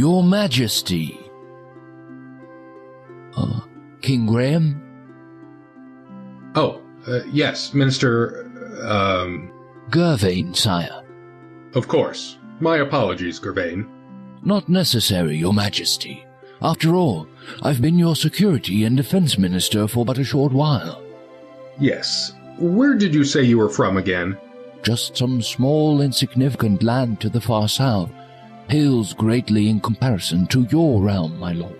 Your Majesty. King Graham? Yes, Minister, Gervain, sire. Of course. My apologies, Gervain. Not necessary, Your Majesty. After all, I've been your security and defense minister for but a short while. Yes. Where did you say you were from again? Just some small, insignificant land to the far south. Pales greatly in comparison to your realm, my lord.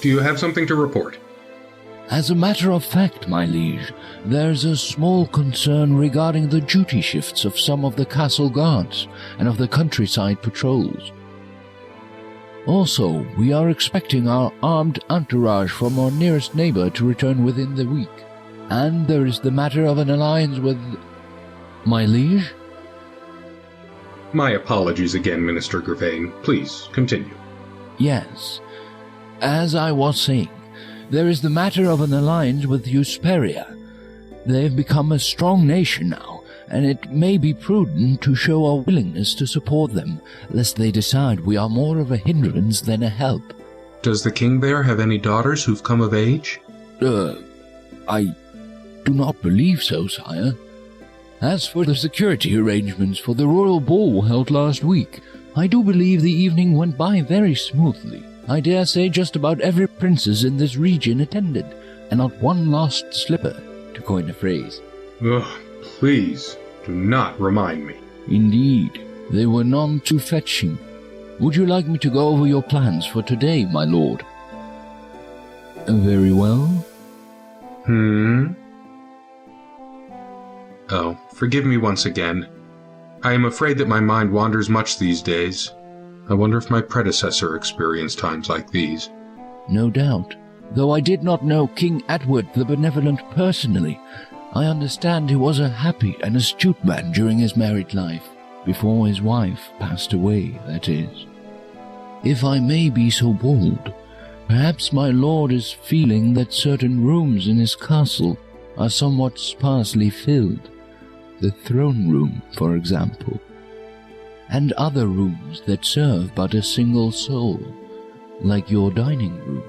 Do you have something to report? As a matter of fact, my liege, there's a small concern regarding the duty shifts of some of the castle guards and of the countryside patrols. Also, we are expecting our armed entourage from our nearest neighbor to return within the week. And there is the matter of an alliance with... My liege? My apologies again, Minister Gervain. Please, continue. Yes. As I was saying, there is the matter of an alliance with Hesperia. They've become a strong nation now, and it may be prudent to show our willingness to support them, lest they decide we are more of a hindrance than a help. Does the king there have any daughters who've come of age? I do not believe so, sire. As for the security arrangements for the royal ball held last week, I do believe the evening went by very smoothly. I dare say just about every princess in this region attended, and not one lost slipper, to coin a phrase. Please, do not remind me. Indeed, they were none too fetching. Would you like me to go over your plans for today, my lord? Very well. Oh, forgive me once again. I am afraid that my mind wanders much these days. I wonder if my predecessor experienced times like these. No doubt. Though I did not know King Edward the Benevolent personally, I understand he was a happy and astute man during his married life, before his wife passed away, that is. If I may be so bold, perhaps my lord is feeling that certain rooms in his castle are somewhat sparsely filled. The throne room, for example, and other rooms that serve but a single soul, like your dining room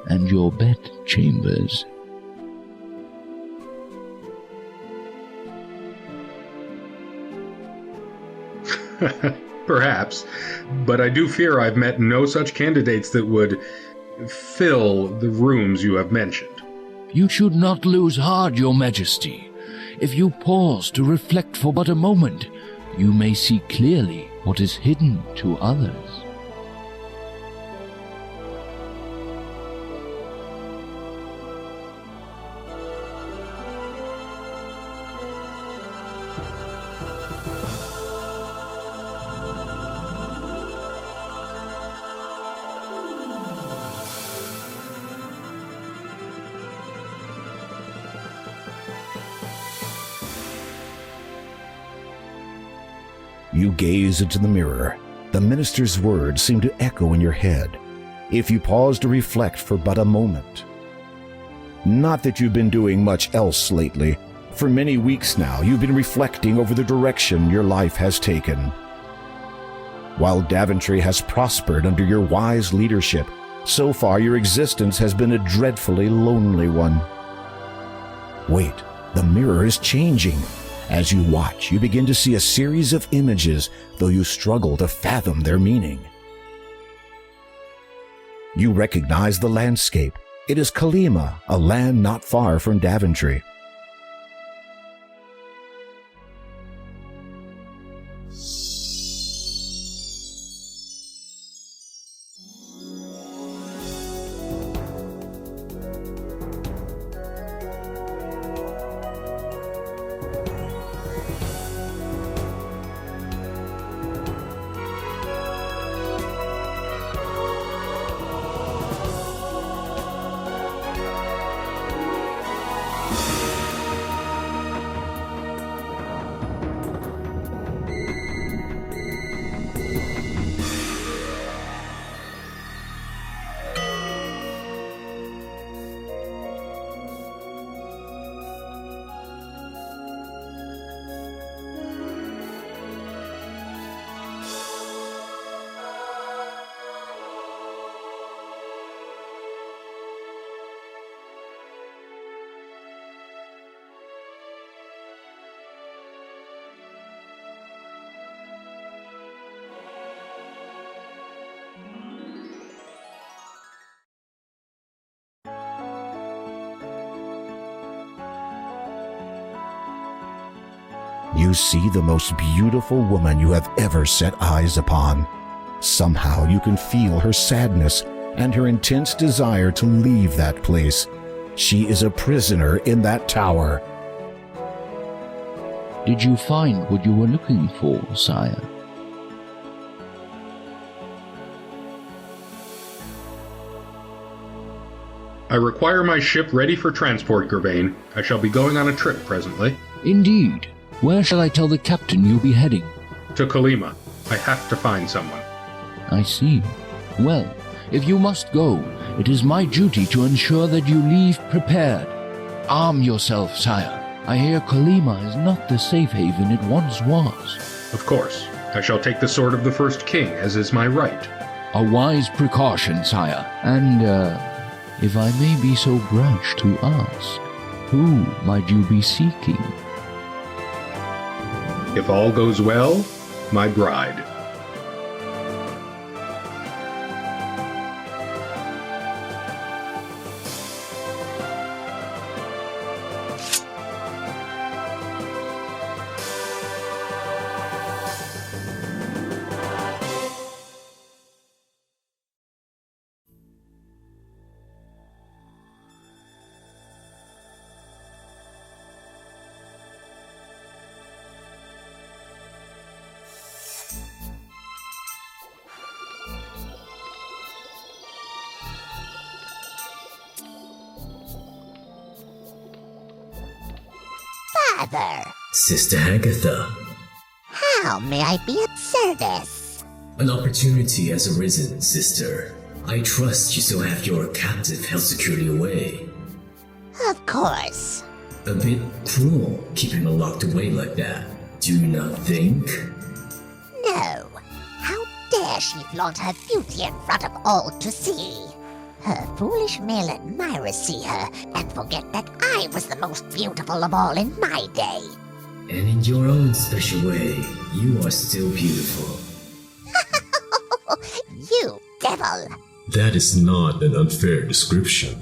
and your bed chambers. Perhaps, but I do fear I've met no such candidates that would fill the rooms you have mentioned. You should not lose heart, Your Majesty. If you pause to reflect for but a moment, you may see clearly what is hidden to others. You gaze into the mirror. The minister's words seem to echo in your head, if you pause to reflect for but a moment. Not that you've been doing much else lately. For many weeks now, you've been reflecting over the direction your life has taken. While Daventry has prospered under your wise leadership, so far your existence has been a dreadfully lonely one. Wait, the mirror is changing. As you watch, you begin to see a series of images, though you struggle to fathom their meaning. You recognize the landscape. It is Kalima, a land not far from Daventry. You see the most beautiful woman you have ever set eyes upon. Somehow you can feel her sadness and her intense desire to leave that place. She is a prisoner in that tower. Did you find what you were looking for, sire? I require my ship ready for transport, Gervain. I shall be going on a trip presently. Indeed. Where shall I tell the captain you'll be heading? To Kolyma. I have to find someone. I see. Well, if you must go, it is my duty to ensure that you leave prepared. Arm yourself, sire. I hear Kolyma is not the safe haven it once was. Of course. I shall take the sword of the first king, as is my right. A wise precaution, sire. And, if I may be so brash to ask, who might you be seeking? If all goes well, my bride. Father, Sister Agatha, how may I be of service? an opportunity has arisen, sister. I trust you still have your captive held securely away. Of course. A bit cruel, keeping her locked away like that. Do you not think? No. How dare she flaunt her beauty in front of all to see? Her foolish male admirers see her and forget that I was the most beautiful of all in my day. And in your own special way, you are still beautiful. You devil! That is not an unfair description.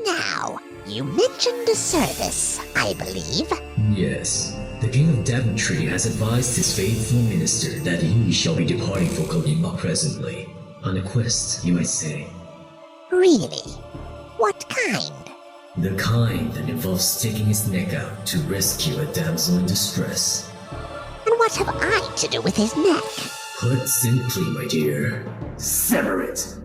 Now, you mentioned a service, I believe. Yes, the King of Daventry has advised his faithful minister that he shall be departing for Kolyma presently. On a quest, you might say. Really? What kind? The kind that involves sticking his neck out to rescue a damsel in distress. And what have I to do with his neck? Put simply, my dear, sever it.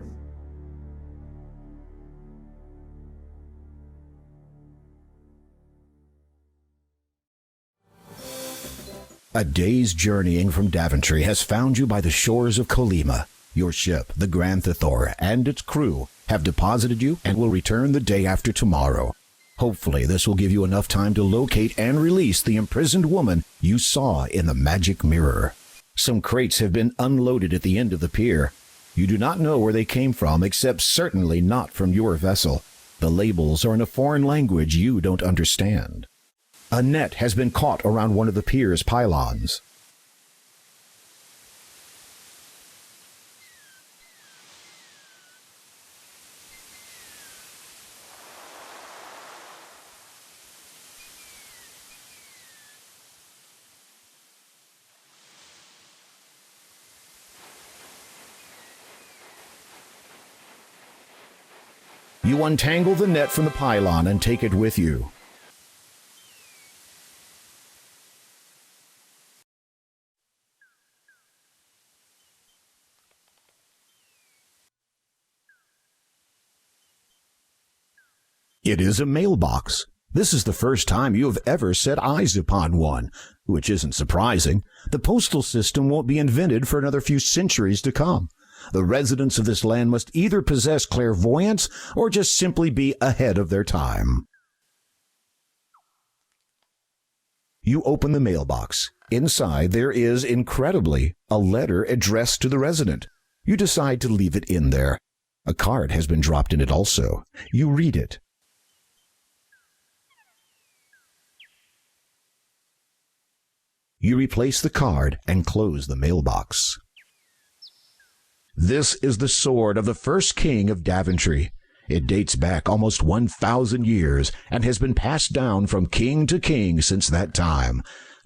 A day's journeying from Daventry has found you by the shores of Kolyma. Your ship, the Grand Thethor, and its crew have deposited you and will return the day after tomorrow. Hopefully this will give you enough time to locate and release the imprisoned woman you saw in the magic mirror. Some crates have been unloaded at the end of the pier. You do not know where they came from, except certainly not from your vessel. The labels are in a foreign language you don't understand. A net has been caught around one of the pier's pylons. You untangle the net from the pylon and take it with you. It is a mailbox. This is the first time you have ever set eyes upon one, which isn't surprising. The postal system won't be invented for another few centuries to come. The residents of this land must either possess clairvoyance or just simply be ahead of their time. You open the mailbox. Inside there is, incredibly, a letter addressed to the resident. You decide to leave it in there. A card has been dropped in it also. You read it. You replace the card and close the mailbox. This is the sword of the first king of Daventry. It dates back almost 1,000 years and has been passed down from king to king since that time.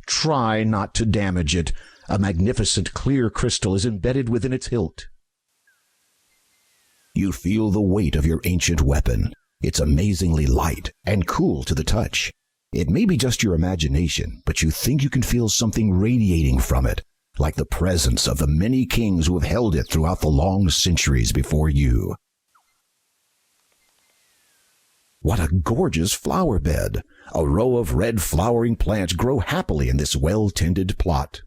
Try not to damage it. A magnificent clear crystal is embedded within its hilt. You feel the weight of your ancient weapon. It's amazingly light and cool to the touch. It may be just your imagination, but you think you can feel something radiating from it, like the presence of the many kings who have held it throughout the long centuries before you. What a gorgeous flower bed! A row of red flowering plants grow happily in this well-tended plot.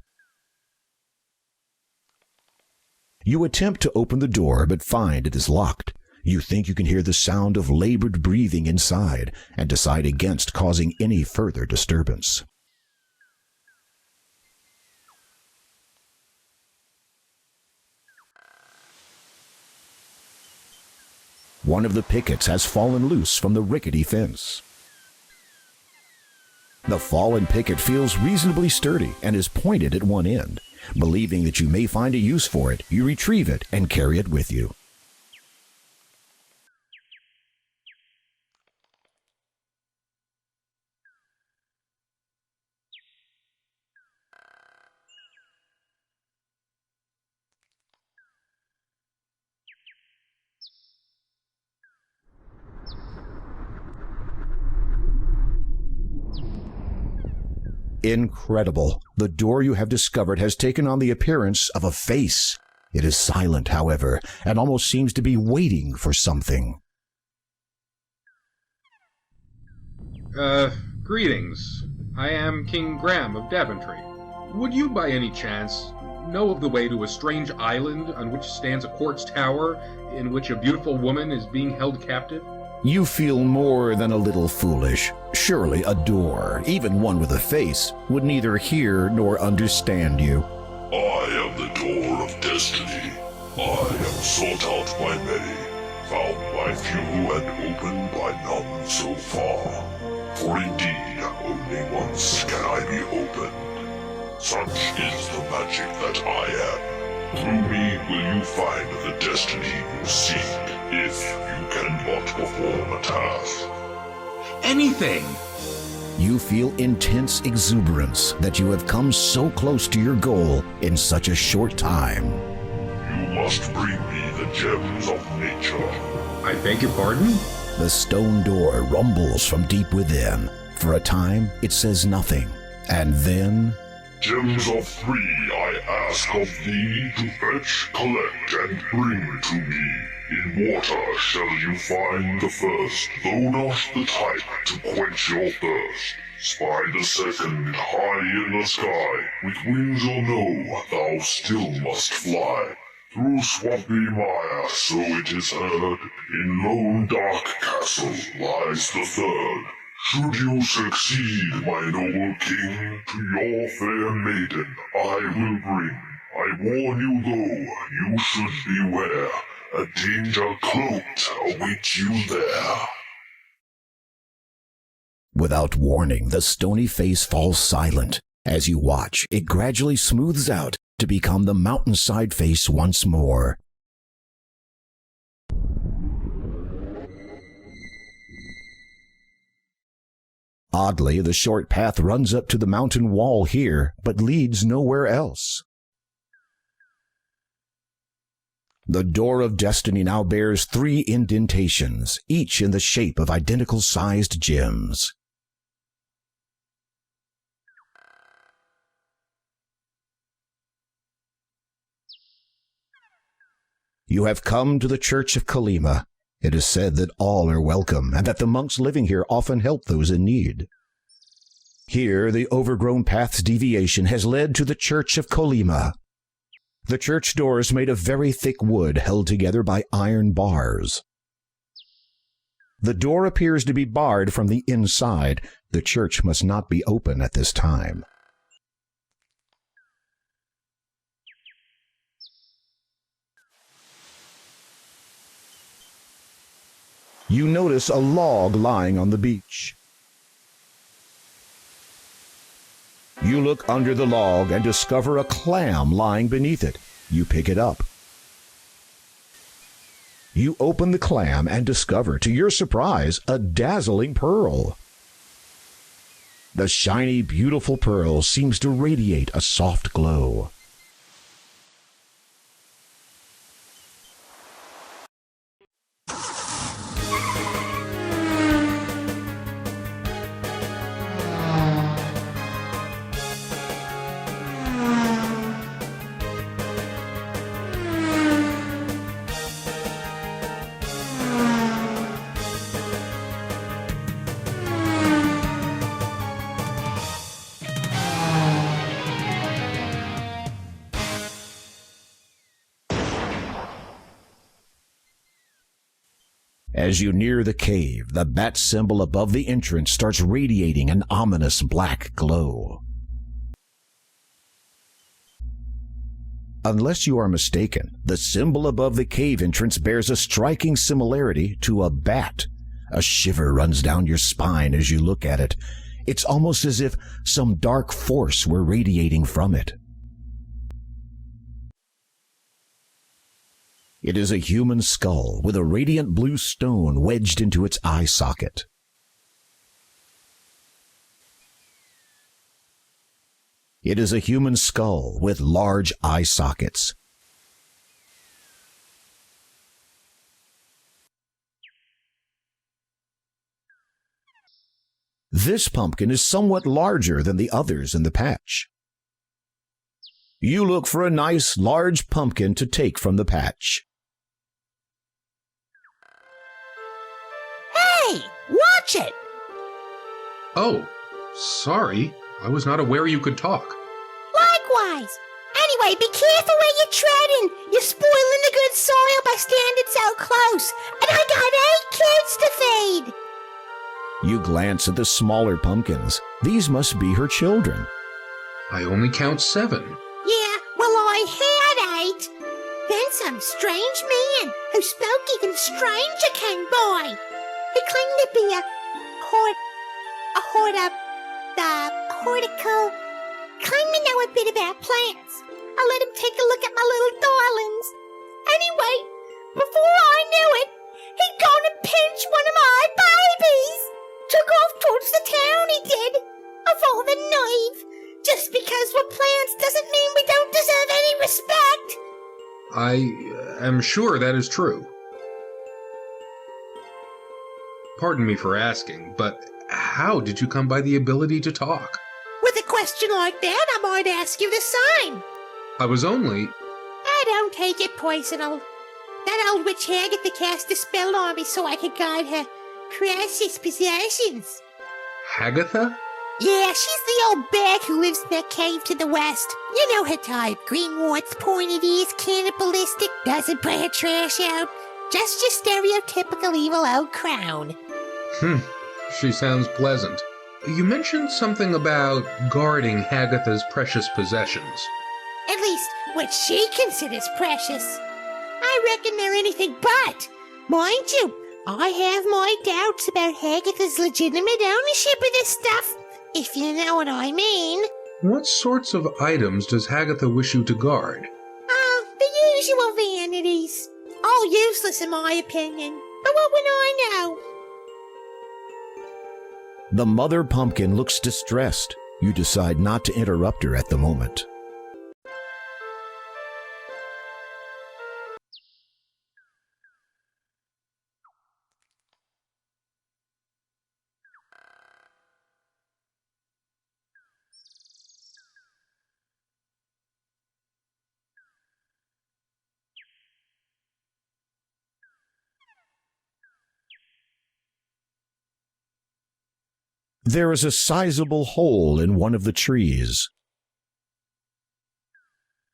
You attempt to open the door, but find it is locked. You think you can hear the sound of labored breathing inside, and decide against causing any further disturbance. One of the pickets has fallen loose from the rickety fence. The fallen picket feels reasonably sturdy and is pointed at one end. Believing that you may find a use for it, you retrieve it and carry it with you. Incredible. The door you have discovered has taken on the appearance of a face. It is silent, however, and almost seems to be waiting for something. Greetings. I am King Graham of Daventry. Would you by any chance know of the way to a strange island on which stands a quartz tower in which a beautiful woman is being held captive? You feel more than a little foolish. Surely a door, even one with a face, would neither hear nor understand you. I am the door of destiny. I am sought out by many, found by few, and opened by none so far. For indeed, only once can I be opened. Such is the magic that I am. Through me will you find the destiny you seek, if you cannot perform a task. Anything! You feel intense exuberance that you have come so close to your goal in such a short time. You must bring me the gems of nature. I beg your pardon? The stone door rumbles from deep within. For a time, it says nothing. And then... Gems of 3 I ask of thee to fetch, collect, and bring to me. In water shall you find the first, though not the type to quench your thirst. Spy the second, high in the sky, with wings or no, thou still must fly. Through swampy mire, so it is heard, in lone dark castle lies the third. Should you succeed, my noble king, to your fair maiden I will bring. I warn you though, you should beware, a danger cloaked awaits you there. Without warning, the stony face falls silent. As you watch, it gradually smooths out to become the mountainside face once more. Oddly, the short path runs up to the mountain wall here, but leads nowhere else. The door of destiny now bears 3 indentations, each in the shape of identical-sized gems. You have come to the Church of Kolyma. It is said that all are welcome, and that the monks living here often help those in need. Here, the overgrown path's deviation has led to the Church of Kolyma. The church door is made of very thick wood held together by iron bars. The door appears to be barred from the inside. The church must not be open at this time. You notice a log lying on the beach. You look under the log and discover a clam lying beneath it. You pick it up. You open the clam and discover, to your surprise, a dazzling pearl. The shiny, beautiful pearl seems to radiate a soft glow. As you near the cave, the bat symbol above the entrance starts radiating an ominous black glow. Unless you are mistaken, the symbol above the cave entrance bears a striking similarity to a bat. A shiver runs down your spine as you look at it. It's almost as if some dark force were radiating from it. It is a human skull with a radiant blue stone wedged into its eye socket. It is a human skull with large eye sockets. This pumpkin is somewhat larger than the others in the patch. You look for a nice, large pumpkin to take from the patch. Hey, watch it! Oh, sorry. I was not aware you could talk. Likewise. Anyway, be careful where you're treading. You're spoiling the good soil by standing so close. And I got 8 kids to feed. You glance at the smaller pumpkins. These must be her children. I only count 7. Yeah, well, I had 8. Then some strange man who spoke even stranger came by. He claimed to be a horticle, claimed to know a bit about plants. I let him take a look at my little darlings. Anyway, before I knew it, he'd gone and pinched one of my babies. Took off towards the town, he did. Of all the naive. Just because we're plants doesn't mean we don't deserve any respect. I am sure that is true. Pardon me for asking, but how did you come by the ability to talk? With a question like that, I might ask you to sign. I was only... I don't take it personal. That old witch Agatha cast a spell on me so I could guide her precious possessions. Hagatha? Yeah, she's the old bag who lives in that cave to the west. You know her type. Green warts, pointed ears, cannibalistic, doesn't put her trash out. Just your stereotypical evil old crown. She sounds pleasant. You mentioned something about guarding Hagatha's precious possessions. At least, what she considers precious. I reckon they're anything but. Mind you, I have my doubts about Hagatha's legitimate ownership of this stuff, if you know what I mean. What sorts of items does Hagatha wish you to guard? Oh, the usual vanities. All useless in my opinion. But what would I know? The mother pumpkin looks distressed. You decide not to interrupt her at the moment. There is a sizable hole in one of the trees.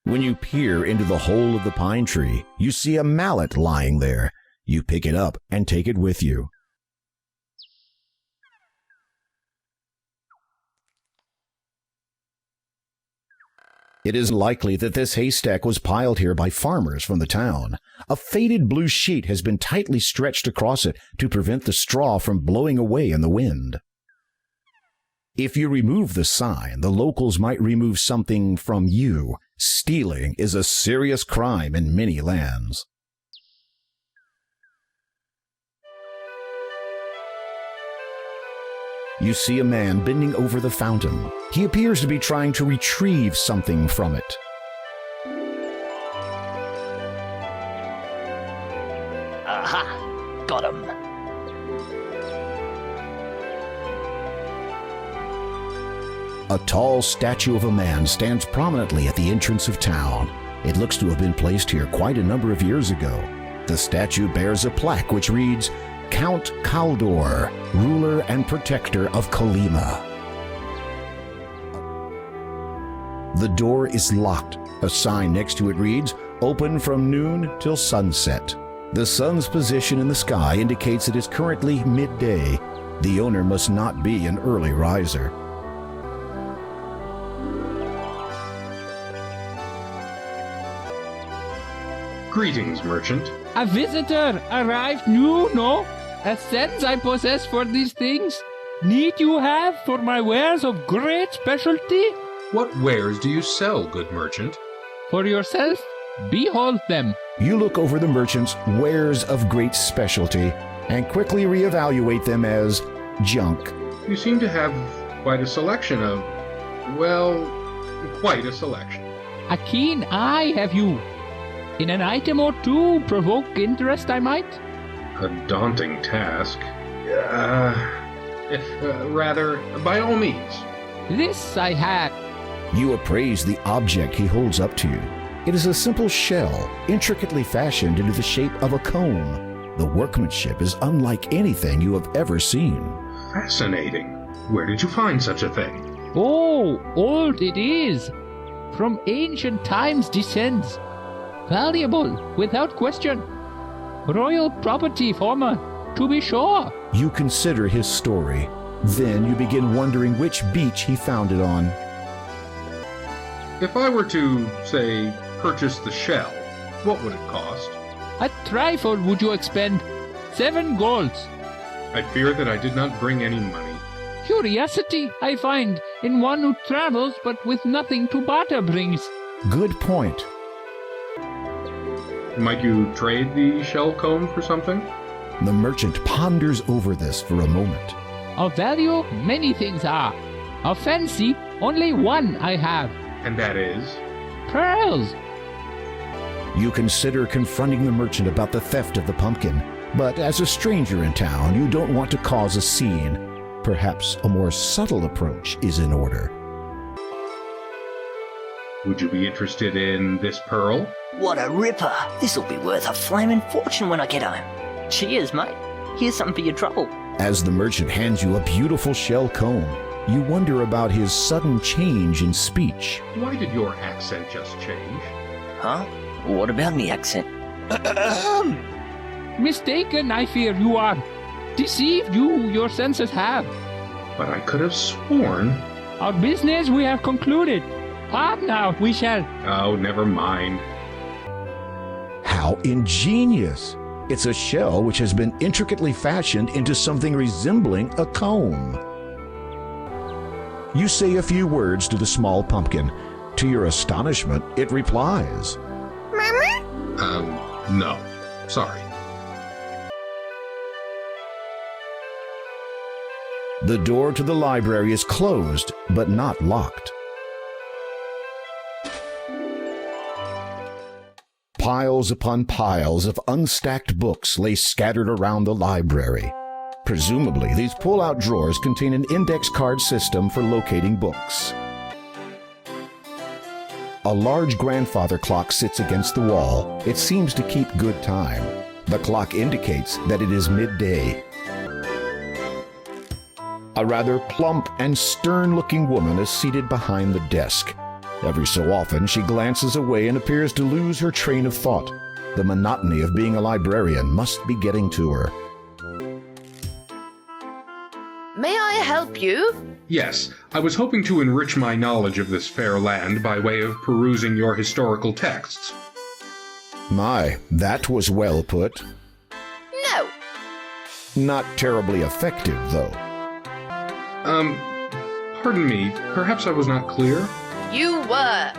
When you peer into the hole of the pine tree, you see a mallet lying there. You pick it up and take it with you. It is likely that this haystack was piled here by farmers from the town. A faded blue sheet has been tightly stretched across it to prevent the straw from blowing away in the wind. If you remove the sign, the locals might remove something from you. Stealing is a serious crime in many lands. You see a man bending over the fountain. He appears to be trying to retrieve something from it. Aha! Got him. A tall statue of a man stands prominently at the entrance of town. It looks to have been placed here quite a number of years ago. The statue bears a plaque which reads, Count Kaldor, ruler and protector of Kolyma. The door is locked. A sign next to it reads, Open from noon till sunset. The sun's position in the sky indicates it is currently midday. The owner must not be an early riser. Greetings, merchant. A visitor arrived new, no? A sense I possess for these things. Need you have for my wares of great specialty? What wares do you sell, good merchant? For yourself, behold them. You look over the merchant's wares of great specialty and quickly reevaluate them as junk. You seem to have quite a selection of, well, quite a selection. A keen eye have you. In an item or two provoke interest, I might? A daunting task. Rather, by all means. This I had. You appraise the object he holds up to you. It is a simple shell, intricately fashioned into the shape of a comb. The workmanship is unlike anything you have ever seen. Fascinating. Where did you find such a thing? Oh, old it is. From ancient times descends. Valuable, without question. Royal property, former, to be sure. You consider his story. Then you begin wondering which beach he found it on. If I were to, say, purchase the shell, what would it cost? A trifle would you expend. 7 golds. I fear that I did not bring any money. Curiosity, I find, in one who travels but with nothing to barter brings. Good point. Might you trade the shell comb for something? The merchant ponders over this for a moment. Of value, many things are. Of fancy, only one I have. And that is? Pearls. You consider confronting the merchant about the theft of the pumpkin, but as a stranger in town, you don't want to cause a scene. Perhaps a more subtle approach is in order. Would you be interested in this pearl? What a ripper! This'll be worth a flaming fortune when I get home. Cheers, mate. Here's something for your trouble. As the merchant hands you a beautiful shell comb, you wonder about his sudden change in speech. Why did your accent just change? Huh? What about me accent? Mistaken, I fear you are. Deceived you, your senses have. But I could have sworn... Our business we have concluded. Part now we shall. Oh, never mind. How ingenious! It's a shell which has been intricately fashioned into something resembling a comb. You say a few words to the small pumpkin. To your astonishment, it replies. Mama? No. Sorry. The door to the library is closed, but not locked. Piles upon piles of unstacked books lay scattered around the library. Presumably, these pull-out drawers contain an index card system for locating books. A large grandfather clock sits against the wall. It seems to keep good time. The clock indicates that it is midday. A rather plump and stern-looking woman is seated behind the desk. Every so often, she glances away and appears to lose her train of thought. The monotony of being a librarian must be getting to her. May I help you? Yes, I was hoping to enrich my knowledge of this fair land by way of perusing your historical texts. My, that was well put. No. Not terribly effective, though. Pardon me, perhaps I was not clear? You were.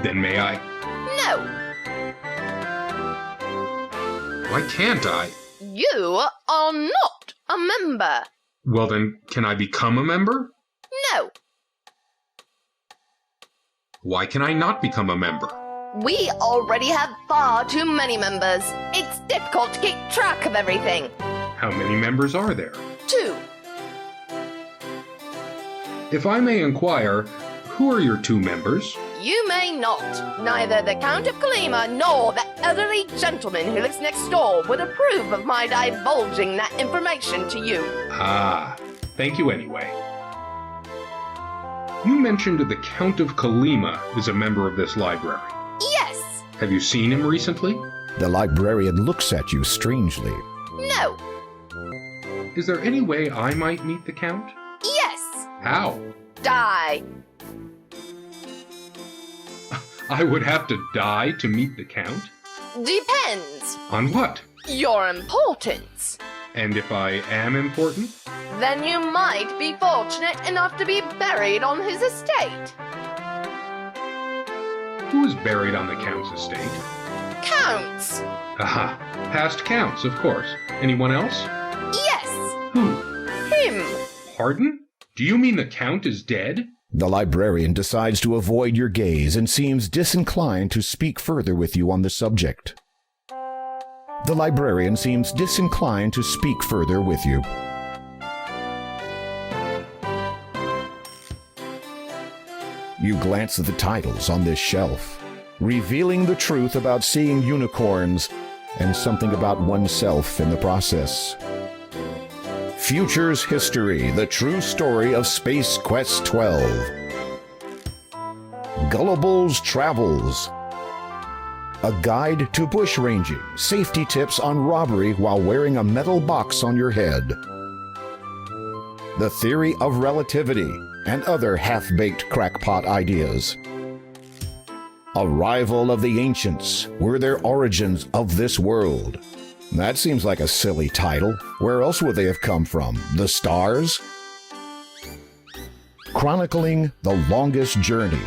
Then may I? No. Why can't I? You are not a member. Well then, can I become a member? No. Why can I not become a member? We already have far too many members. It's difficult to keep track of everything. How many members are there? 2. If I may inquire, who are your 2 members? You may not. Neither the Count of Kalima nor the elderly gentleman who lives next door would approve of my divulging that information to you. Ah, thank you anyway. You mentioned the Count of Kalima is a member of this library. Yes. Have you seen him recently? The librarian looks at you strangely. No. Is there any way I might meet the Count? Yes. How? Die. I would have to die to meet the Count? Depends. On what? Your importance. And if I am important? Then you might be fortunate enough to be buried on his estate. Who is buried on the Count's estate? Counts. Aha, past Counts, of course. Anyone else? Yes. Who? Him. Pardon? Do you mean the Count is dead? The librarian decides to avoid your gaze and seems disinclined to speak further with you on the subject. The librarian seems disinclined to speak further with you. You glance at the titles on this shelf, revealing the truth about seeing unicorns and something about oneself in the process. Future's History, the true story of Space Quest 12. Gullible's Travels. A guide to bushranging, safety tips on robbery while wearing a metal box on your head. The Theory of Relativity and other half-baked crackpot ideas. Arrival of the Ancients, were their origins of this world. That seems like a silly title. Where else would they have come from? The stars? Chronicling the Longest Journey,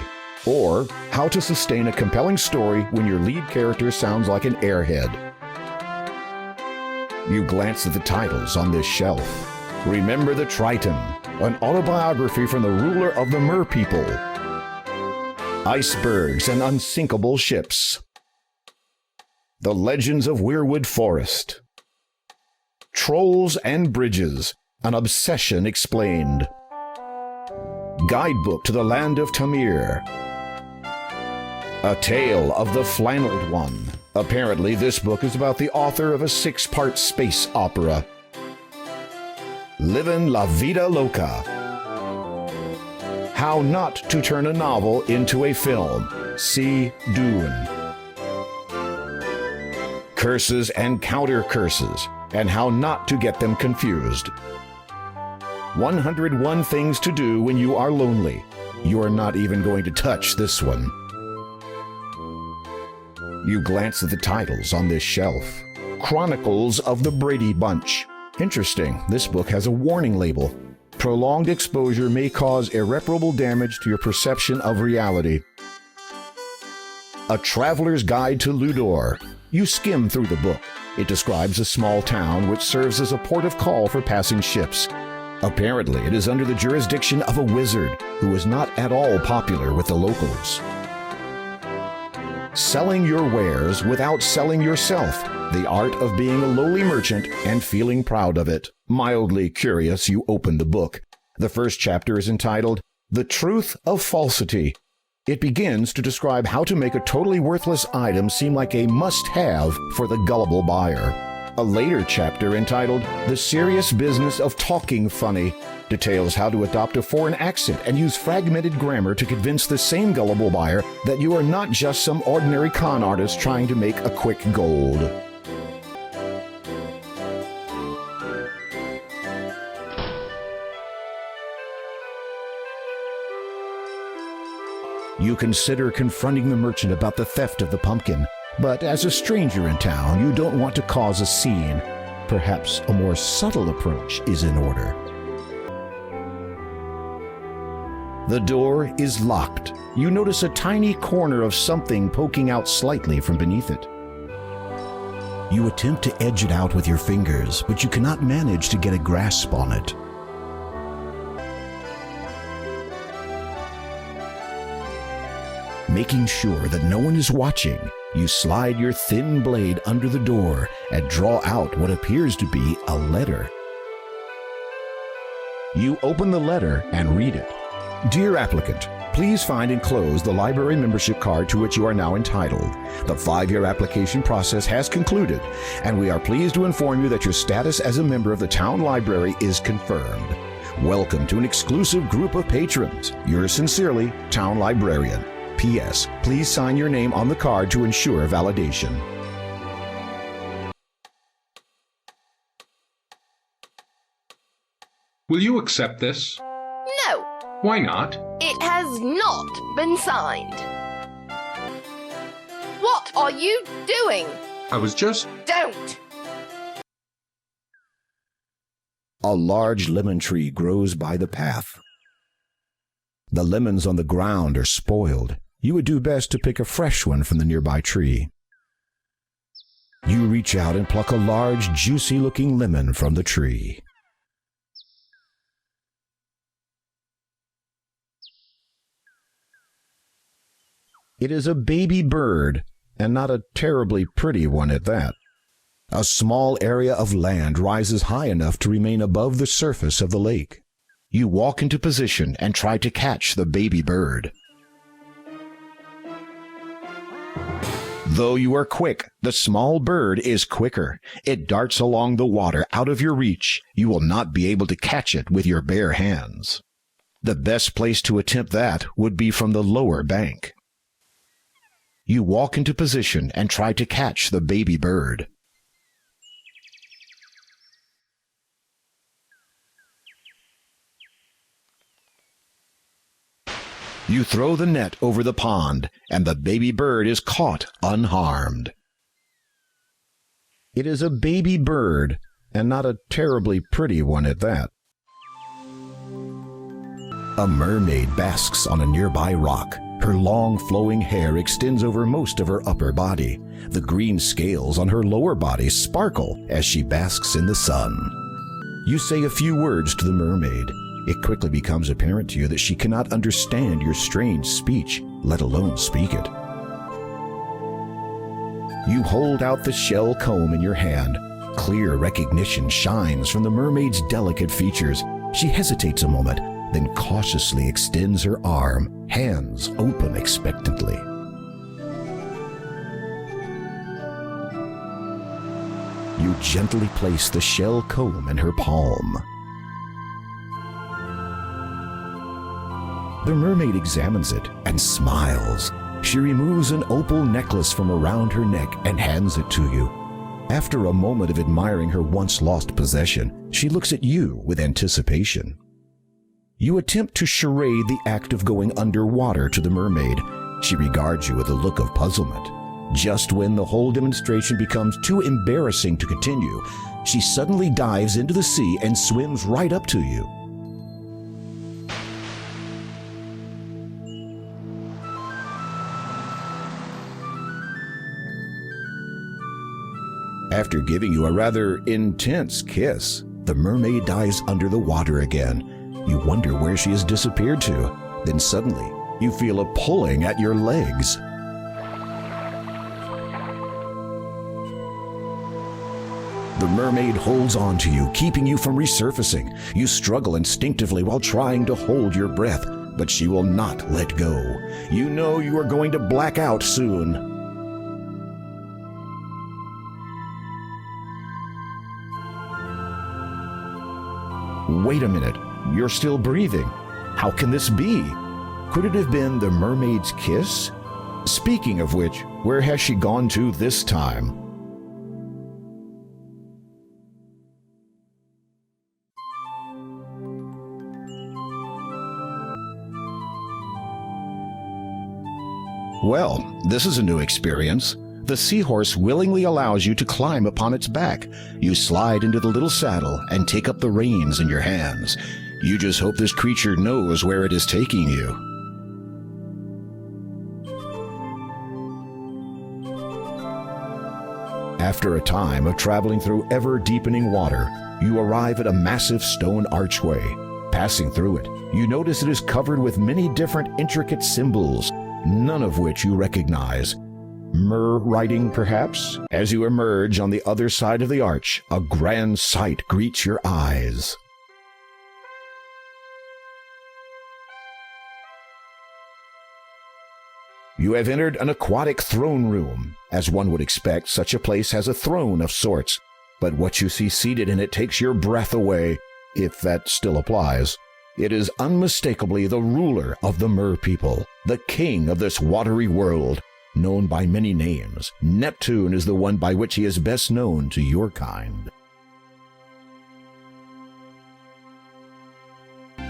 or How to Sustain a Compelling Story when your lead character sounds like an airhead. You glance at the titles on this shelf. Remember the Triton, an autobiography from the ruler of the Mer people. Icebergs and Unsinkable Ships. The Legends of Weirwood Forest. Trolls and Bridges, an Obsession Explained. Guidebook to the Land of Tamir. A Tale of the Flanneled One. Apparently, this book is about the author of a 6-part space opera. Livin' La Vida Loca. How Not to Turn a Novel into a Film. See Dune. Curses and Counter Curses, and How Not to Get Them Confused. 101 Things to Do When You Are Lonely. You are not even going to touch this one. You glance at the titles on this shelf. Chronicles of the Brady Bunch. Interesting, this book has a warning label. Prolonged exposure may cause irreparable damage to your perception of reality. A Traveler's Guide to Ludor. You skim through the book. It describes a small town which serves as a port of call for passing ships. Apparently, it is under the jurisdiction of a wizard who is not at all popular with the locals. Selling your wares without selling yourself. The art of being a lowly merchant and feeling proud of it. Mildly curious, you open the book. The first chapter is entitled, The Truth of Falsity. It begins to describe how to make a totally worthless item seem like a must-have for the gullible buyer. A later chapter entitled, The Serious Business of Talking Funny, details how to adopt a foreign accent and use fragmented grammar to convince the same gullible buyer that you are not just some ordinary con artist trying to make a quick gold. You consider confronting the merchant about the theft of the pumpkin, but as a stranger in town, you don't want to cause a scene. Perhaps a more subtle approach is in order. The door is locked. You notice a tiny corner of something poking out slightly from beneath it. You attempt to edge it out with your fingers, but you cannot manage to get a grasp on it. Making sure that no one is watching, you slide your thin blade under the door and draw out what appears to be a letter. You open the letter and read it. Dear applicant, please find enclosed the library membership card to which you are now entitled. The 5-year application process has concluded, and we are pleased to inform you that your status as a member of the town library is confirmed. Welcome to an exclusive group of patrons. Yours sincerely, Town Librarian. P.S. Please sign your name on the card to ensure validation. Will you accept this? No, Why not? it has not been signed. What are you doing? I was just... Don't! A large lemon tree grows by the path. The lemons on the ground are spoiled. You would do best to pick a fresh one from the nearby tree. You reach out and pluck a large, juicy-looking lemon from the tree. It is a baby bird, and not a terribly pretty one at that. A small area of land rises high enough to remain above the surface of the lake. You walk into position and try to catch the baby bird. Though you are quick, the small bird is quicker. It darts along the water out of your reach. You will not be able to catch it with your bare hands. The best place to attempt that would be from the lower bank. You walk into position and try to catch the baby bird. You throw the net over the pond, and the baby bird is caught unharmed. It is a baby bird, and not a terribly pretty one at that. A mermaid basks on a nearby rock. Her long flowing hair extends over most of her upper body. The green scales on her lower body sparkle as she basks in the sun. You say a few words to the mermaid. It quickly becomes apparent to you that she cannot understand your strange speech, let alone speak it. You hold out the shell comb in your hand. Clear recognition shines from the mermaid's delicate features. She hesitates a moment, then cautiously extends her arm, hands open expectantly. You gently place the shell comb in her palm. The mermaid examines it and smiles. She removes an opal necklace from around her neck and hands it to you. After a moment of admiring her once lost possession, she looks at you with anticipation. You attempt to charade the act of going underwater to the mermaid. She regards you with a look of puzzlement. Just when the whole demonstration becomes too embarrassing to continue, she suddenly dives into the sea and swims right up to you. After giving you a rather intense kiss, the mermaid dives under the water again. You wonder where she has disappeared to. Then suddenly, you feel a pulling at your legs. The mermaid holds on to you, keeping you from resurfacing. You struggle instinctively while trying to hold your breath, but she will not let go. You know you are going to black out soon. Wait a minute, you're still breathing. How can this be? Could it have been the mermaid's kiss? Speaking of which, where has she gone to this time? Well, this is a new experience. The seahorse willingly allows you to climb upon its back. You slide into the little saddle and take up the reins in your hands. You just hope this creature knows where it is taking you. After a time of traveling through ever-deepening water, you arrive at a massive stone archway. Passing through it, you notice it is covered with many different intricate symbols. none of which you recognize. Myrrh writing, perhaps? As you emerge on the other side of the arch, a grand sight greets your eyes. You have entered an aquatic throne room. As one would expect, such a place has a throne of sorts, but what you see seated in it takes your breath away, if that still applies. It is unmistakably the ruler of the Mer people, the king of this watery world, known by many names. Neptune is the one by which he is best known to your kind.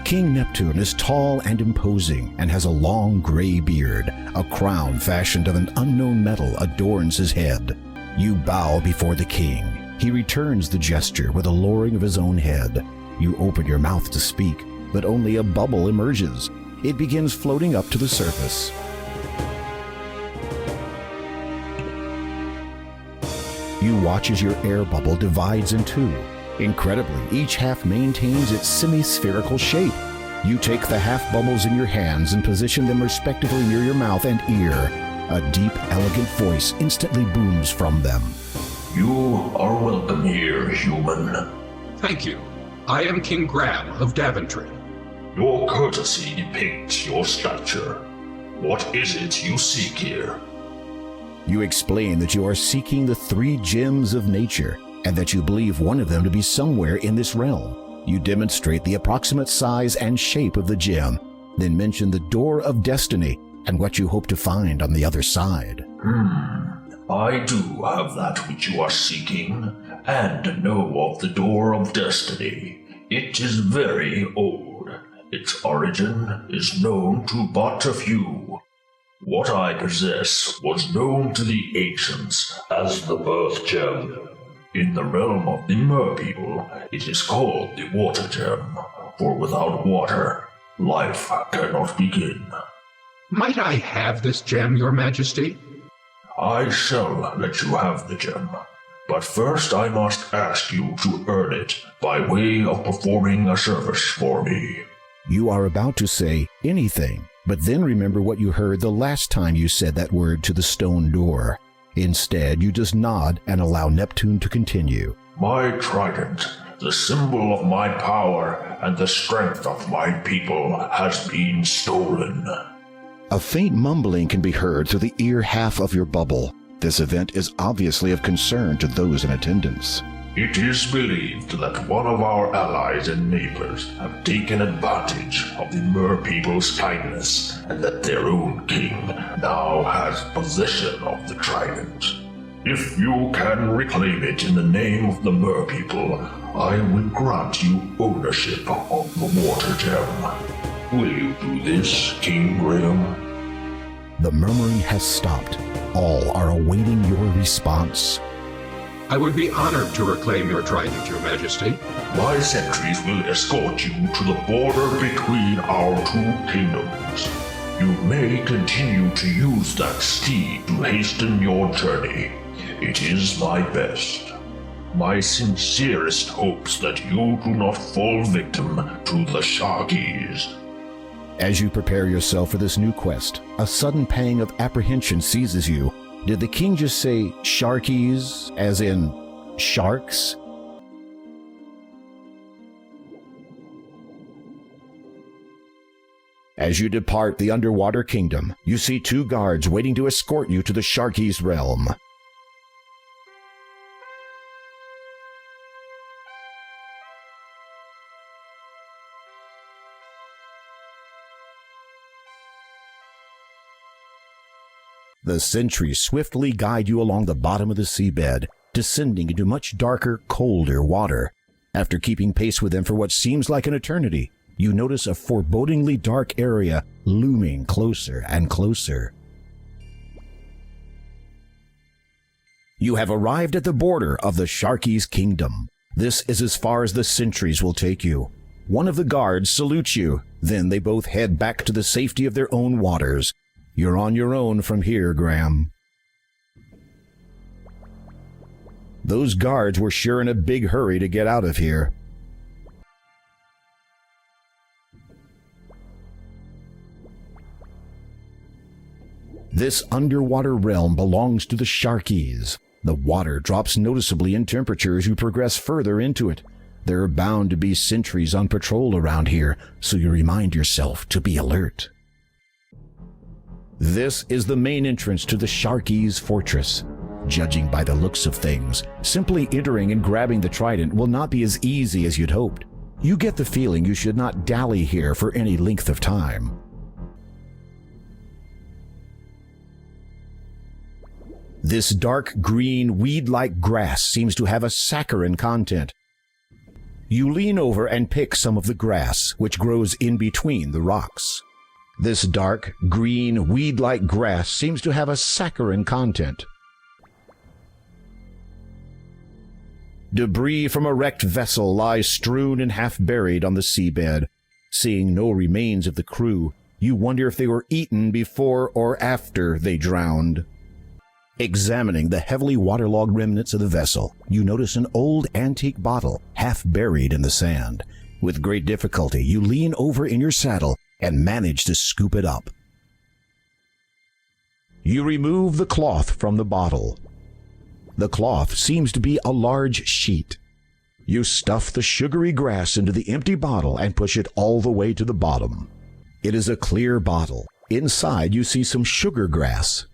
King Neptune is tall and imposing and has a long gray beard. A crown fashioned of an unknown metal adorns his head. You bow before the king. He returns the gesture with a lowering of his own head. You open your mouth to speak, but only a bubble emerges. It begins floating up to the surface. You watch as your air bubble divides in two. Incredibly, each half maintains its semi-spherical shape. You take the half bubbles in your hands and position them respectively near your mouth and ear. A deep, elegant voice instantly booms from them. You are welcome here, human. Thank you. I am King Graham of Daventry. Your courtesy depicts your stature. What is it you seek here? You explain that you are seeking the 3 gems of nature, and that you believe one of them to be somewhere in this realm. You demonstrate the approximate size and shape of the gem, then mention the door of destiny and what you hope to find on the other side. I do have that which you are seeking, and know of the door of destiny. It is very old. Its origin is known to but a few. What I possess was known to the ancients as the birth gem. In the realm of the Mer people, it is called the water gem, for without water, life cannot begin. Might I have this gem, Your Majesty? I shall let you have the gem, but first I must ask you to earn it by way of performing a service for me. You are about to say anything, but then remember what you heard the last time you said that word to the stone door. Instead, you just nod and allow Neptune to continue. My trident, the symbol of my power and the strength of my people, has been stolen. A faint mumbling can be heard through the ear half of your bubble. This event is obviously of concern to those in attendance. It is believed that one of our allies and neighbors have taken advantage of the Mer people's kindness, and that their own king now has possession of the trident. If you can reclaim it in the name of the Mer people, I will grant you ownership of the water gem. Will you do this, King Graham? The murmuring has stopped. All are awaiting your response. I would be honored to reclaim your trident, Your Majesty. My sentries will escort you to the border between our 2 kingdoms. You may continue to use that steed to hasten your journey. It is my best. My sincerest hopes that you do not fall victim to the Sharkies. As you prepare yourself for this new quest, a sudden pang of apprehension seizes you. Did the king just say Sharkies, as in sharks? As you depart the underwater kingdom, you see 2 guards waiting to escort you to the Sharkies realm. The sentries swiftly guide you along the bottom of the seabed, descending into much darker, colder water. After keeping pace with them for what seems like an eternity, you notice a forebodingly dark area looming closer and closer. You have arrived at the border of the Sharkies' kingdom. This is as far as the sentries will take you. One of the guards salutes you, then they both head back to the safety of their own waters. You're on your own from here, Graham. Those guards were sure in a big hurry to get out of here. This underwater realm belongs to the Sharkies. The water drops noticeably in temperature as you progress further into it. There are bound to be sentries on patrol around here, so you remind yourself to be alert. This is the main entrance to the Sharkies' fortress. Judging by the looks of things, simply entering and grabbing the trident will not be as easy as you'd hoped. You get the feeling you should not dally here for any length of time. This dark green weed-like grass seems to have a saccharine content. You lean over and pick some of the grass, which grows in between the rocks. This dark green weed-like grass seems to have a saccharine content. Debris from a wrecked vessel lies strewn and half buried on the seabed. Seeing no remains of the crew, you wonder if they were eaten before or after they drowned. Examining the heavily waterlogged remnants of the vessel, you notice an old antique bottle half buried in the sand. With great difficulty, you lean over in your saddle and manage to scoop it up. You remove the cloth from the bottle. The cloth seems to be a large sheet. You stuff the sugary grass into the empty bottle and push it all the way to the bottom. It is a clear bottle. Inside you see some sugar grass.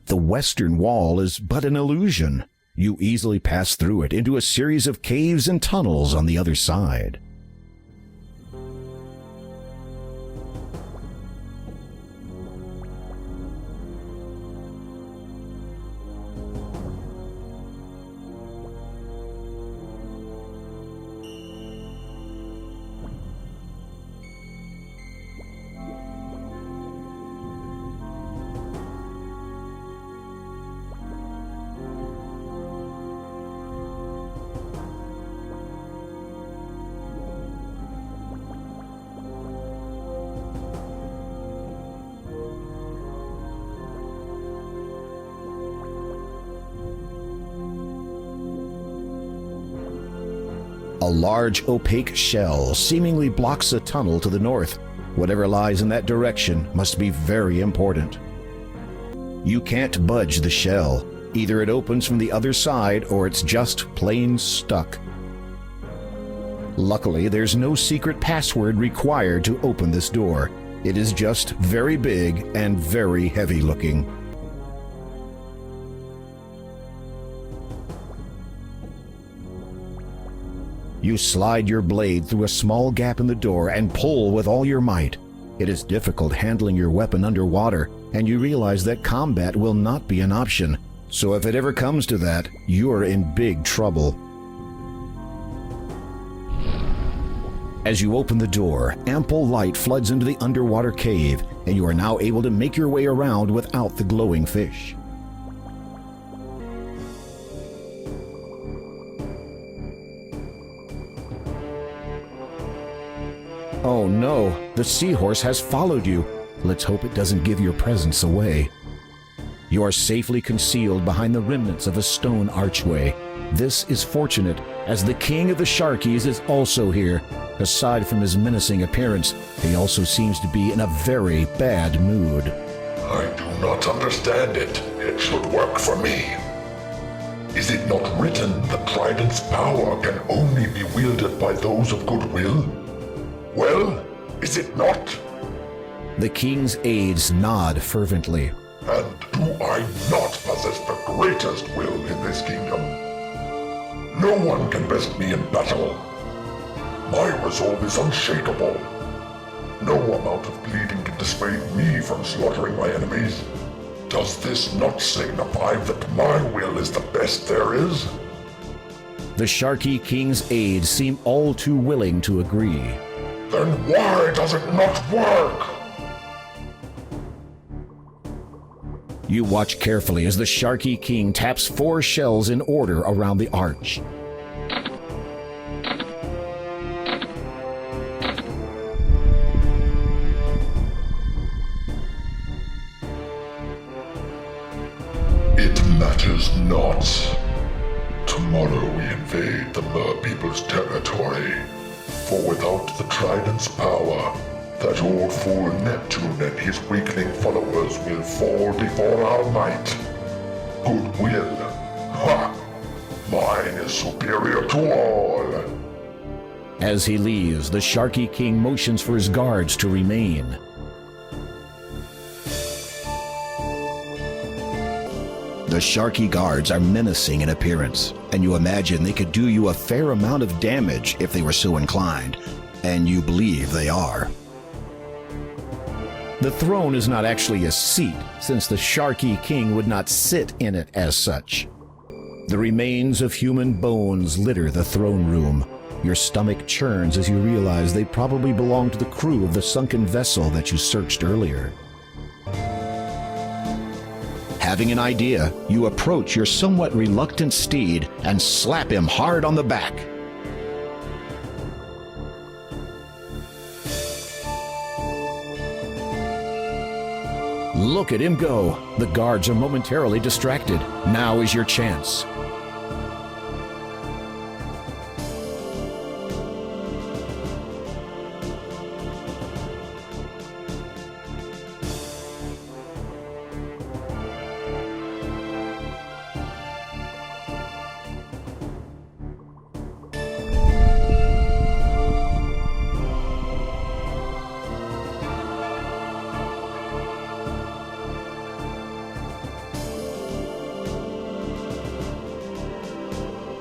The western wall is but an illusion. You easily pass through it into a series of caves and tunnels on the other side. A large opaque shell seemingly blocks a tunnel to the north. Whatever lies in that direction must be very important. You can't budge the shell. Either it opens from the other side or it's just plain stuck. Luckily, there's no secret password required to open this door. It is just very big and very heavy looking. You slide your blade through a small gap in the door and pull with all your might. It is difficult handling your weapon underwater, and you realize that combat will not be an option. So if it ever comes to that, you are in big trouble. As you open the door, ample light floods into the underwater cave, and you are now able to make your way around without the glowing fish. Oh no, the seahorse has followed you. Let's hope it doesn't give your presence away. You are safely concealed behind the remnants of a stone archway. This is fortunate, as the king of the Sharkies is also here. Aside from his menacing appearance, he also seems to be in a very bad mood. I do not understand it. It should work for me. Is it not written the trident's power can only be wielded by those of goodwill? Well, is it not? The king's aides nod fervently. And do I not possess the greatest will in this kingdom? No one can best me in battle. My resolve is unshakable. No amount of bleeding can dissuade me from slaughtering my enemies. Does this not signify that my will is the best there is? The Sharky king's aides seem all too willing to agree. Then why does it not work? You watch carefully as the Sharky king taps 4 shells in order around the arch. It matters not. To tomorrow we invade the Mer people's territory. For without the trident's power, that old fool Neptune and his weakling followers will fall before our might. Goodwill. Ha! Mine is superior to all. As he leaves, the Sharky King motions for his guards to remain. The Sharky guards are menacing in appearance, and you imagine they could do you a fair amount of damage if they were so inclined, and you believe they are. The throne is not actually a seat, since the Sharky King would not sit in it as such. The remains of human bones litter the throne room. Your stomach churns as you realize they probably belong to the crew of the sunken vessel that you searched earlier. Having an idea, you approach your somewhat reluctant steed and slap him hard on the back. Look at him go. The guards are momentarily distracted. Now is your chance.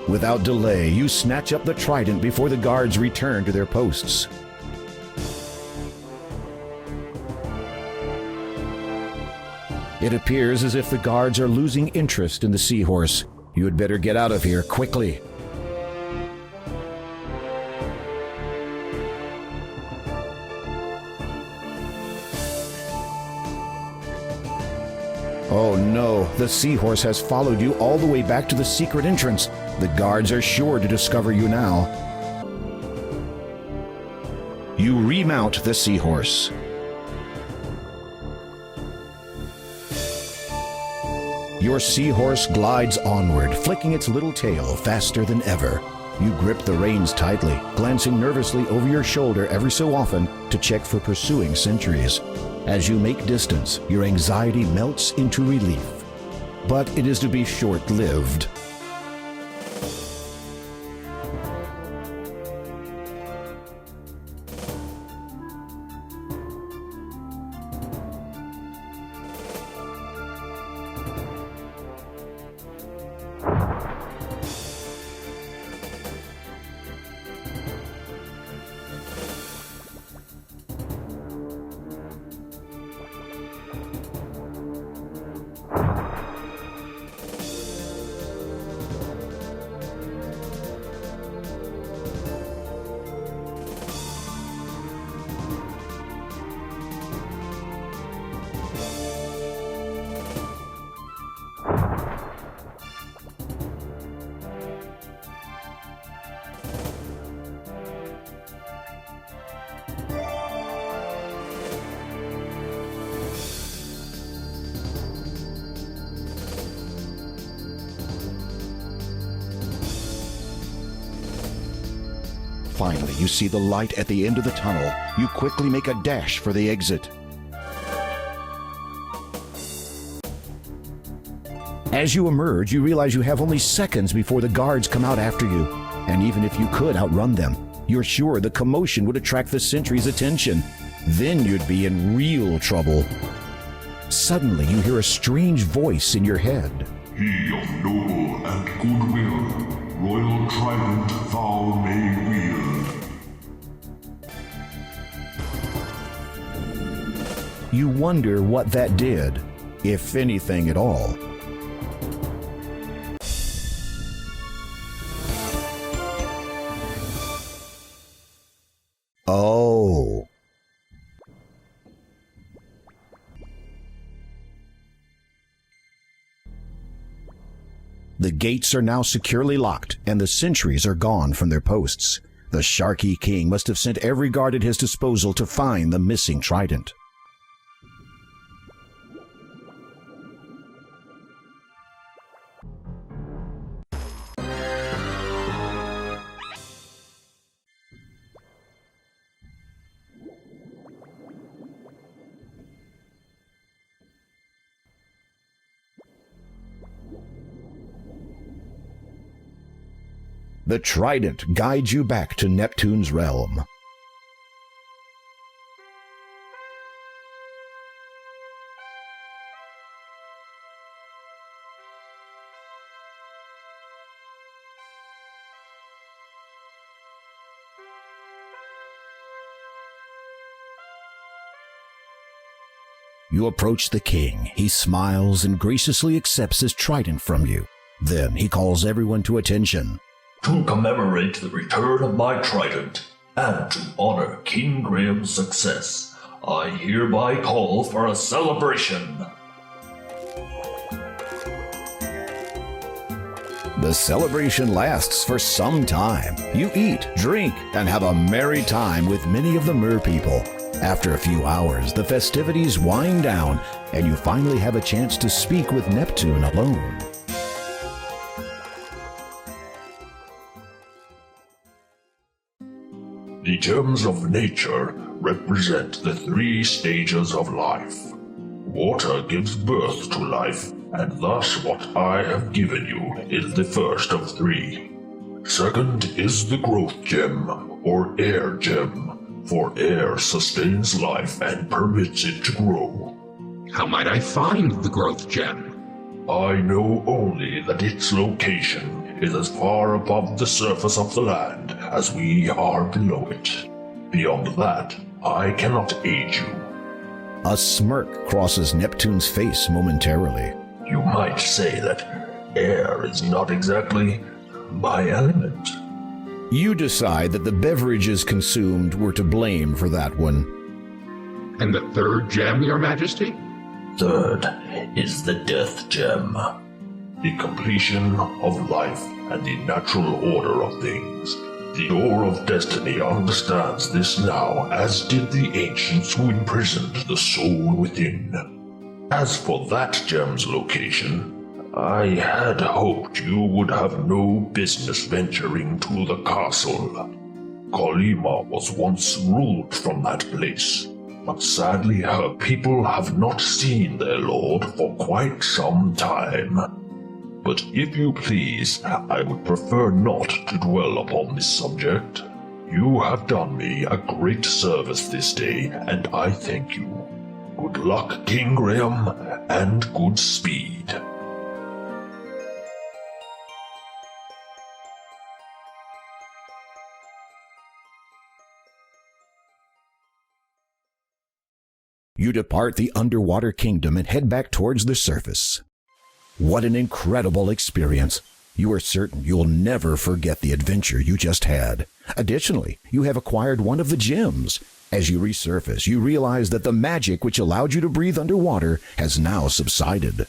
Without delay, you snatch up the trident before the guards return to their posts. It appears as if the guards are losing interest in the seahorse. You had better get out of here quickly. Oh no, the seahorse has followed you all the way back to the secret entrance. The guards are sure to discover you now. You remount the seahorse. Your seahorse glides onward, flicking its little tail faster than ever. You grip the reins tightly, glancing nervously over your shoulder every so often to check for pursuing sentries. As you make distance, your anxiety melts into relief. But it is to be short-lived. Finally, you see the light at the end of the tunnel. You quickly make a dash for the exit. As you emerge, you realize you have only seconds before the guards come out after you. And even if you could outrun them, you're sure the commotion would attract the sentry's attention. Then you'd be in real trouble. Suddenly, you hear a strange voice in your head. He of noble and goodwill, royal trident thou may wield. You wonder what that did, if anything at all. Oh. The gates are now securely locked, and the sentries are gone from their posts. The Sharky King must have sent every guard at his disposal to find the missing trident. The trident guides you back to Neptune's realm. You approach the king. He smiles and graciously accepts his trident from you. Then he calls everyone to attention. To commemorate the return of my trident, and to honor King Graham's success, I hereby call for a celebration. The celebration lasts for some time. You eat, drink, and have a merry time with many of the mer people. After a few hours, the festivities wind down, and you finally have a chance to speak with Neptune alone. The gems of nature represent the 3 stages of life. Water gives birth to life, and thus what I have given you is the first of 3. Second is the growth gem, or air gem, for air sustains life and permits it to grow. How might I find the growth gem? I know only that its location is as far above the surface of the land as we are below it. Beyond that, I cannot aid you. A smirk crosses Neptune's face momentarily. You might say that air is not exactly my element. You decide that the beverages consumed were to blame for that one. And the third gem, Your Majesty? Third is the death gem, the completion of life and the natural order of things. The door of destiny understands this now, as did the ancients who imprisoned the soul within. As for that gem's location, I had hoped you would have no business venturing to the castle. Kalima was once ruled from that place, but sadly her people have not seen their lord for quite some time. But if you please, I would prefer not to dwell upon this subject. You have done me a great service this day, and I thank you. Good luck, King Graham, and good speed. You depart the underwater kingdom and head back towards the surface. What an incredible experience. You are certain you'll never forget the adventure you just had. Additionally, you have acquired one of the gems. As you resurface, you realize that the magic which allowed you to breathe underwater has now subsided.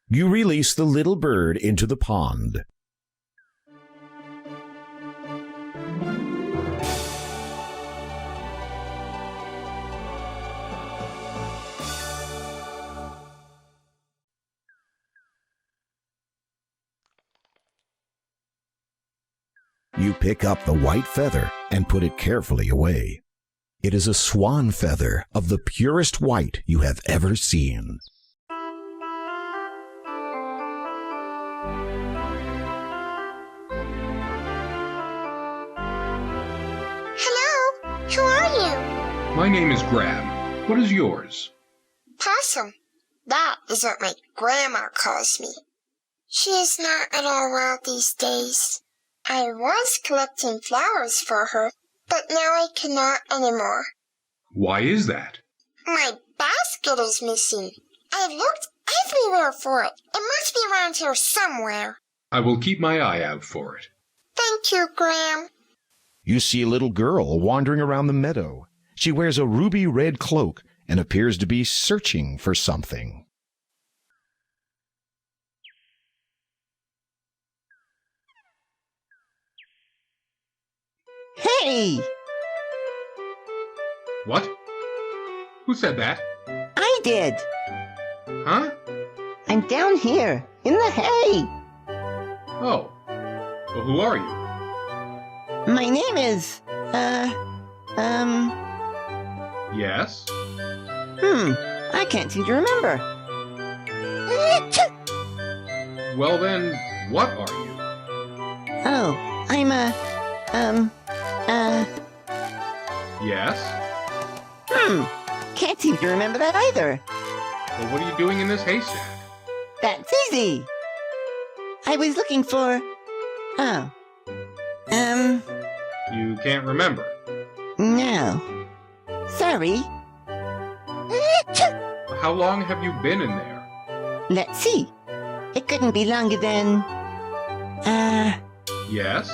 You release the little bird into the pond. You pick up the white feather and put it carefully away. It is a swan feather of the purest white you have ever seen. Hello, who are you? My name is Graham. What is yours? Possum. That is what my grandma calls me. She is not at all well these days. I was collecting flowers for her, but now I cannot anymore. Why is that? My basket is missing. I've looked everywhere for it. It must be around here somewhere. I will keep my eye out for it. Thank you, Graham. You see a little girl wandering around the meadow. She wears a ruby red cloak and appears to be searching for something. Hey! What? Who said that? I did. Huh? I'm down here, in the hay. Oh. Well, who are you? My name is, Yes? I can't seem to remember. Well then, what are you? Oh, I'm Yes? Can't seem to remember that either. Well, what are you doing in this haystack? That's easy. I was looking for... Oh. You can't remember. No. Sorry. How long have you been in there? Let's see. It couldn't be longer than... Yes?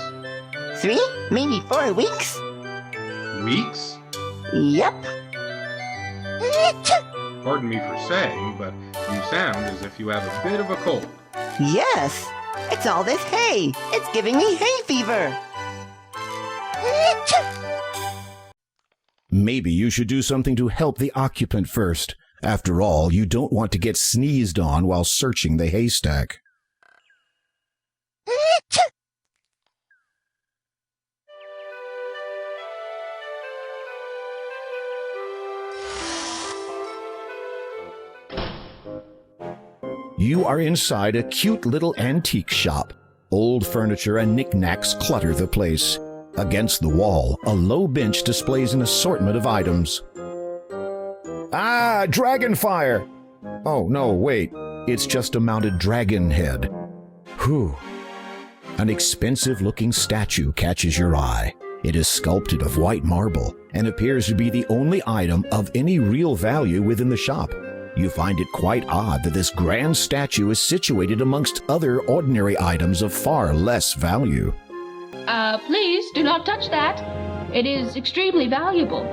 3, maybe 4 weeks? Weeks? Yep. Pardon me for saying, but you sound as if you have a bit of a cold. Yes. It's all this hay. It's giving me hay fever. Maybe you should do something to help the occupant first. After all, you don't want to get sneezed on while searching the haystack. You are inside a cute little antique shop. Old furniture and knickknacks clutter the place. Against the wall, a low bench displays an assortment of items. Ah, dragonfire! Oh, no, wait. It's just a mounted dragon head. Whew. An expensive-looking statue catches your eye. It is sculpted of white marble and appears to be the only item of any real value within the shop. You find it quite odd that this grand statue is situated amongst other ordinary items of far less value. Please do not touch that. It is extremely valuable.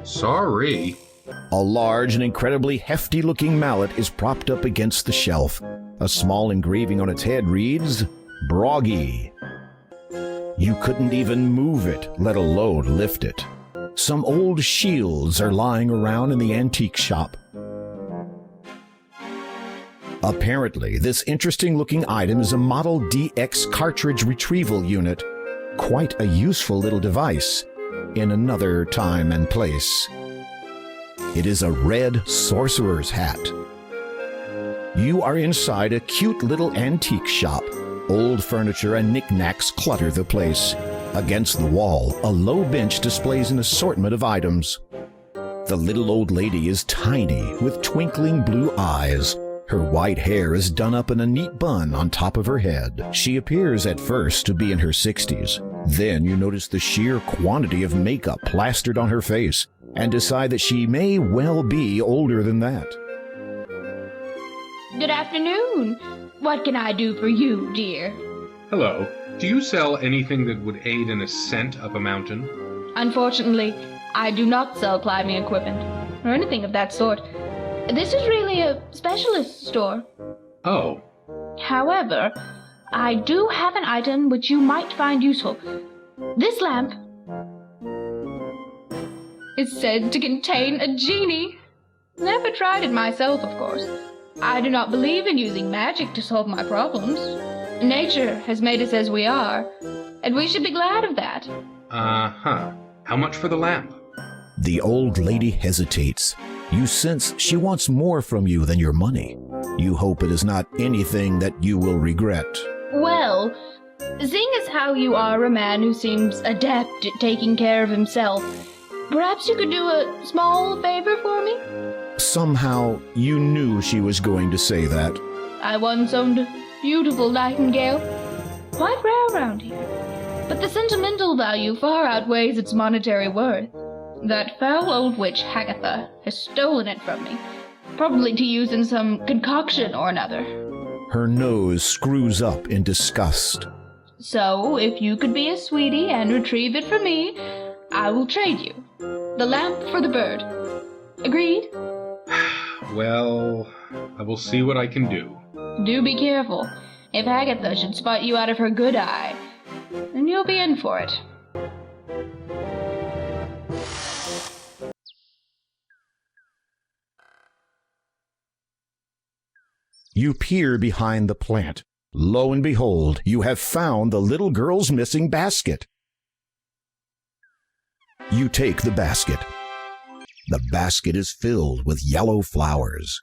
Sorry. A large and incredibly hefty-looking mallet is propped up against the shelf. A small engraving on its head reads, Broggy. You couldn't even move it, let alone lift it. Some old shields are lying around in the antique shop. Apparently, this interesting-looking item is a Model DX cartridge retrieval unit. Quite a useful little device in another time and place. It is a red sorcerer's hat. You are inside a cute little antique shop. Old furniture and knickknacks clutter the place. Against the wall, a low bench displays an assortment of items. The little old lady is tiny, with twinkling blue eyes. Her white hair is done up in a neat bun on top of her head. She appears at first to be in her 60s. Then you notice the sheer quantity of makeup plastered on her face and decide that she may well be older than that. Good afternoon. What can I do for you, dear? Hello. Do you sell anything that would aid an ascent up a mountain? Unfortunately, I do not sell climbing equipment or anything of that sort. This is really a specialist store. Oh. However, I do have an item which you might find useful. This lamp is said to contain a genie. Never tried it myself, of course. I do not believe in using magic to solve my problems. Nature has made us as we are, and we should be glad of that. Uh-huh. How much for the lamp? The old lady hesitates. You sense she wants more from you than your money. You hope it is not anything that you will regret. Well, seeing as how you are a man who seems adept at taking care of himself, perhaps you could do a small favor for me? Somehow, you knew she was going to say that. I once owned a beautiful nightingale, quite rare around here, but the sentimental value far outweighs its monetary worth. That foul old witch Hagatha has stolen it from me, probably to use in some concoction or another. Her nose screws up in disgust. So, if you could be a sweetie and retrieve it for me, I will trade you. The lamp for the bird. Agreed? Well, I will see what I can do. Do be careful. If Hagatha should spot you out of her good eye, then you'll be in for it. You peer behind the plant. Lo and behold, you have found the little girl's missing basket. You take the basket. The basket is filled with yellow flowers.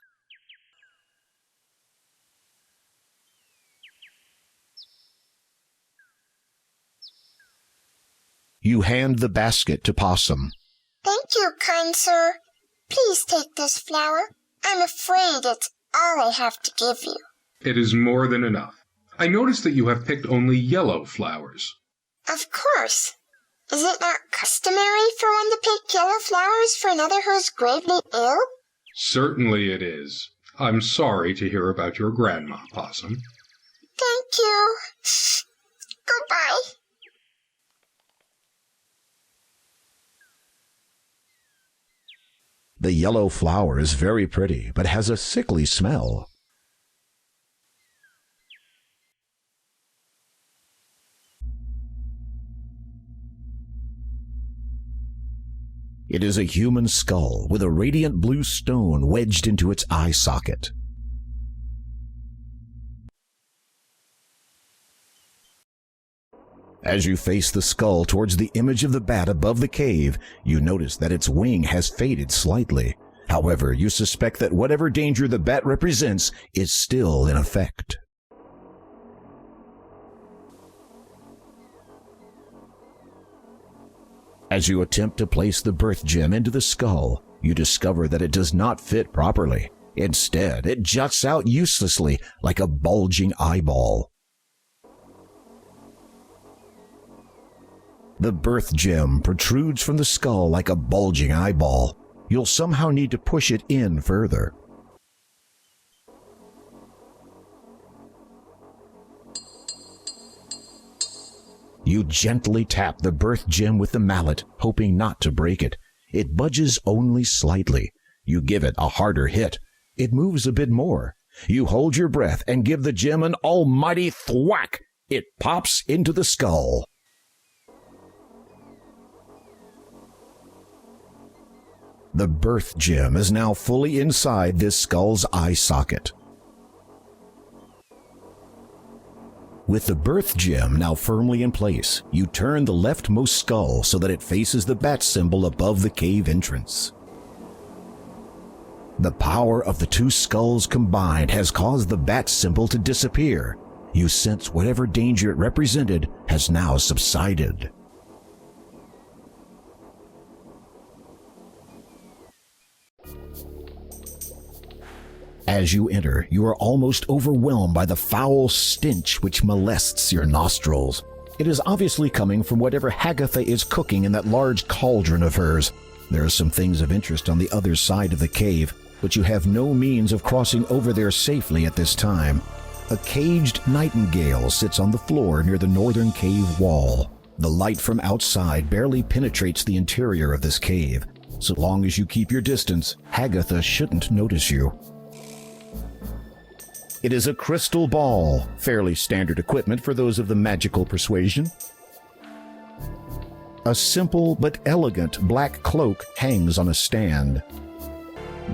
You hand the basket to Possum. Thank you, kind sir. Please take this flower. I'm afraid it's all I have to give you. It is more than enough. I notice that you have picked only yellow flowers. Of course. Is it not customary for one to pick yellow flowers for another who is gravely ill? Certainly it is. I'm sorry to hear about your grandma, Possum. Thank you. Goodbye. The yellow flower is very pretty, but has a sickly smell. It is a human skull with a radiant blue stone wedged into its eye socket. As you face the skull towards the image of the bat above the cave, you notice that its wing has faded slightly. However, you suspect that whatever danger the bat represents is still in effect. As you attempt to place the birth gem into the skull, you discover that it does not fit properly. Instead, it juts out uselessly like a bulging eyeball. The birth gem protrudes from the skull like a bulging eyeball. You'll somehow need to push it in further. You gently tap the birth gem with the mallet, hoping not to break it. It budges only slightly. You give it a harder hit. It moves a bit more. You hold your breath and give the gem an almighty thwack. It pops into the skull. The birth gem is now fully inside this skull's eye socket. With the birth gem now firmly in place, you turn the leftmost skull so that it faces the bat symbol above the cave entrance. The power of the two skulls combined has caused the bat symbol to disappear. You sense whatever danger it represented has now subsided. As you enter, you are almost overwhelmed by the foul stench which molests your nostrils. It is obviously coming from whatever Hagatha is cooking in that large cauldron of hers. There are some things of interest on the other side of the cave, but you have no means of crossing over there safely at this time. A caged nightingale sits on the floor near the northern cave wall. The light from outside barely penetrates the interior of this cave. So long as you keep your distance, Hagatha shouldn't notice you. It is a crystal ball, fairly standard equipment for those of the magical persuasion. A simple but elegant black cloak hangs on a stand.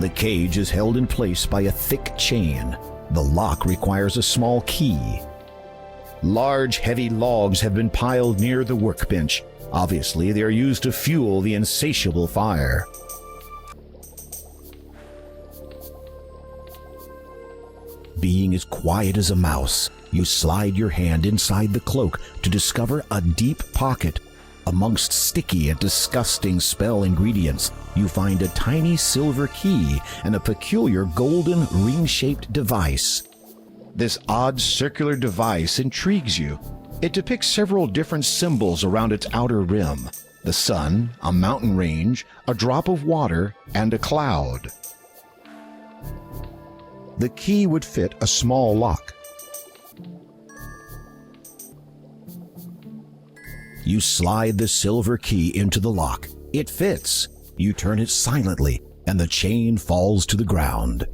The cage is held in place by a thick chain. The lock requires a small key. Large, heavy logs have been piled near the workbench. Obviously, they are used to fuel the insatiable fire. Being as quiet as a mouse, you slide your hand inside the cloak to discover a deep pocket. Amongst sticky and disgusting spell ingredients, you find a tiny silver key and a peculiar golden ring-shaped device. This odd circular device intrigues you. It depicts several different symbols around its outer rim: the sun, a mountain range, a drop of water, and a cloud. The key would fit a small lock. You slide the silver key into the lock. It fits. You turn it silently, and the chain falls to the ground.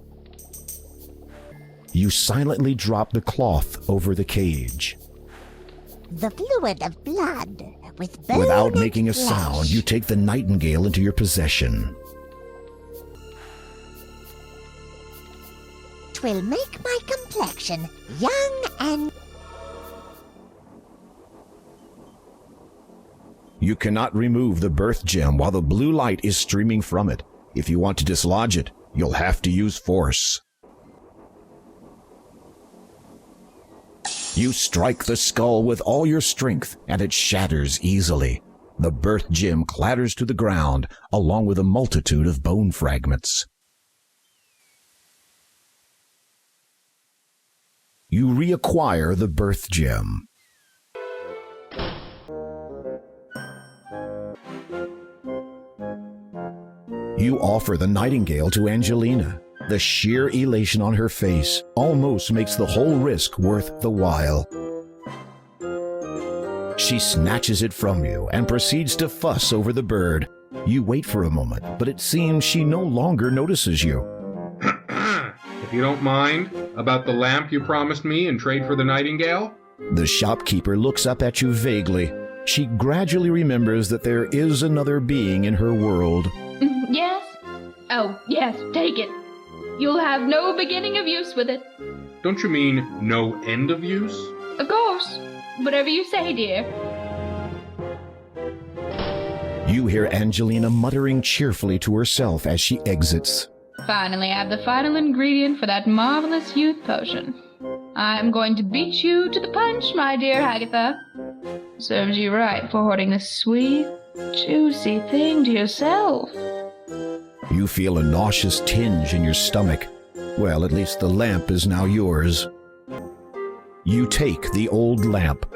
You silently drop the cloth over the cage. The fluid of blood with bone Without and making a flesh. sound, you take the nightingale into your possession. 'Twill make my complexion young and... You cannot remove the birth gem while the blue light is streaming from it. If you want to dislodge it, you'll have to use force. You strike the skull with all your strength, and it shatters easily. The birth gem clatters to the ground, along with a multitude of bone fragments. You reacquire the birth gem. You offer the nightingale to Angelina. The sheer elation on her face almost makes the whole risk worth the while. She snatches it from you and proceeds to fuss over the bird. You wait for a moment, but it seems she no longer notices you. If you don't mind, about the lamp you promised me in trade for the nightingale? The shopkeeper looks up at you vaguely. She gradually remembers that there is another being in her world. Yes? Oh, yes, take it. You'll have no beginning of use with it. Don't you mean no end of use? Of course. Whatever you say, dear. You hear Angelina muttering cheerfully to herself as she exits. Finally, I have the final ingredient for that marvelous youth potion. I'm going to beat you to the punch, my dear Agatha. Serves you right for hoarding this sweet, juicy thing to yourself. You feel a nauseous tinge in your stomach. Well, at least the lamp is now yours. You take the old lamp.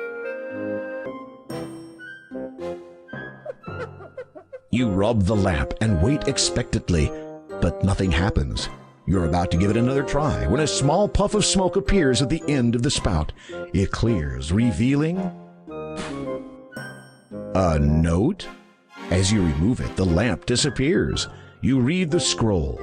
You rub the lamp and wait expectantly, but nothing happens. You're about to give it another try when a small puff of smoke appears at the end of the spout. It clears, revealing a note. As you remove it, the lamp disappears. You read the scroll.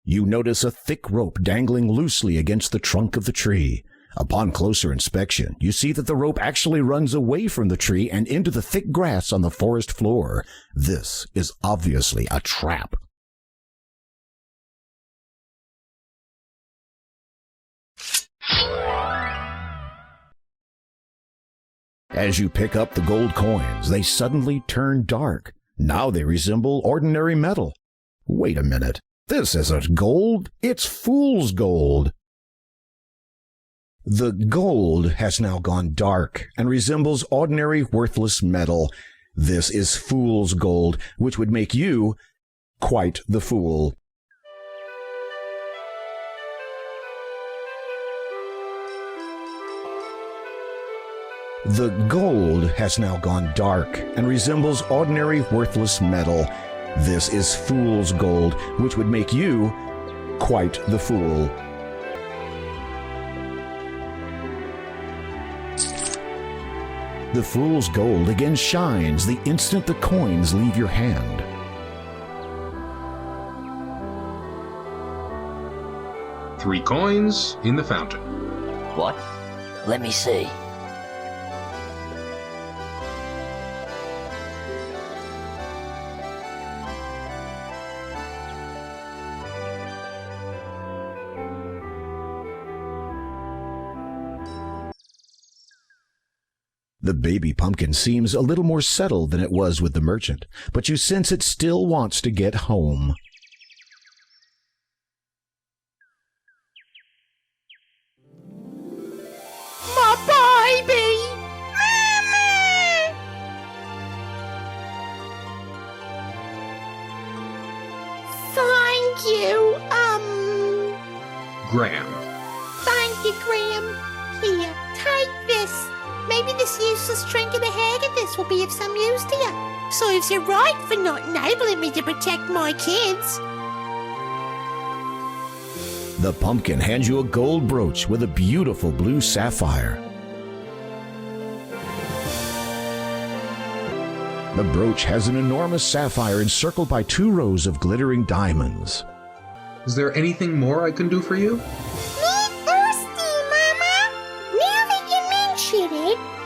You notice a thick rope dangling loosely against the trunk of the tree. Upon closer inspection, you see that the rope actually runs away from the tree and into the thick grass on the forest floor. This is obviously a trap. As you pick up the gold coins, they suddenly turn dark. Now they resemble ordinary metal. Wait a minute. This isn't gold. It's fool's gold. The gold has now gone dark and resembles ordinary worthless metal. This is fool's gold, which would make you quite the fool. The gold has now gone dark and resembles ordinary worthless metal. This is fool's gold, which would make you quite the fool. The fool's gold again shines the instant the coins leave your hand. Three coins in the fountain. What? Let me see. The baby pumpkin seems a little more settled than it was with the merchant, but you sense it still wants to get home. My baby! Mama! Thank you, Graham. Thank you, Graham. Here, take this. Maybe this useless trinket of Haggathis will be of some use to you. Serves you right for not enabling me to protect my kids. The pumpkin hands you a gold brooch with a beautiful blue sapphire. The brooch has an enormous sapphire encircled by 2 rows of glittering diamonds. Is there anything more I can do for you?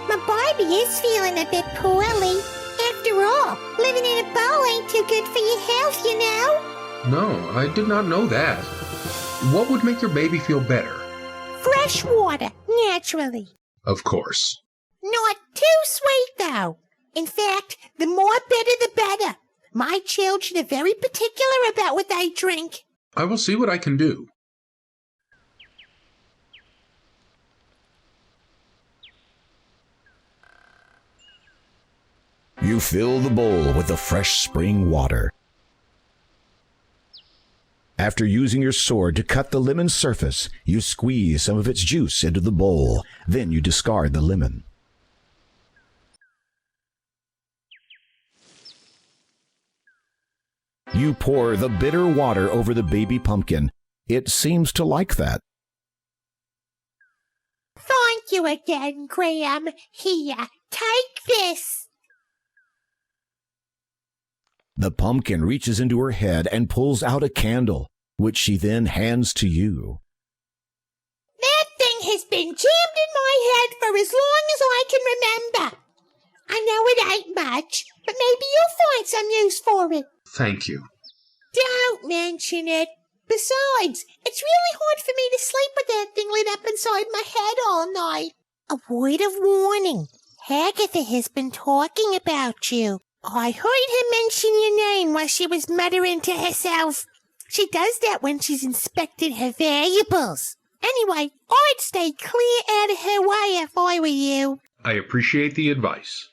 My baby is feeling a bit poorly. After all, living in a bowl ain't too good for your health, you know. No, I did not know that. What would make your baby feel better? Fresh water, naturally. Of course. Not too sweet, though. In fact, the more bitter the better. My children are very particular about what they drink. I will see what I can do. You fill the bowl with the fresh spring water. After using your sword to cut the lemon's surface, you squeeze some of its juice into the bowl. Then you discard the lemon. You pour the bitter water over the baby pumpkin. It seems to like that. Thank you again, Graham. Here, take this. The pumpkin reaches into her head and pulls out a candle, which she then hands to you. That thing has been jammed in my head for as long as I can remember. I know it ain't much, but maybe you'll find some use for it. Thank you. Don't mention it. Besides, it's really hard for me to sleep with that thing lit up inside my head all night. A word of warning. Hagatha has been talking about you. I heard her mention your name while she was muttering to herself. She does that when she's inspected her valuables. Anyway, I'd stay clear out of her way if I were you. I appreciate the advice.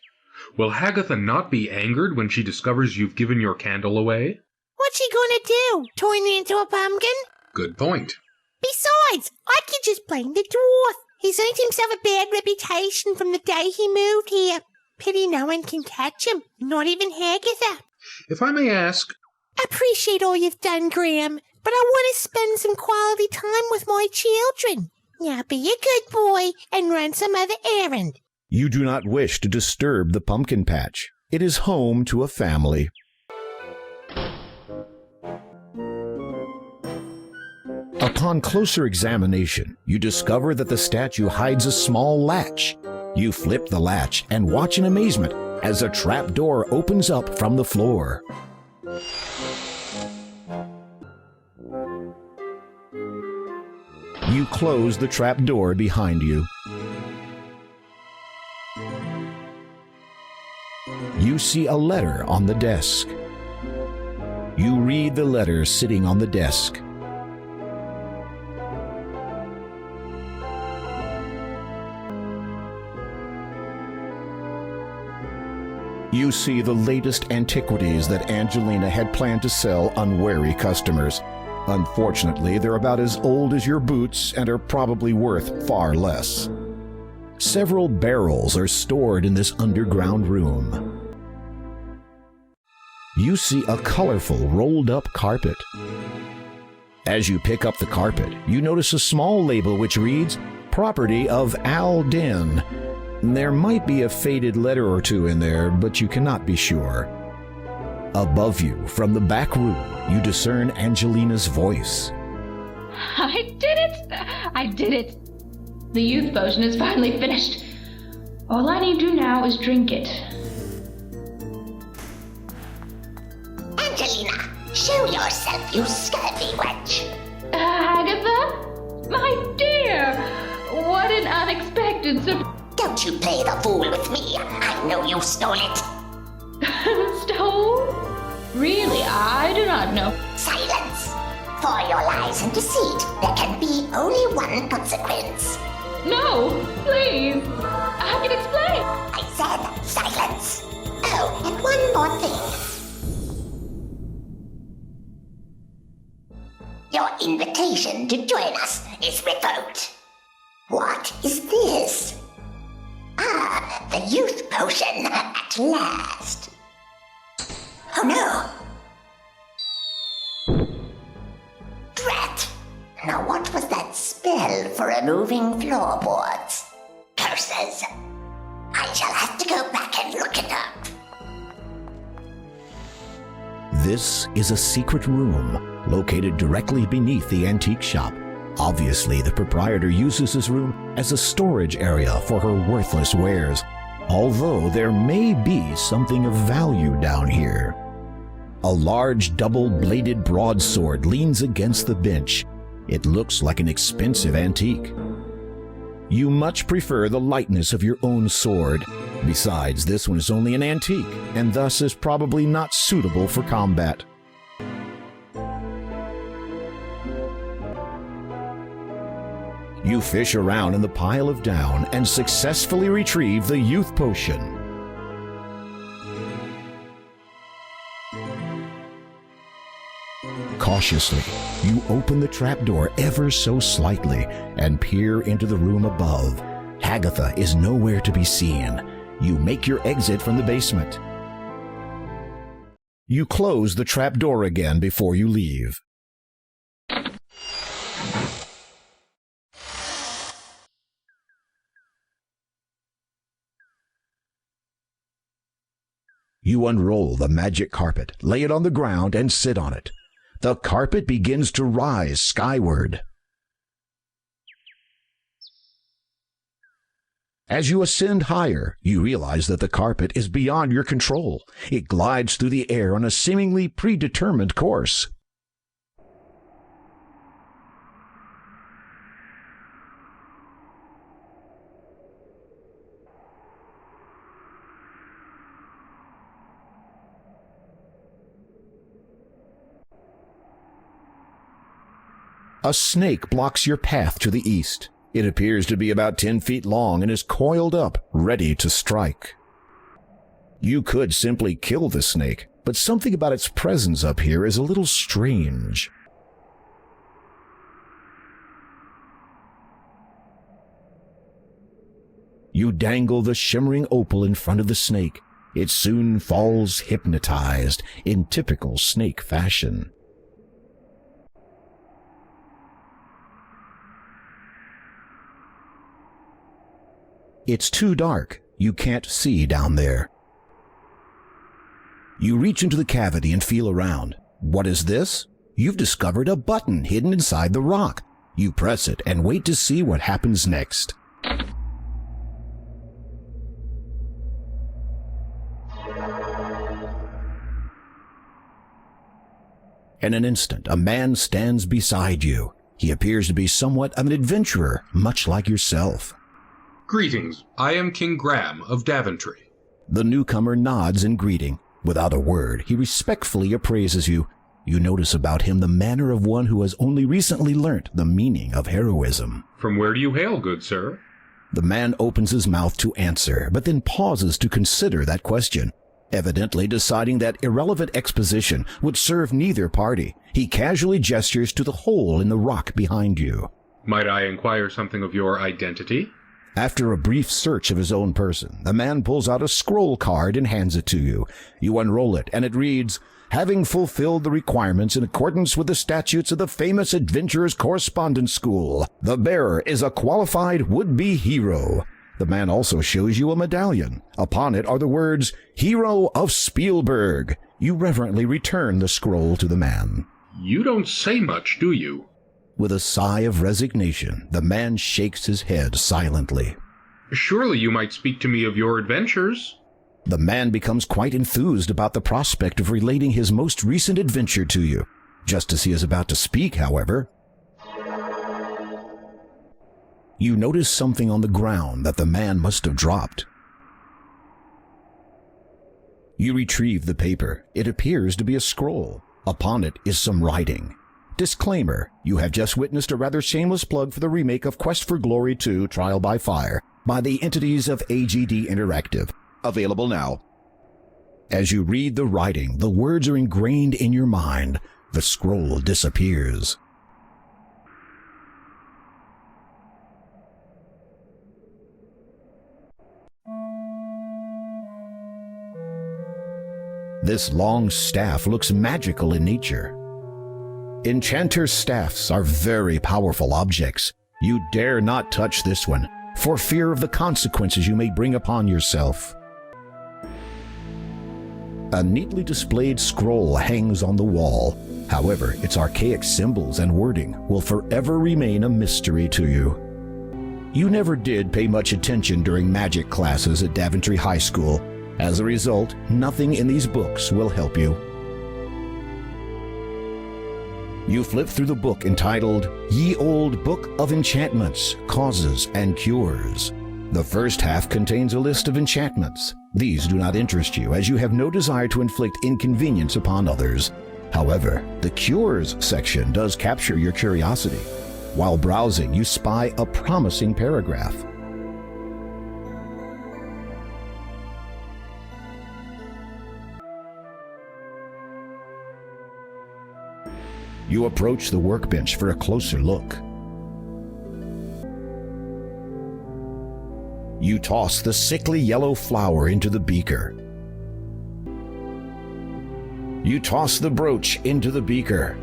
Will Hagatha not be angered when she discovers you've given your candle away? What's she gonna do? Turn me into a pumpkin? Good point. Besides, I could just blame the dwarf. He's earned himself a bad reputation from the day he moved here. Pity no one can catch him, not even Hagatha. If I may ask... Appreciate all you've done, Graham, but I want to spend some quality time with my children. Now be a good boy and run some other errand. You do not wish to disturb the pumpkin patch. It is home to a family. Upon closer examination, you discover that the statue hides a small latch. You flip the latch and watch in amazement as a trap door opens up from the floor. You close the trap door behind you. You see a letter on the desk. You read the letter sitting on the desk. You see the latest antiquities that Angelina had planned to sell unwary customers. Unfortunately, they're about as old as your boots and are probably worth far less. Several barrels are stored in this underground room. You see a colorful rolled-up carpet. As you pick up the carpet, you notice a small label which reads, "Property of Al Den." There might be a faded letter or two in there, but you cannot be sure. Above you, from the back room, you discern Angelina's voice. I did it! I did it! The youth potion is finally finished. All I need to do now is drink it. Angelina, show yourself, you scurvy wench. Agatha? My dear! What an unexpected surprise! Don't you play the fool with me. I know you stole it. Stole? Really, I do not know. Silence! For your lies and deceit, there can be only one consequence. No, please. I can explain. I said silence. Oh, and one more thing. Your invitation to join us is revoked. What is this? Ah, the youth potion at last. Oh no! Drat! Now what was that spell for removing floorboards? Curses! I shall have to go back and look it up. This is a secret room located directly beneath the antique shop. Obviously, the proprietor uses this room as a storage area for her worthless wares, although there may be something of value down here. A large double-bladed broadsword leans against the bench. It looks like an expensive antique. You much prefer the lightness of your own sword. Besides, this one is only an antique, and thus is probably not suitable for combat. You fish around in the pile of down and successfully retrieve the youth potion. Cautiously, you open the trapdoor ever so slightly and peer into the room above. Hagatha is nowhere to be seen. You make your exit from the basement. You close the trapdoor again before you leave. You unroll the magic carpet, lay it on the ground, and sit on it. The carpet begins to rise skyward. As you ascend higher, you realize that the carpet is beyond your control. It glides through the air on a seemingly predetermined course. A snake blocks your path to the east. It appears to be about 10 feet long and is coiled up, ready to strike. You could simply kill the snake, but something about its presence up here is a little strange. You dangle the shimmering opal in front of the snake. It soon falls hypnotized in typical snake fashion. It's too dark. You can't see down there. You reach into the cavity and feel around. What is this? You've discovered a button hidden inside the rock. You press it and wait to see what happens next. In an instant, a man stands beside you. He appears to be somewhat of an adventurer, much like yourself. Greetings, I am King Graham of Daventry. The newcomer nods in greeting. Without a word, he respectfully appraises you. You notice about him the manner of one who has only recently learnt the meaning of heroism. From where do you hail, good sir? The man opens his mouth to answer, but then pauses to consider that question. Evidently deciding that irrelevant exposition would serve neither party, he casually gestures to the hole in the rock behind you. Might I inquire something of your identity? After a brief search of his own person, the man pulls out a scroll card and hands it to you. You unroll it, and it reads, "Having fulfilled the requirements in accordance with the statutes of the famous Adventurers Correspondence School, the bearer is a qualified would-be hero." The man also shows you a medallion. Upon it are the words, "Hero of Spielberg." You reverently return the scroll to the man. You don't say much, do you? With a sigh of resignation, the man shakes his head silently. Surely you might speak to me of your adventures. The man becomes quite enthused about the prospect of relating his most recent adventure to you. Just as he is about to speak, however, you notice something on the ground that the man must have dropped. You retrieve the paper. It appears to be a scroll. Upon it is some writing. Disclaimer, you have just witnessed a rather shameless plug for the remake of Quest for Glory 2 Trial by Fire by the entities of AGD Interactive. Available now. As you read the writing, the words are ingrained in your mind. The scroll disappears. This long staff looks magical in nature. Enchanter's staffs are very powerful objects. You dare not touch this one, for fear of the consequences you may bring upon yourself. A neatly displayed scroll hangs on the wall. However, its archaic symbols and wording will forever remain a mystery to you. You never did pay much attention during magic classes at Daventry High School. As a result, nothing in these books will help you. You flip through the book entitled Ye Old Book of Enchantments, Causes, and Cures. The first half contains a list of enchantments. These do not interest you, as you have no desire to inflict inconvenience upon others. However, the Cures section does capture your curiosity. While browsing, you spy a promising paragraph. You approach the workbench for a closer look. You toss the sickly yellow flower into the beaker. You toss the brooch into the beaker.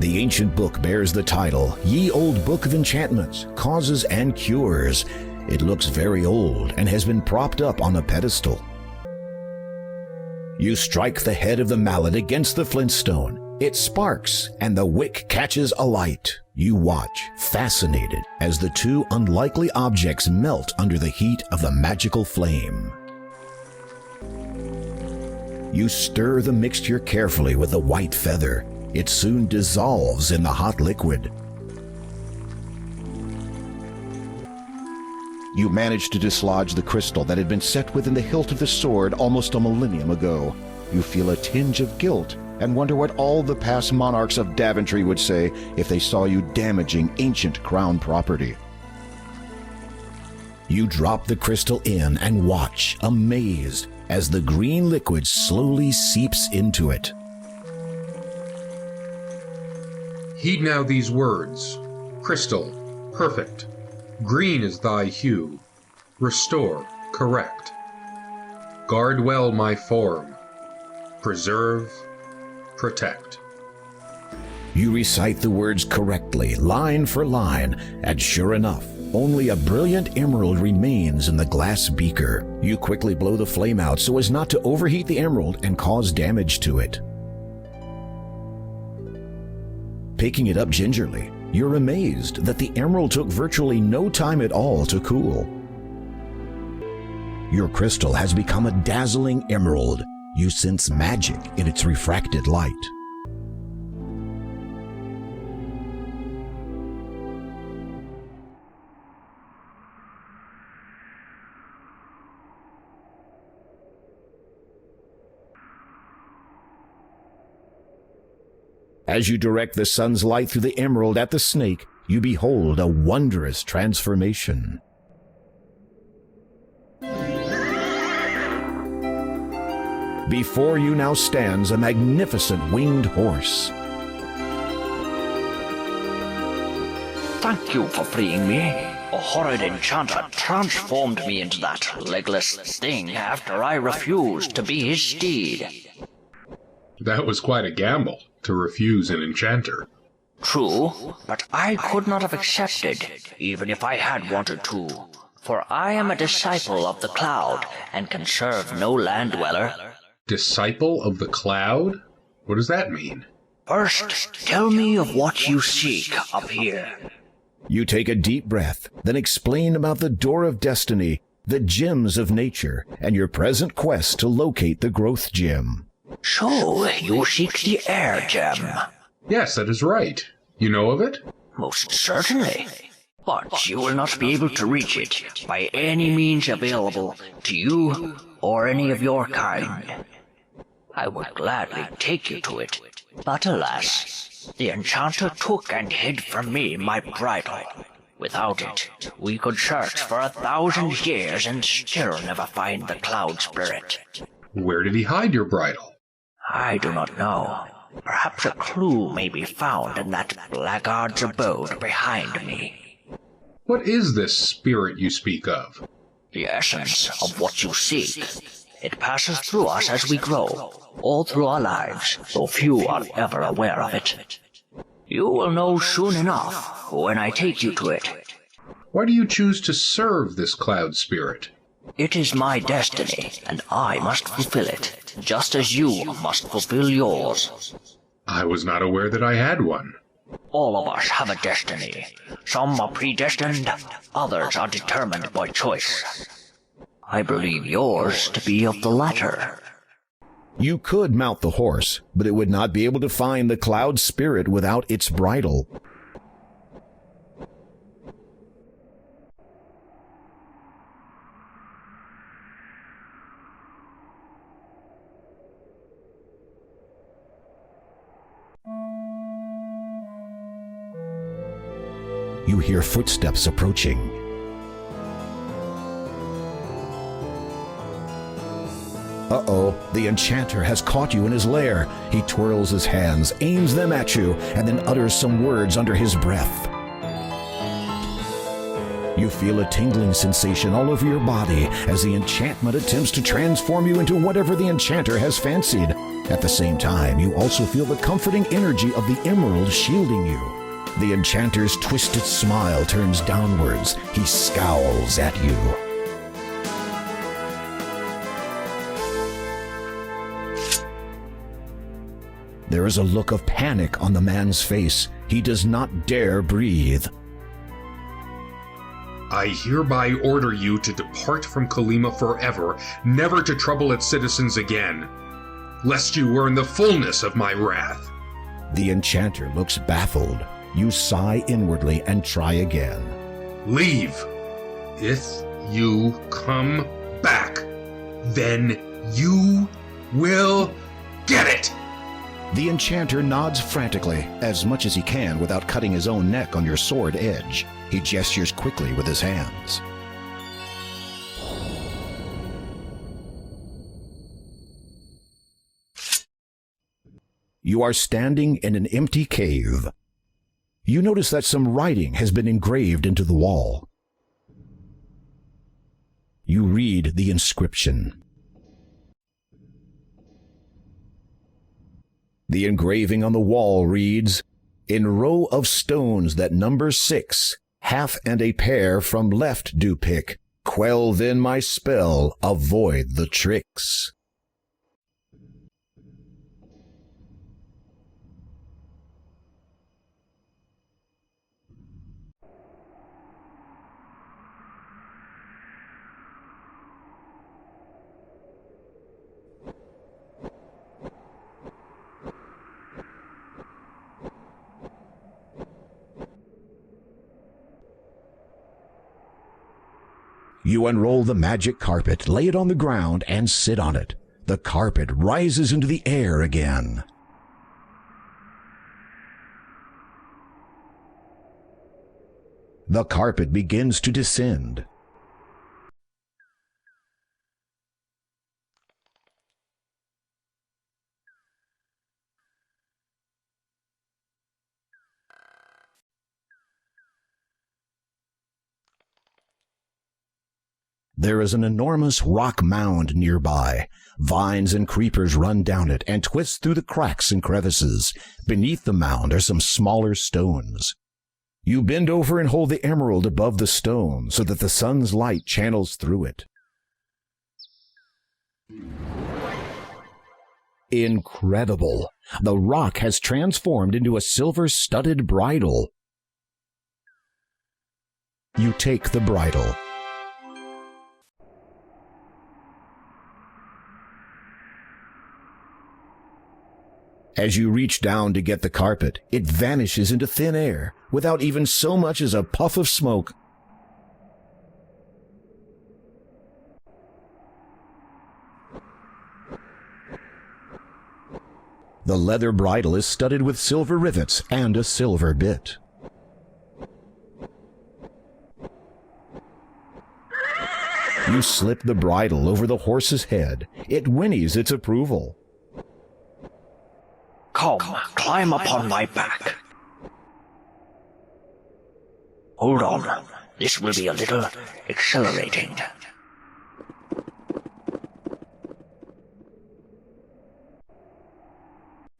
The ancient book bears the title, Ye Old Book of Enchantments, Causes, and Cures. It looks very old and has been propped up on a pedestal. You strike the head of the mallet against the flintstone. It sparks, and the wick catches alight. You watch, fascinated, as the two unlikely objects melt under the heat of the magical flame. You stir the mixture carefully with a white feather. It soon dissolves in the hot liquid. You manage to dislodge the crystal that had been set within the hilt of the sword almost a millennium ago. You feel a tinge of guilt and wonder what all the past monarchs of Daventry would say if they saw you damaging ancient crown property. You drop the crystal in and watch, amazed, as the green liquid slowly seeps into it. Heed now these words. Crystal, perfect. Green is thy hue. Restore, correct. Guard well my form. Preserve, protect. You recite the words correctly, line for line, and sure enough, only a brilliant emerald remains in the glass beaker. You quickly blow the flame out so as not to overheat the emerald and cause damage to it. Picking it up gingerly, you're amazed that the emerald took virtually no time at all to cool. Your crystal has become a dazzling emerald. You sense magic in its refracted light. As you direct the sun's light through the emerald at the snake, you behold a wondrous transformation. Before you now stands a magnificent winged horse. Thank you for freeing me. A horrid enchanter transformed me into that legless thing after I refused to be his steed. That was quite a gamble, to refuse an enchanter. True, but I could not have accepted, even if I had wanted to. For I am a disciple of the cloud, and can serve no land dweller. Disciple of the cloud? What does that mean? First, tell me of what you seek up here. You take a deep breath, then explain about the door of destiny, the gems of nature, and your present quest to locate the growth gem. So, you seek the air gem? Yes, that is right. You know of it? Most certainly. But you will not be able to reach it by any means available to you or any of your kind. I would gladly take you to it, but alas, the enchanter took and hid from me my bridle. Without it, we could search for 1,000 years and still never find the cloud spirit. Where did he hide your bridle? I do not know. Perhaps a clue may be found in that blackguard's abode behind me. What is this spirit you speak of? The essence of what you seek. It passes through us as we grow, all through our lives, though few are ever aware of it. You will know soon enough when I take you to it. Why do you choose to serve this cloud spirit? It is my destiny, and I must fulfill it, just as you must fulfill yours. I was not aware that I had one. All of us have a destiny. Some are predestined, others are determined by choice. I believe yours to be of the latter. You could mount the horse, but it would not be able to find the cloud spirit without its bridle. You hear footsteps approaching. Uh-oh, the enchanter has caught you in his lair. He twirls his hands, aims them at you, and then utters some words under his breath. You feel a tingling sensation all over your body as the enchantment attempts to transform you into whatever the enchanter has fancied. At the same time, you also feel the comforting energy of the emerald shielding you. The enchanter's twisted smile turns downwards. He scowls at you. There is a look of panic on the man's face. He does not dare breathe. I hereby order you to depart from Kalima forever, never to trouble its citizens again, lest you earn the fullness of my wrath. The enchanter looks baffled. You sigh inwardly and try again. Leave. If you come back, then you will get it. The enchanter nods frantically, as much as he can without cutting his own neck on your sword edge. He gestures quickly with his hands. You are standing in an empty cave. You notice that some writing has been engraved into the wall. You read the inscription. The engraving on the wall reads, "In row of stones that number 6, half and a pair from left do pick. Quell then my spell, avoid the tricks." You unroll the magic carpet, lay it on the ground, and sit on it. The carpet rises into the air again. The carpet begins to descend. There is an enormous rock mound nearby. Vines and creepers run down it and twist through the cracks and crevices. Beneath the mound are some smaller stones. You bend over and hold the emerald above the stone so that the sun's light channels through it. Incredible! The rock has transformed into a silver-studded bridle. You take the bridle. As you reach down to get the carpet, it vanishes into thin air without even so much as a puff of smoke. The leather bridle is studded with silver rivets and a silver bit. You slip the bridle over the horse's head. It whinnies its approval. Come, climb upon my back. Hold on, this will be a little accelerating.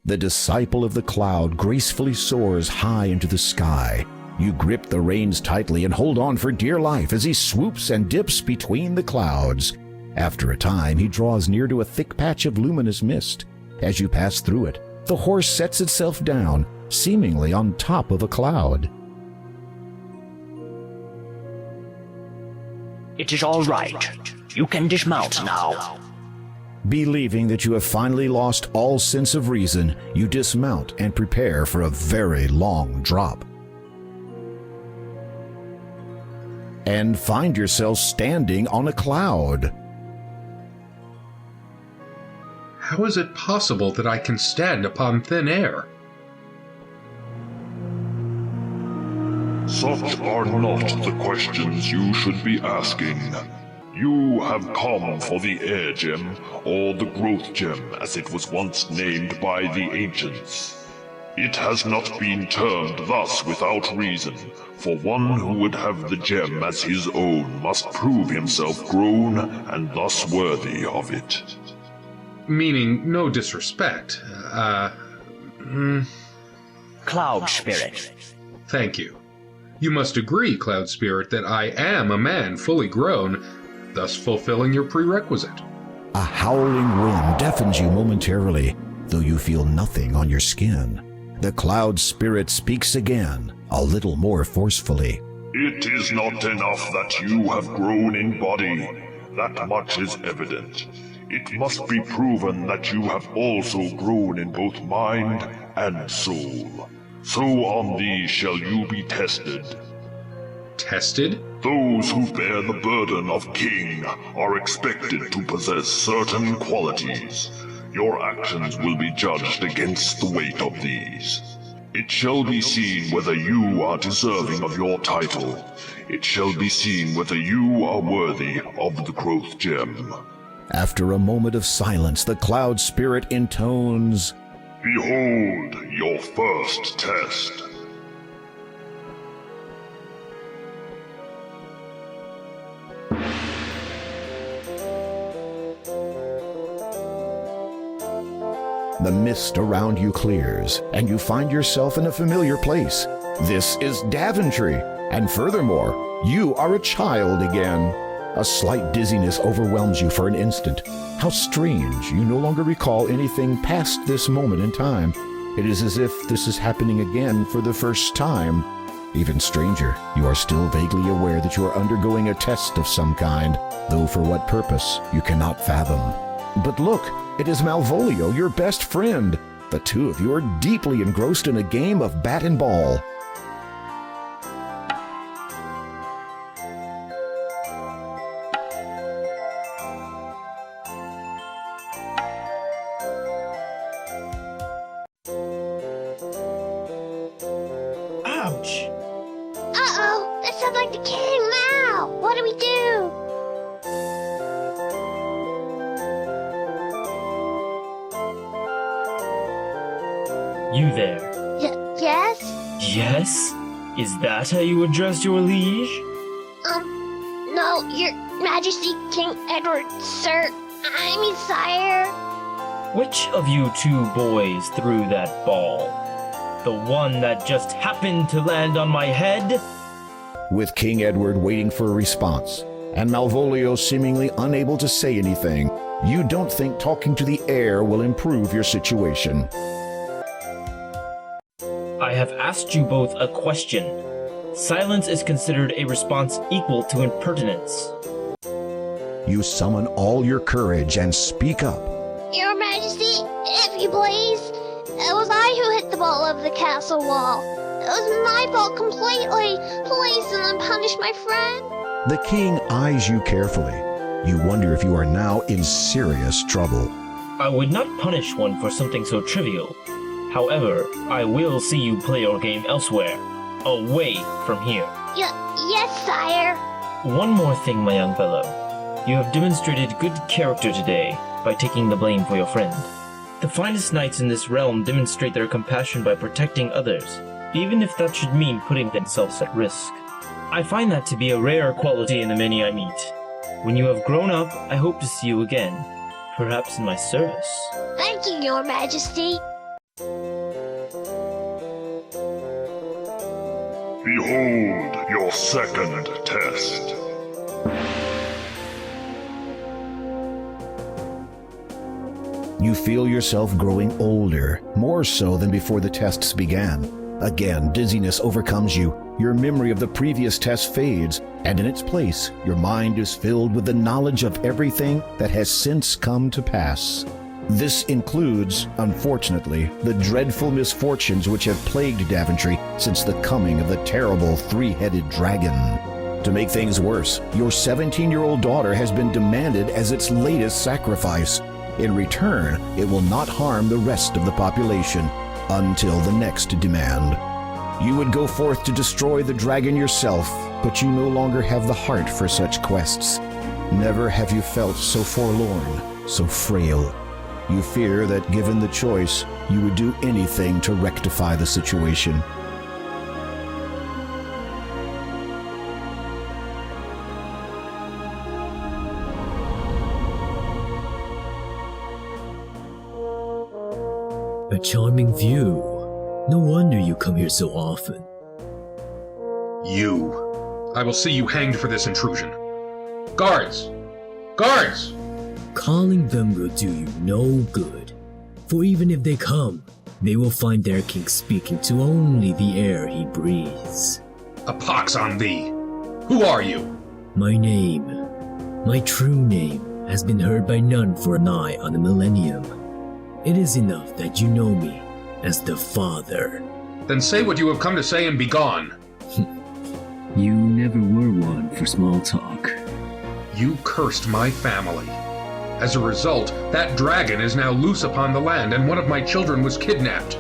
The disciple of the cloud gracefully soars high into the sky. You grip the reins tightly and hold on for dear life as he swoops and dips between the clouds. After a time, he draws near to a thick patch of luminous mist. As you pass through it, the horse sets itself down, seemingly on top of a cloud. It is all right. You can dismount now. Believing that you have finally lost all sense of reason, you dismount and prepare for a very long drop. And find yourself standing on a cloud. How is it possible that I can stand upon thin air? Such are not the questions you should be asking. You have come for the air gem, or the growth gem as it was once named by the ancients. It has not been termed thus without reason, for one who would have the gem as his own must prove himself grown and thus worthy of it. Meaning, no disrespect. Cloud Spirit. Thank you. You must agree, Cloud Spirit, that I am a man fully grown, thus fulfilling your prerequisite. A howling wind deafens you momentarily, though you feel nothing on your skin. The Cloud Spirit speaks again, a little more forcefully. It is not enough that you have grown in body. That much is evident. It must be proven that you have also grown in both mind and soul. So on these shall you be tested. Tested? Those who bear the burden of king are expected to possess certain qualities. Your actions will be judged against the weight of these. It shall be seen whether you are deserving of your title. It shall be seen whether you are worthy of the growth gem. After a moment of silence, the Cloud Spirit intones, Behold your first test. The mist around you clears, and you find yourself in a familiar place. This is Daventry, and furthermore, you are a child again. A slight dizziness overwhelms you for an instant. How strange, you no longer recall anything past this moment in time. It is as if this is happening again for the first time. Even stranger, you are still vaguely aware that you are undergoing a test of some kind, though for what purpose you cannot fathom. But look, it is Malvolio, your best friend. The two of you are deeply engrossed in a game of bat and ball. Ouch! Uh-oh! That sounds like the king now! What do we do? You there. Yes? Yes? Is that how you address your liege? No, your majesty, King Edward, sir. I mean, sire. Which of you two boys threw that ball? The one that just happened to land on my head? With King Edward waiting for a response, and Malvolio seemingly unable to say anything, you don't think talking to the air will improve your situation. I have asked you both a question. Silence is considered a response equal to impertinence. You summon all your courage and speak up. Your majesty, if you please. It was I who hit the ball over the castle wall. It was my fault completely. Please don't punish my friend. The king eyes you carefully. You wonder if you are now in serious trouble. I would not punish one for something so trivial. However, I will see you play your game elsewhere, away from here. Yes, sire. One more thing, my young fellow. You have demonstrated good character today by taking the blame for your friend. The finest knights in this realm demonstrate their compassion by protecting others, even if that should mean putting themselves at risk. I find that to be a rare quality in the many I meet. When you have grown up, I hope to see you again, perhaps in my service. Thank you, your majesty. Behold your second test. You feel yourself growing older, more so than before the tests began. Again, dizziness overcomes you, your memory of the previous test fades, and in its place, your mind is filled with the knowledge of everything that has since come to pass. This includes, unfortunately, the dreadful misfortunes which have plagued Daventry since the coming of the terrible three-headed dragon. To make things worse, your 17-year-old daughter has been demanded as its latest sacrifice. In return, it will not harm the rest of the population until the next demand. You would go forth to destroy the dragon yourself, but you no longer have the heart for such quests. Never have you felt so forlorn, so frail. You fear that given the choice, you would do anything to rectify the situation. A charming view. No wonder you come here so often. You. I will see you hanged for this intrusion. Guards! Guards! Calling them will do you no good. For even if they come, they will find their king speaking to only the air he breathes. A pox on thee! Who are you? My name, my true name, has been heard by none for nigh on a millennium. It is enough that you know me as the Father. Then say what you have come to say and be gone. You never were one for small talk. You cursed my family. As a result, that dragon is now loose upon the land, and one of my children was kidnapped.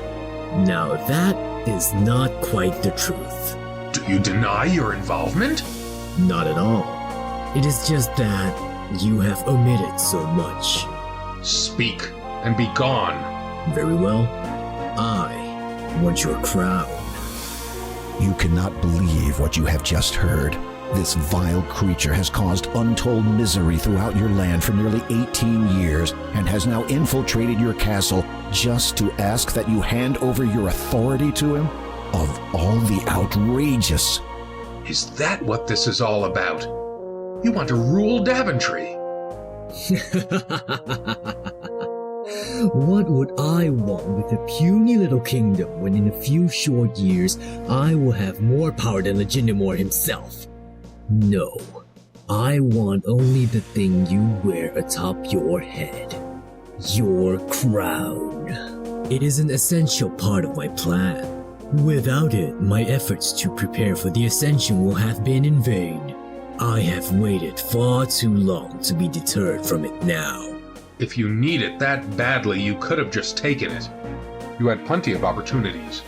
Now that is not quite the truth. Do you deny your involvement? Not at all. It is just that you have omitted so much. Speak, and be gone. Very well. I want your crown. You cannot believe what you have just heard. This vile creature has caused untold misery throughout your land for nearly 18 years and has now infiltrated your castle just to ask that you hand over your authority to him? Of all the outrageous... Is that what this is all about? You want to rule Daventry? What would I want with a puny little kingdom when in a few short years I will have more power than Legitimor himself? No, I want only the thing you wear atop your head. Your crown. It is an essential part of my plan. Without it, my efforts to prepare for the ascension will have been in vain. I have waited far too long to be deterred from it now. If you need it that badly, you could have just taken it. You had plenty of opportunities.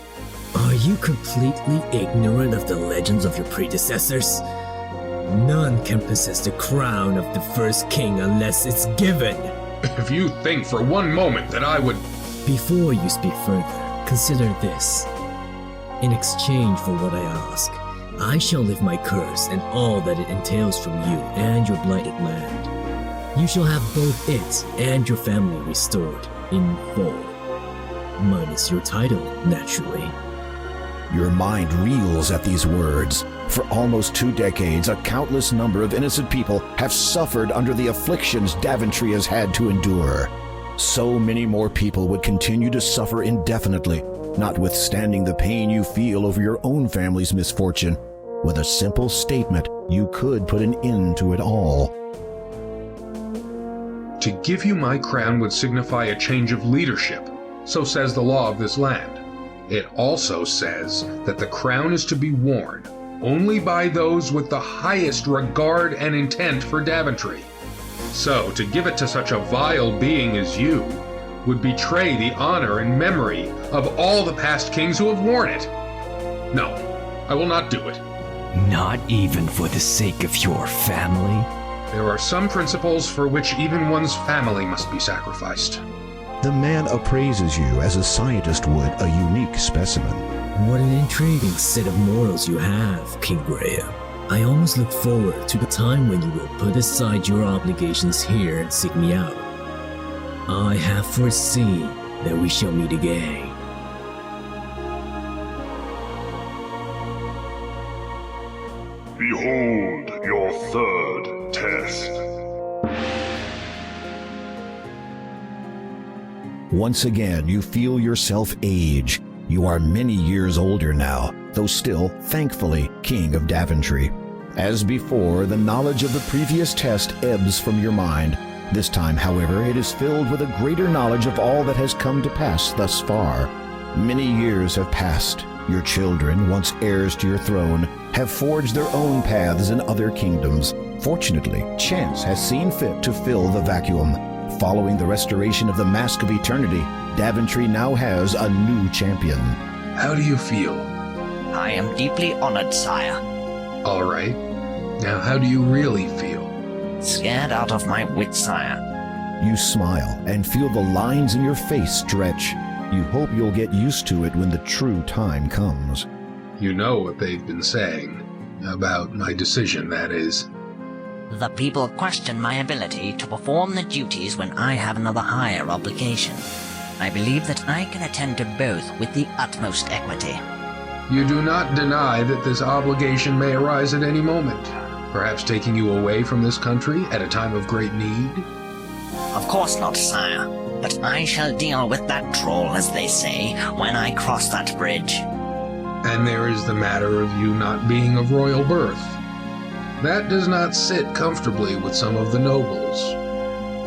Are you completely ignorant of the legends of your predecessors? None can possess the crown of the first king unless it's given. If you think for one moment that I would... Before you speak further, consider this. In exchange for what I ask, I shall lift my curse and all that it entails from you and your blighted land. You shall have both it and your family restored in full. Minus your title, naturally. Your mind reels at these words. For almost 2 decades, a countless number of innocent people have suffered under the afflictions Daventry has had to endure. So many more people would continue to suffer indefinitely, notwithstanding the pain you feel over your own family's misfortune. With a simple statement, you could put an end to it all. To give you my crown would signify a change of leadership, so says the law of this land. It also says that the crown is to be worn only by those with the highest regard and intent for Daventry. So, to give it to such a vile being as you would betray the honor and memory of all the past kings who have worn it. No, I will not do it. Not even for the sake of your family? There are some principles for which even one's family must be sacrificed. The man appraises you as a scientist would a unique specimen. What an intriguing set of morals you have, King Graham. I almost look forward to the time when you will put aside your obligations here and seek me out. I have foreseen that we shall meet again. Behold your third test. Once again, you feel yourself age. You are many years older now, though still, thankfully, king of Daventry. As before, the knowledge of the previous test ebbs from your mind. This time, however, it is filled with a greater knowledge of all that has come to pass thus far. Many years have passed. Your children, once heirs to your throne, have forged their own paths in other kingdoms. Fortunately, chance has seen fit to fill the vacuum. Following the restoration of the Mask of Eternity, Daventry now has a new champion. How do you feel? I am deeply honored, sire. All right. Now, how do you really feel? Scared out of my wits, sire. You smile and feel the lines in your face stretch. You hope you'll get used to it when the true time comes. You know what they've been saying about my decision, that is. The people question my ability to perform the duties when I have another higher obligation. I believe that I can attend to both with the utmost equity. You do not deny that this obligation may arise at any moment, perhaps taking you away from this country at a time of great need? Of course not, sire, but I shall deal with that troll, as they say, when I cross that bridge. And there is the matter of you not being of royal birth. That does not sit comfortably with some of the nobles.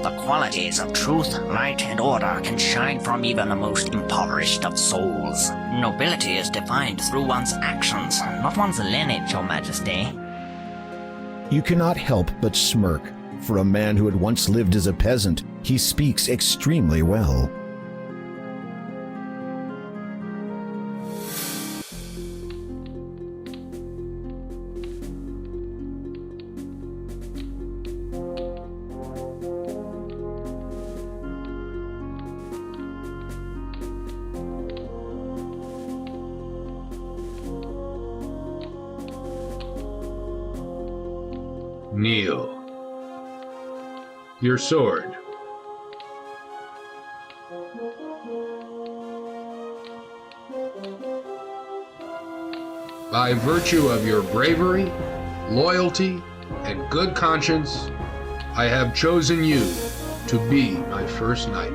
The qualities of truth, light, and order can shine from even the most impoverished of souls. Nobility is defined through one's actions, not one's lineage, Your Majesty. You cannot help but smirk. For a man who had once lived as a peasant, he speaks extremely well. Kneel. Your sword. By virtue of your bravery, loyalty, and good conscience, I have chosen you to be my first knight.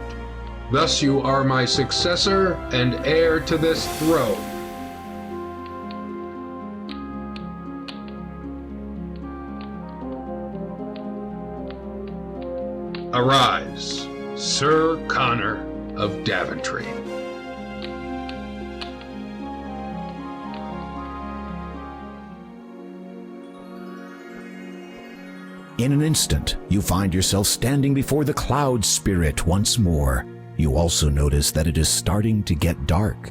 Thus you are my successor and heir to this throne. Arise, Sir Connor of Daventry. In an instant, you find yourself standing before the cloud spirit once more. You also notice that it is starting to get dark.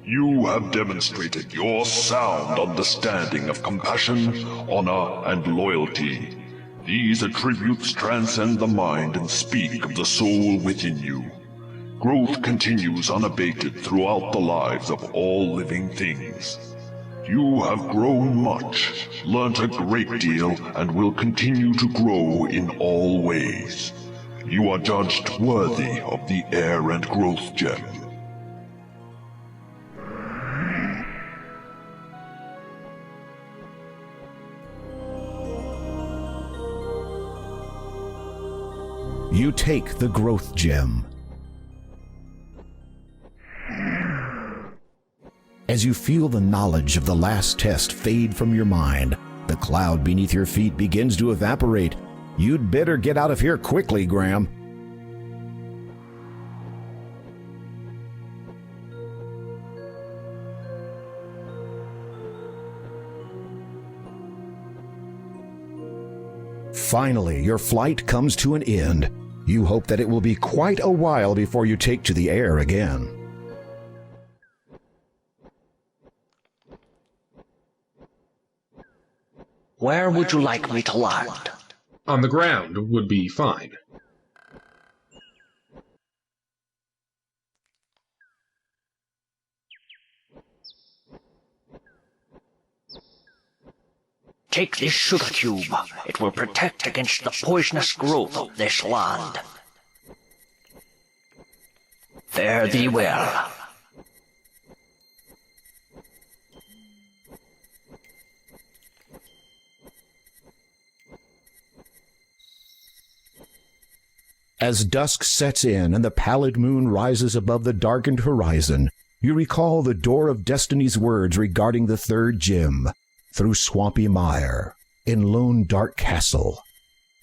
You have demonstrated your sound understanding of compassion, honor, and loyalty. These attributes transcend the mind and speak of the soul within you. Growth continues unabated throughout the lives of all living things. You have grown much, learnt a great deal, and will continue to grow in all ways. You are judged worthy of the Heir and Growth Gem. You take the Growth Gem. As you feel the knowledge of the last test fade from your mind, the cloud beneath your feet begins to evaporate. You'd better get out of here quickly, Graham. Finally, your flight comes to an end. You hope that it will be quite a while before you take to the air again. Where would you like me to land? On the ground would be fine. Take this sugar cube. It will protect against the poisonous growth of this land. Fare thee well. As dusk sets in and the pallid moon rises above the darkened horizon, You recall the door of destiny's words regarding the third gem, through swampy mire, in lone dark castle.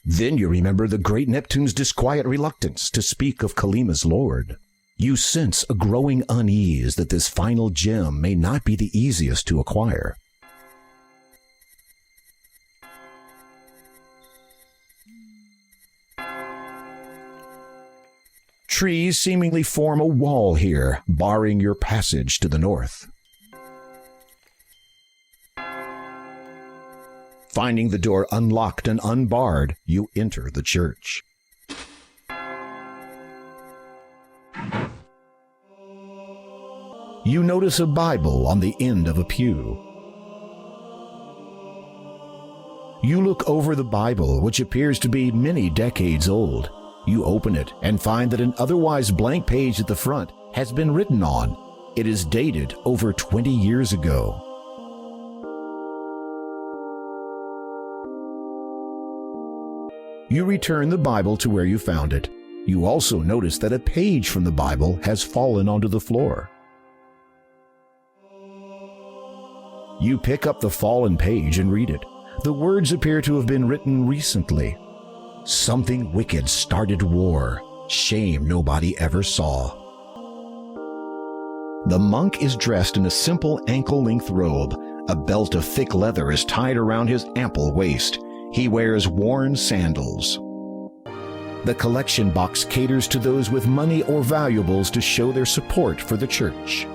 Then you remember the great Neptune's disquiet reluctance to speak of Kalima's lord. You sense a growing unease that this final gem may not be the easiest to acquire. Trees seemingly form a wall here, barring your passage to the north. Finding the door unlocked and unbarred, you enter the church. You notice a Bible on the end of a pew. You look over the Bible, which appears to be many decades old. You open it and find that an otherwise blank page at the front has been written on. It is dated over 20 years ago. You return the Bible to where you found it. You also notice that a page from the Bible has fallen onto the floor. You pick up the fallen page and read it. The words appear to have been written recently. Something wicked started war. Shame nobody ever saw. The monk is dressed in a simple ankle-length robe. A belt of thick leather is tied around his ample waist. He wears worn sandals. The collection box caters to those with money or valuables to show their support for the church.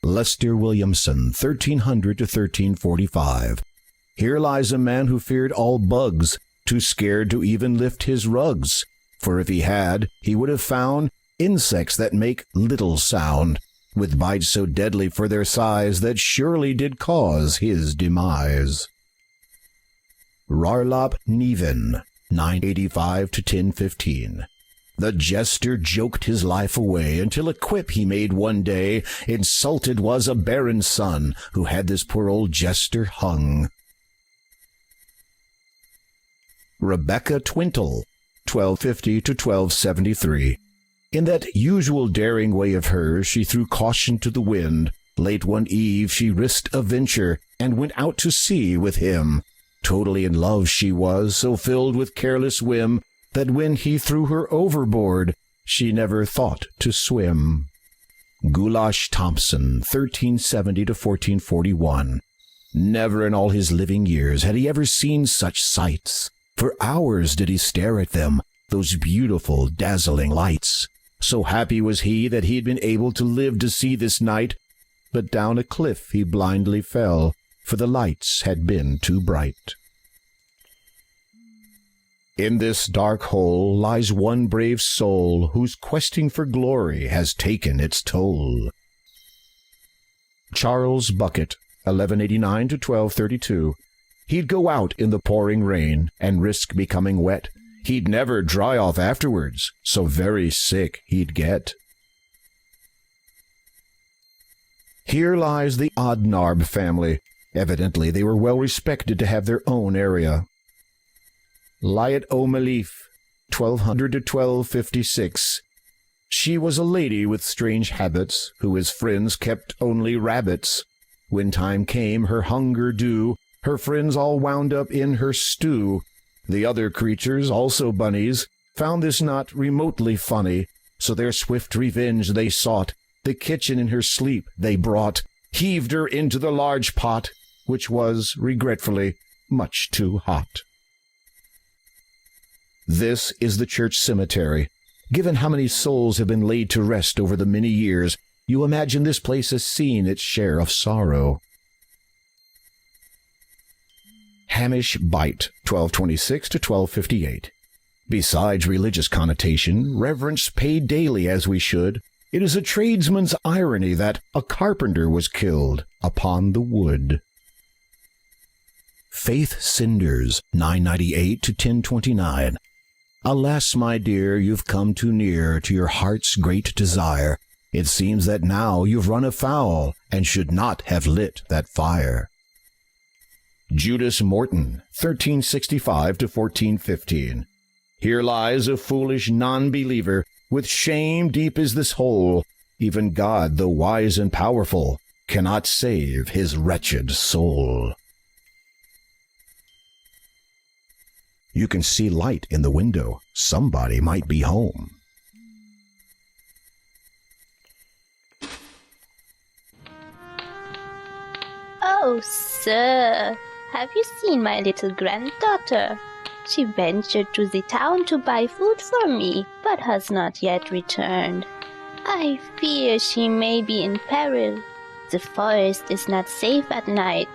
Lester Williamson, 1300 to 1345. Here lies a man who feared all bugs, too scared to even lift his rugs. For if he had, he would have found insects that make little sound, with bites so deadly for their size that surely did cause his demise. Rarlap Niven, 985 to 1015. The jester joked his life away until a quip he made one day. Insulted was a baron's son who had this poor old jester hung. Rebecca Twintle, 1250 to 1273. In that usual daring way of hers, she threw caution to the wind. Late one eve she risked a venture and went out to sea with him. Totally in love she was, so filled with careless whim, that when he threw her overboard, she never thought to swim. Goulash Thompson, 1370 to 1441. Never in all his living years had he ever seen such sights. For hours did he stare at them, those beautiful, dazzling lights. So happy was he that he had been able to live to see this night, but down a cliff he blindly fell, for the lights had been too bright. In this dark hole lies one brave soul whose questing for glory has taken its toll. Charles Bucket, 1189 to 1232. He'd go out in the pouring rain and risk becoming wet. He'd never dry off afterwards, so very sick he'd get. Here lies the Odnarb family. Evidently they were well respected to have their own area. Lyot O'Maleef, 1200 to 1256. She was a lady with strange habits, who as friends kept only rabbits. When time came her hunger due, her friends all wound up in her stew. The other creatures, also bunnies, found this not remotely funny, so their swift revenge they sought. The kitchen in her sleep they brought, heaved her into the large pot, which was, regretfully, much too hot. This is the church cemetery. Given how many souls have been laid to rest over the many years, you imagine this place has seen its share of sorrow. Hamish Bite, 1226 to 1258. Besides religious connotation, reverence paid daily as we should, it is a tradesman's irony that a carpenter was killed upon the wood. Faith Cinders, 998 to 1029. Alas, my dear, you've come too near to your heart's great desire. It seems that now you've run afoul and should not have lit that fire. Judas Morton, 1365 to 1415. Here lies a foolish non-believer, with shame deep is this hole. Even God, though wise and powerful, cannot save his wretched soul. You can see light in the window. Somebody might be home. Oh, sir, have you seen my little granddaughter? She ventured to the town to buy food for me, but has not yet returned. I fear she may be in peril. The forest is not safe at night.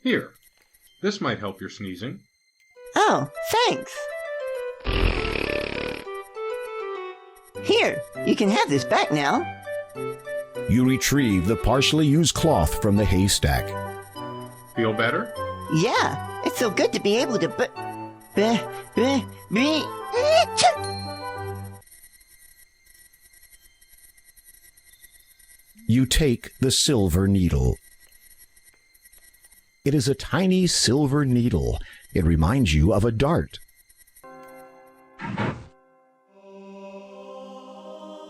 Here, this might help your sneezing. Oh, thanks. Here, you can have this back now. You retrieve the partially used cloth from the haystack. Feel better? Yeah, it's so good to be able to You take the silver needle. It is a tiny silver needle. It reminds you of a dart.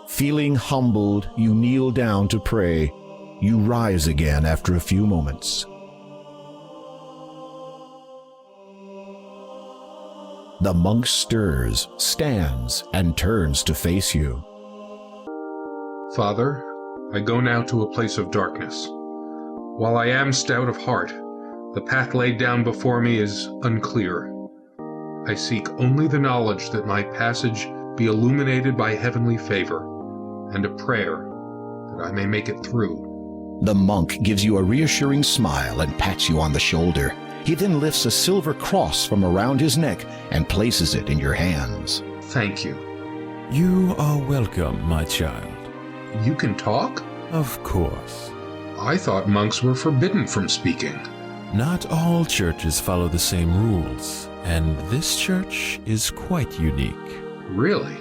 Feeling humbled, you kneel down to pray. You rise again after a few moments. The monk stirs, stands, and turns to face you. Father, I go now to a place of darkness. While I am stout of heart, the path laid down before me is unclear. I seek only the knowledge that my passage be illuminated by heavenly favor, and a prayer that I may make it through. The monk gives you a reassuring smile and pats you on the shoulder. He then lifts a silver cross from around his neck and places it in your hands. Thank you. You are welcome, my child. You can talk? Of course. I thought monks were forbidden from speaking. Not all churches follow the same rules, and this church is quite unique. Really?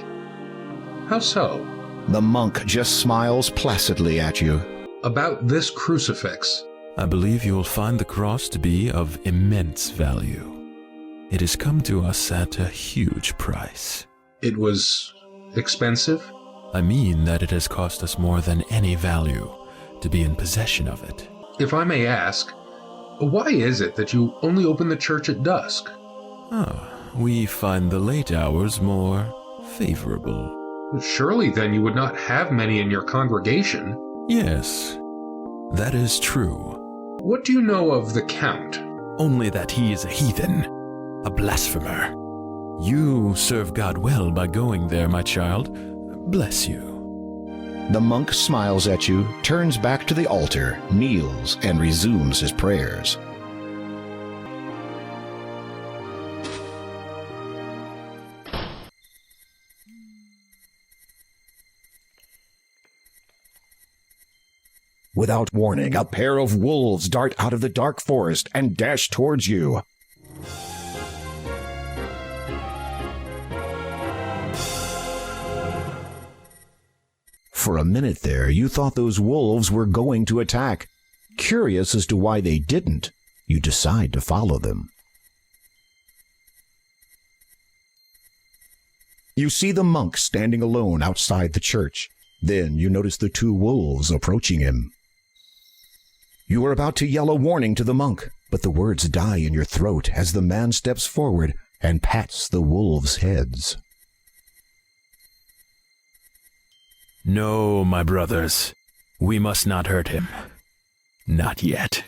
How so? The monk just smiles placidly at you. About this crucifix. I believe you will find the cross to be of immense value. It has come to us at a huge price. It was expensive? I mean that it has cost us more than any value to be in possession of it. If I may ask, why is it that you only open the church at dusk? We find the late hours more favorable. Surely then you would not have many in your congregation. Yes, that is true. What do you know of the Count? Only that he is a heathen, a blasphemer. You serve God well by going there, my child. Bless you. The monk smiles at you, turns back to the altar, kneels, and resumes his prayers. Without warning, a pair of wolves dart out of the dark forest and dash towards you. For a minute there, you thought those wolves were going to attack. Curious as to why they didn't, you decide to follow them. You see the monk standing alone outside the church. Then you notice the two wolves approaching him. You are about to yell a warning to the monk, but the words die in your throat as the man steps forward and pats the wolves' heads. No, my brothers, we must not hurt him. Not yet.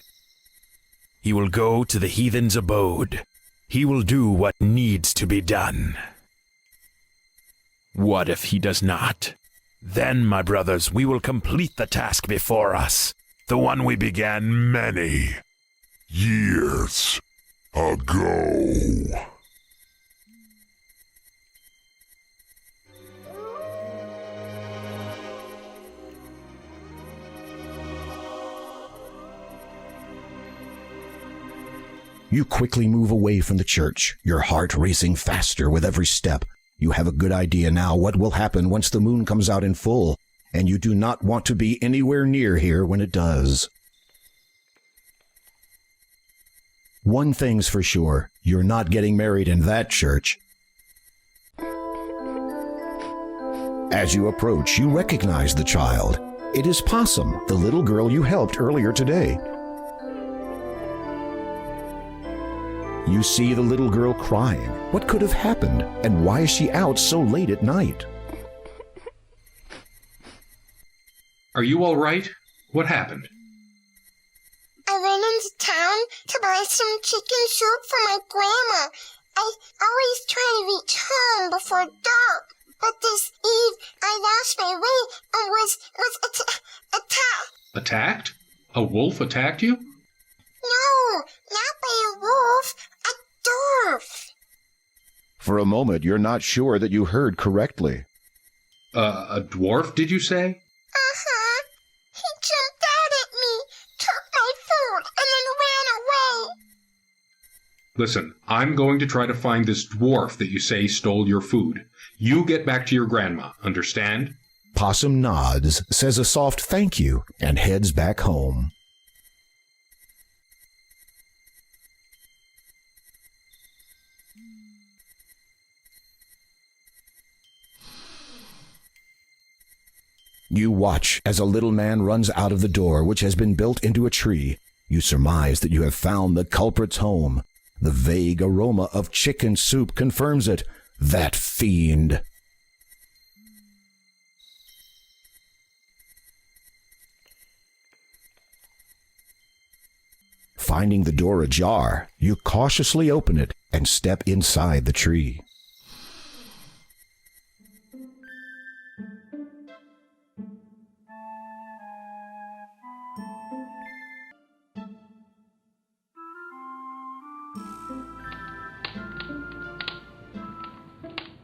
He will go to the heathen's abode. He will do what needs to be done. What if he does not? Then, my brothers, we will complete the task before us, the one we began many years ago. You quickly move away from the church, your heart racing faster with every step. You have a good idea now what will happen once the moon comes out in full, and you do not want to be anywhere near here when it does. One thing's for sure, you're not getting married in that church. As you approach, you recognize the child. It is Possum, the little girl you helped earlier today. You see the little girl crying. What could have happened, and why is she out so late at night? Are you all right? What happened? I went into town to buy some chicken soup for my grandma. I always try to reach home before dark, but this eve I lost my way and was attacked. Attacked? A wolf attacked you? No, not by a wolf, a dwarf. For a moment, you're not sure that you heard correctly. A dwarf, did you say? Uh-huh. He jumped out at me, took my food, and then ran away. Listen, I'm going to try to find this dwarf that you say stole your food. You get back to your grandma, understand? Possum nods, says a soft thank you, and heads back home. You watch as a little man runs out of the door, which has been built into a tree. You surmise that you have found the culprit's home. The vague aroma of chicken soup confirms it. That fiend! Finding the door ajar, you cautiously open it and step inside the tree.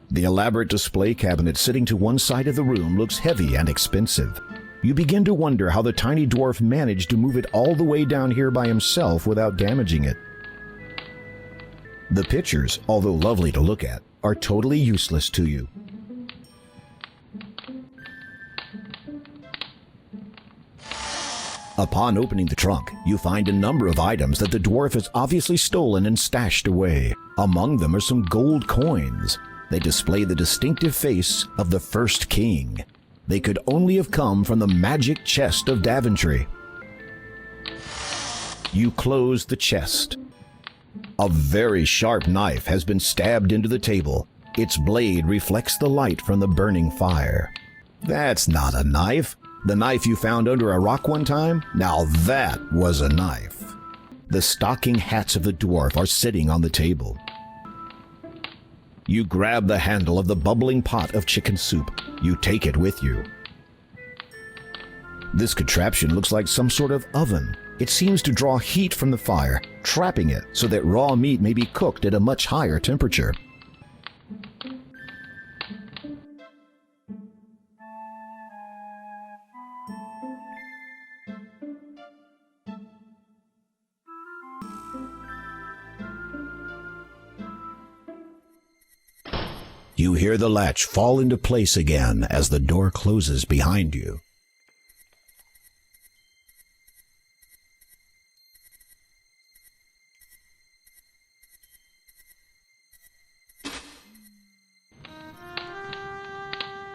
The elaborate display cabinet sitting to one side of the room looks heavy and expensive. You begin to wonder how the tiny dwarf managed to move it all the way down here by himself without damaging it. The pictures, although lovely to look at, are totally useless to you. Upon opening the trunk, you find a number of items that the dwarf has obviously stolen and stashed away. Among them are some gold coins. They display the distinctive face of the first king. They could only have come from the magic chest of Daventry. You close the chest. A very sharp knife has been stabbed into the table. Its blade reflects the light from the burning fire. That's not a knife. The knife you found under a rock one time? Now that was a knife. The stocking hats of the dwarf are sitting on the table. You grab the handle of the bubbling pot of chicken soup. You take it with you. This contraption looks like some sort of oven. It seems to draw heat from the fire, trapping it so that raw meat may be cooked at a much higher temperature. You hear the latch fall into place again as the door closes behind you.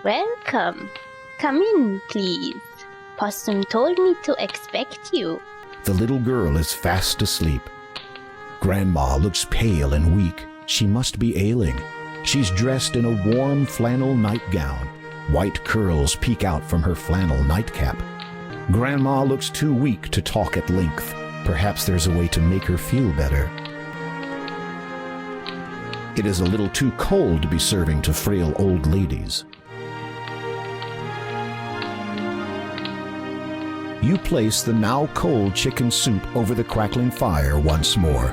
Welcome. Come in, please. Possum told me to expect you. The little girl is fast asleep. Grandma looks pale and weak. She must be ailing. She's dressed in a warm flannel nightgown. White curls peek out from her flannel nightcap. Grandma looks too weak to talk at length. Perhaps there's a way to make her feel better. It is a little too cold to be serving to frail old ladies. You place the now cold chicken soup over the crackling fire once more.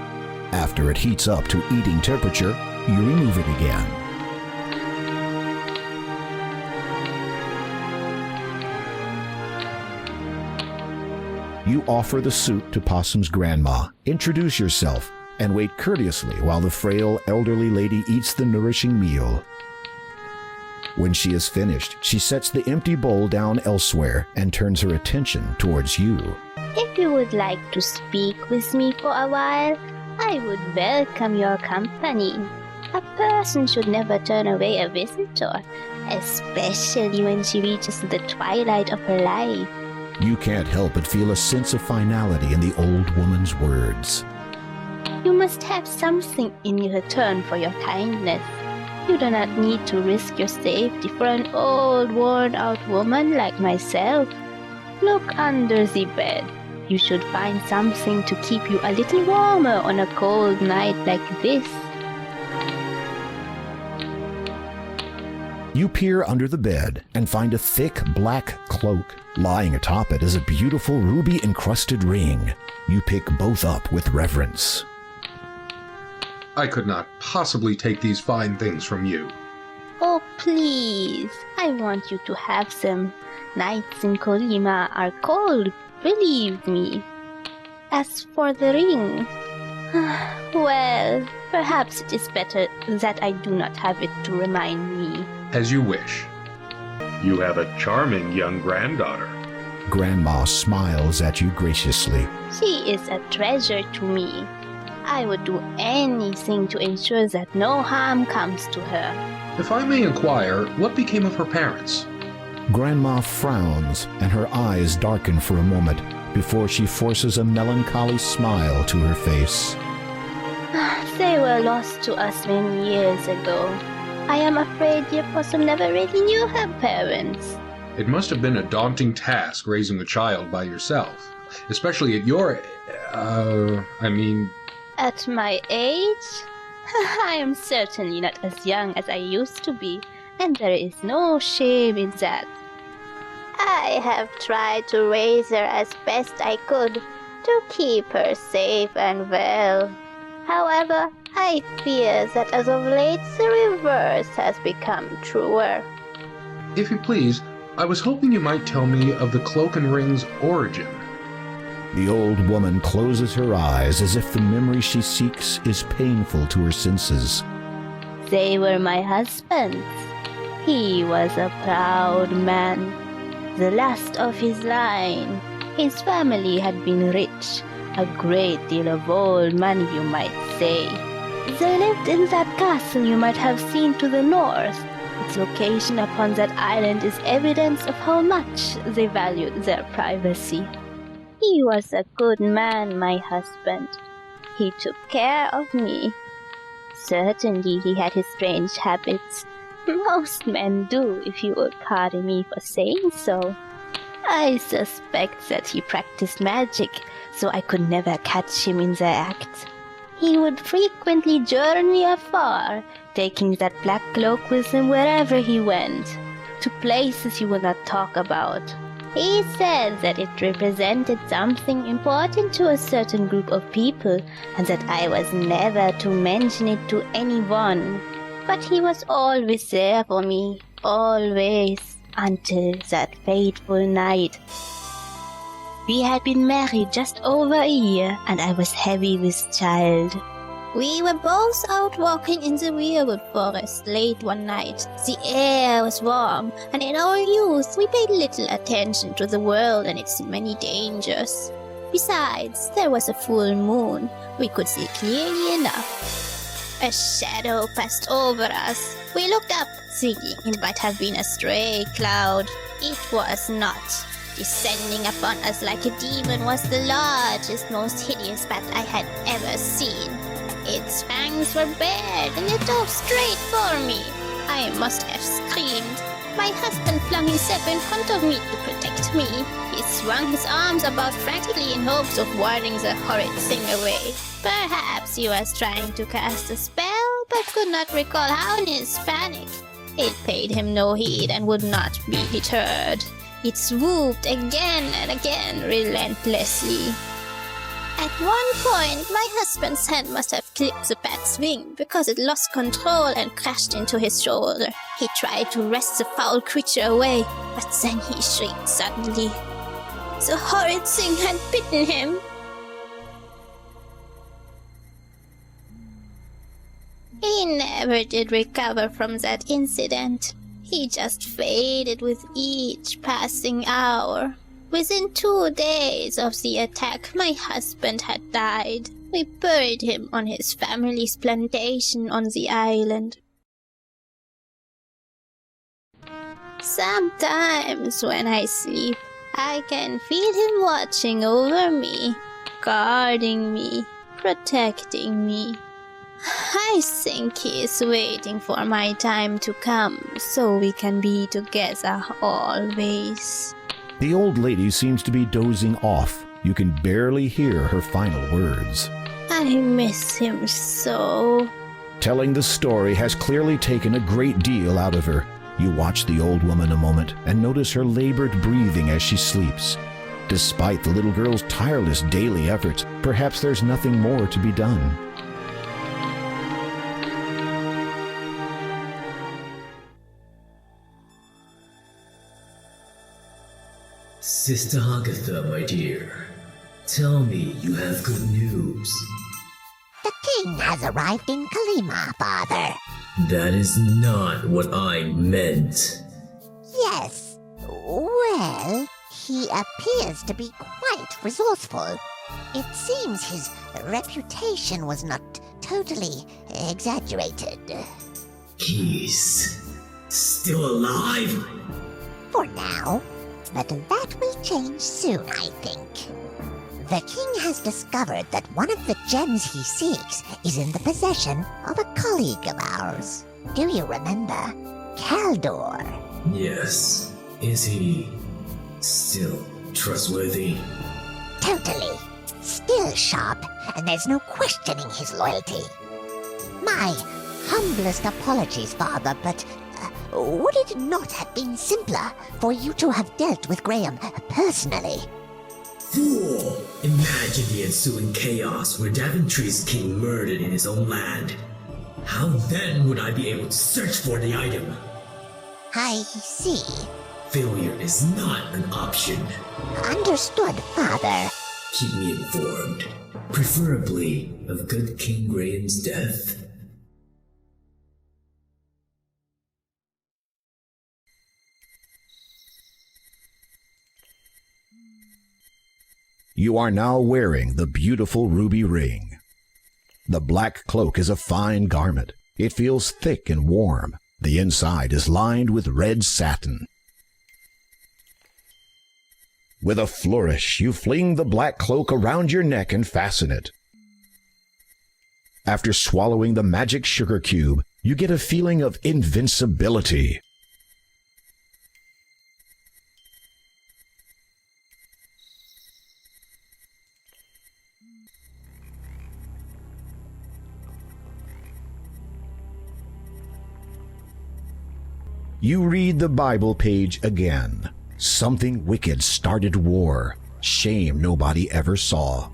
After it heats up to eating temperature, you remove it again. You offer the soup to Possum's grandma. Introduce yourself. and wait courteously while the frail elderly lady eats the nourishing meal. When she is finished, she sets the empty bowl down elsewhere and turns her attention towards you. If you would like to speak with me for a while, I would welcome your company. A person should never turn away a visitor, especially when she reaches the twilight of her life. You can't help but feel a sense of finality in the old woman's words. You must have something in return for your kindness. You do not need to risk your safety for an old, worn-out woman like myself. Look under the bed. You should find something to keep you a little warmer on a cold night like this. You peer under the bed and find a thick black cloak. Lying atop it is a beautiful ruby-encrusted ring. You pick both up with reverence. I could not possibly take these fine things from you. Oh, please. I want you to have them. Nights in Colima are cold, believe me. As for the ring, well, perhaps it is better that I do not have it to remind me. As you wish. You have a charming young granddaughter. Grandma smiles at you graciously. She is a treasure to me. I would do anything to ensure that no harm comes to her. If I may inquire, what became of her parents? Grandma frowns, and her eyes darken for a moment before she forces a melancholy smile to her face. They were lost to us many years ago. I am afraid dear Possum never really knew her parents. It must have been a daunting task raising a child by yourself, especially at your, At my age? I am certainly not as young as I used to be, and there is no shame in that. I have tried to raise her as best I could, to keep her safe and well. However, I fear that as of late the reverse has become truer. If you please, I was hoping you might tell me of the cloak and ring's origin. The old woman closes her eyes as if the memory she seeks is painful to her senses. They were my husband's. He was a proud man, the last of his line. His family had been rich, a great deal of old money, you might say. They lived in that castle you might have seen to the north. Its location upon that island is evidence of how much they valued their privacy. He was a good man, my husband. He took care of me. Certainly he had his strange habits. Most men do, if you would pardon me for saying so. I suspect that he practiced magic, so I could never catch him in the act. He would frequently journey afar, taking that black cloak with him wherever he went, to places he would not talk about. He said that it represented something important to a certain group of people, and that I was never to mention it to anyone. But he was always there for me, always, until that fateful night. We had been married just over a year, and I was heavy with child. We were both out walking in the weirwood forest late one night. The air was warm, and in our youth we paid little attention to the world and its many dangers. Besides, there was a full moon. We could see clearly enough. A shadow passed over us. We looked up, thinking it might have been a stray cloud. It was not. Descending upon us like a demon was the largest, most hideous bat I had ever seen. Its fangs were bared, and it dove straight for me. I must have screamed. My husband flung himself in front of me to protect me. He swung his arms about frantically in hopes of warding the horrid thing away. Perhaps he was trying to cast a spell, but could not recall how in his panic. It paid him no heed and would not be deterred. It swooped again and again, relentlessly. At one point, my husband's hand must have clipped the bat's wing because it lost control and crashed into his shoulder. He tried to wrest the foul creature away, but then he shrieked suddenly. The horrid thing had bitten him. He never did recover from that incident. He just faded with each passing hour. Within 2 days of the attack, my husband had died. We buried him on his family's plantation on the island. Sometimes when I sleep, I can feel him watching over me, guarding me, protecting me. I think he is waiting for my time to come so we can be together always. The old lady seems to be dozing off. You can barely hear her final words. I miss him so. Telling the story has clearly taken a great deal out of her. You watch the old woman a moment and notice her labored breathing as she sleeps. Despite the little girl's tireless daily efforts, perhaps there's nothing more to be done. Sister Agatha, my dear, tell me you have good news. The king has arrived in Kalima, father. That is not what I meant. Yes. Well, he appears to be quite resourceful. It seems his reputation was not totally exaggerated. He's still alive? For now. But that will change soon, I think. The king has discovered that one of the gems he seeks is in the possession of a colleague of ours. Do you remember? Kaldor. Yes. Is he still trustworthy? Totally. Still sharp, and there's no questioning his loyalty. My humblest apologies, father, but would it not have been simpler for you to have dealt with Graham personally? Fool! Imagine the ensuing chaos where Daventry's king murdered in his own land. How then would I be able to search for the item? I see. Failure is not an option. Understood, father. Keep me informed, preferably of good King Graham's death. You are now wearing the beautiful ruby ring. The black cloak is a fine garment. It feels thick and warm. The inside is lined with red satin. With a flourish, you fling the black cloak around your neck and fasten it. After swallowing the magic sugar cube, you get a feeling of invincibility. You read the Bible page again. Something wicked started war. Shame nobody ever saw.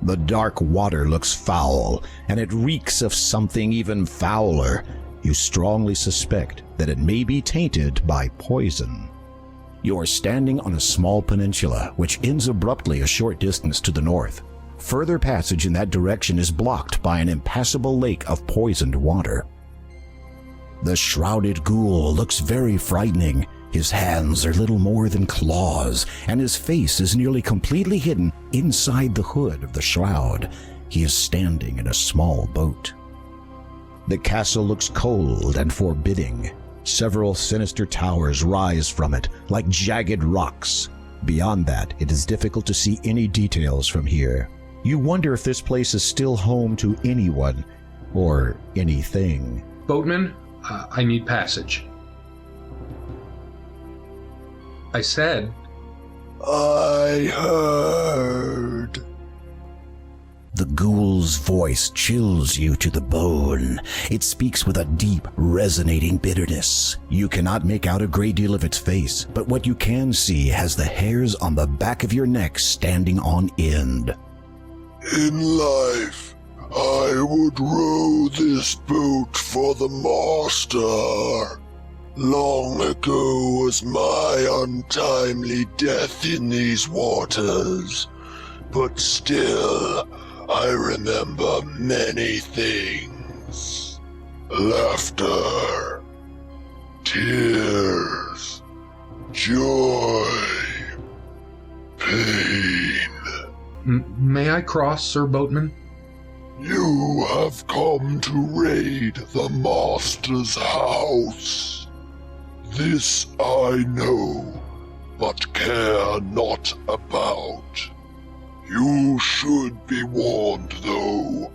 The dark water looks foul, and it reeks of something even fouler. You strongly suspect that it may be tainted by poison. You are standing on a small peninsula, which ends abruptly a short distance to the north. Further passage in that direction is blocked by an impassable lake of poisoned water. The shrouded ghoul looks very frightening. His hands are little more than claws, and his face is nearly completely hidden inside the hood of the shroud. He is standing in a small boat. The castle looks cold and forbidding. Several sinister towers rise from it like jagged rocks. Beyond that, it is difficult to see any details from here. You wonder if this place is still home to anyone or anything. Boatman, I need passage. I said... I heard. The ghoul's voice chills you to the bone. It speaks with a deep, resonating bitterness. You cannot make out a great deal of its face, but what you can see has the hairs on the back of your neck standing on end. In life, I would row this boat for the master. Long ago was my untimely death in these waters, but still I remember many things. Laughter, tears, joy, pain. May I cross, Sir Boatman? You have come to raid the master's house. This I know, but care not about. You should be warned, though.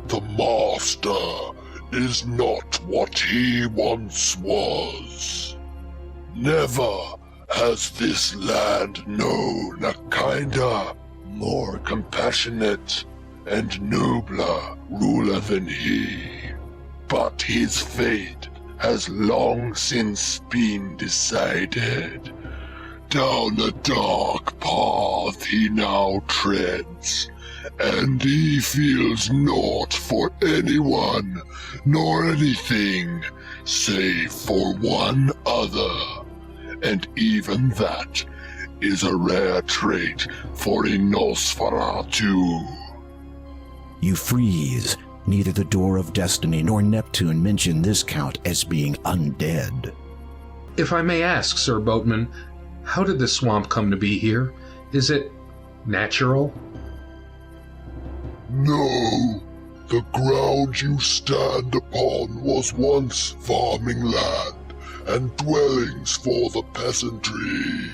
The master is not what he once was. Never has this land known a kinder, more compassionate, and nobler ruler than he. But his fate has long since been decided. Down a dark path he now treads, and he feels naught for anyone nor anything, save for one other, and even that is a rare trait for a Nosferatu. You freeze. Neither the Door of Destiny nor Neptune mention this count as being undead. If I may ask, Sir Boatman, how did the swamp come to be here? Is it natural? No. The ground you stand upon was once farming land and dwellings for the peasantry.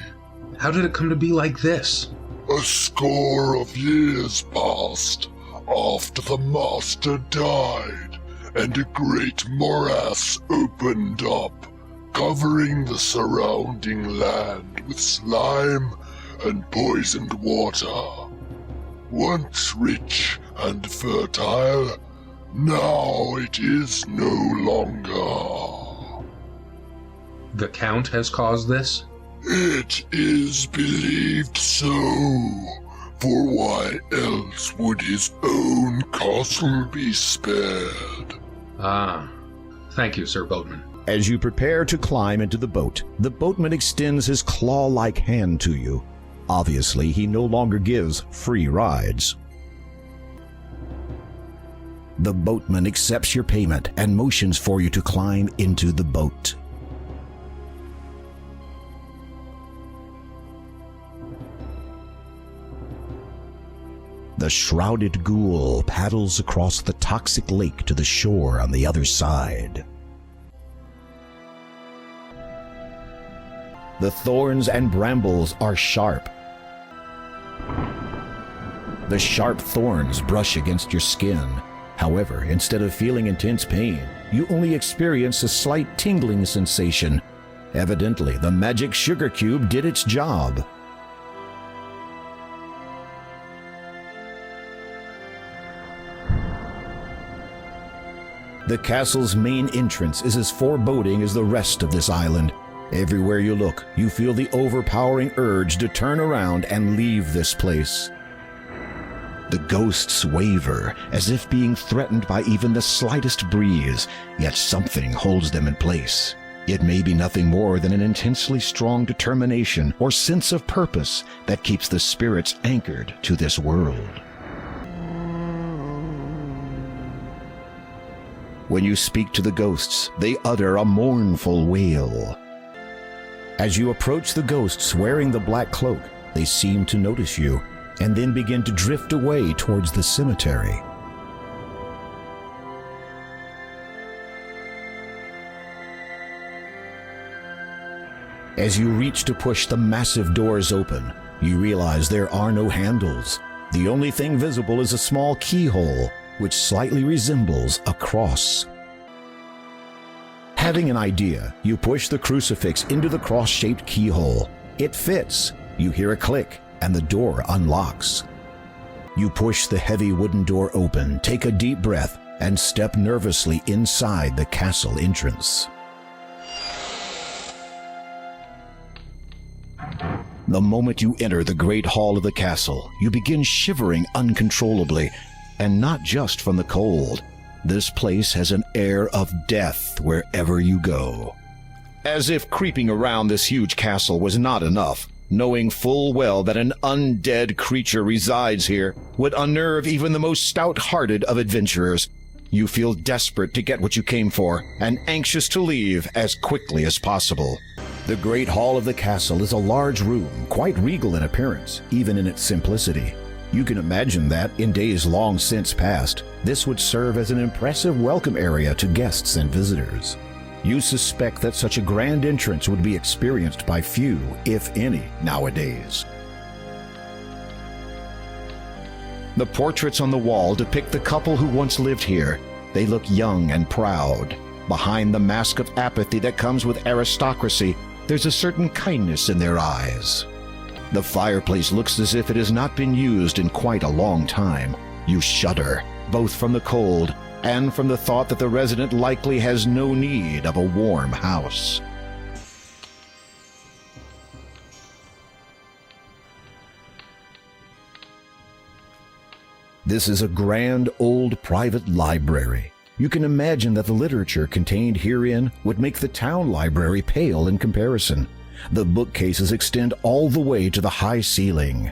How did it come to be like this? A score of years passed after the master died, and a great morass opened up, covering the surrounding land with slime and poisoned water. Once rich and fertile, now it is no longer. The Count has caused this? It is believed so. For why else would his own castle be spared? Ah, thank you, Sir Boatman. As you prepare to climb into the boatman extends his claw-like hand to you. Obviously, he no longer gives free rides. The boatman accepts your payment and motions for you to climb into the boat. The shrouded ghoul paddles across the toxic lake to the shore on the other side. The thorns and brambles are sharp. The sharp thorns brush against your skin. However, instead of feeling intense pain, you only experience a slight tingling sensation. Evidently, the magic sugar cube did its job. The castle's main entrance is as foreboding as the rest of this island. Everywhere you look, you feel the overpowering urge to turn around and leave this place. The ghosts waver, as if being threatened by even the slightest breeze, yet something holds them in place. It may be nothing more than an intensely strong determination or sense of purpose that keeps the spirits anchored to this world. When you speak to the ghosts, they utter a mournful wail. As you approach the ghosts wearing the black cloak, they seem to notice you, and then begin to drift away towards the cemetery. As you reach to push the massive doors open, you realize there are no handles. The only thing visible is a small keyhole, which slightly resembles a cross. Having an idea, you push the crucifix into the cross-shaped keyhole. It fits. You hear a click, and the door unlocks. You push the heavy wooden door open, take a deep breath, and step nervously inside the castle entrance. The moment you enter the great hall of the castle, you begin shivering uncontrollably, and not just from the cold. This place has an air of death wherever you go. As if creeping around this huge castle was not enough, knowing full well that an undead creature resides here would unnerve even the most stout-hearted of adventurers, you feel desperate to get what you came for and anxious to leave as quickly as possible. The great hall of the castle is a large room, quite regal in appearance, even in its simplicity. You can imagine that, in days long since past, this would serve as an impressive welcome area to guests and visitors. You suspect that such a grand entrance would be experienced by few, if any, nowadays. The portraits on the wall depict the couple who once lived here. They look young and proud. Behind the mask of apathy that comes with aristocracy, there's a certain kindness in their eyes. The fireplace looks as if it has not been used in quite a long time. You shudder, both from the cold and from the thought that the resident likely has no need of a warm house. This is a grand old private library. You can imagine that the literature contained herein would make the town library pale in comparison. The bookcases extend all the way to the high ceiling.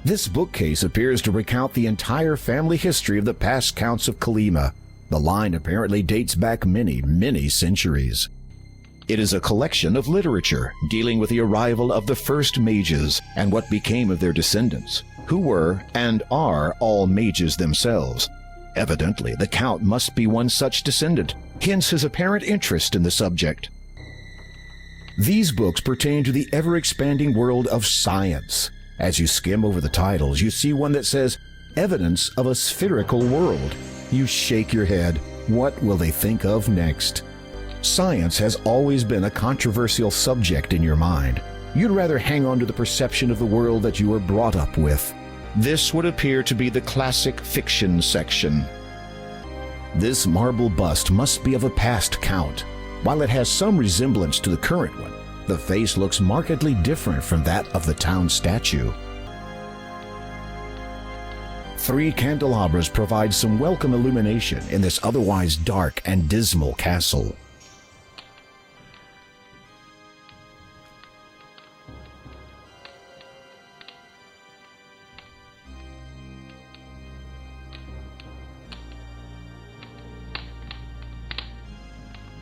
This bookcase appears to recount the entire family history of the past counts of Kalima. The line apparently dates back many, many centuries. It is a collection of literature dealing with the arrival of the first mages and what became of their descendants, who were and are all mages themselves. Evidently, the Count must be one such descendant, hence his apparent interest in the subject. These books pertain to the ever-expanding world of science. As you skim over the titles, you see one that says, Evidence of a Spherical World. You shake your head. What will they think of next? Science has always been a controversial subject in your mind. You'd rather hang on to the perception of the world that you were brought up with. This would appear to be the classic fiction section. This marble bust must be of a past count. While it has some resemblance to the current one, the face looks markedly different from that of the town statue. 3 candelabras provide some welcome illumination in this otherwise dark and dismal castle.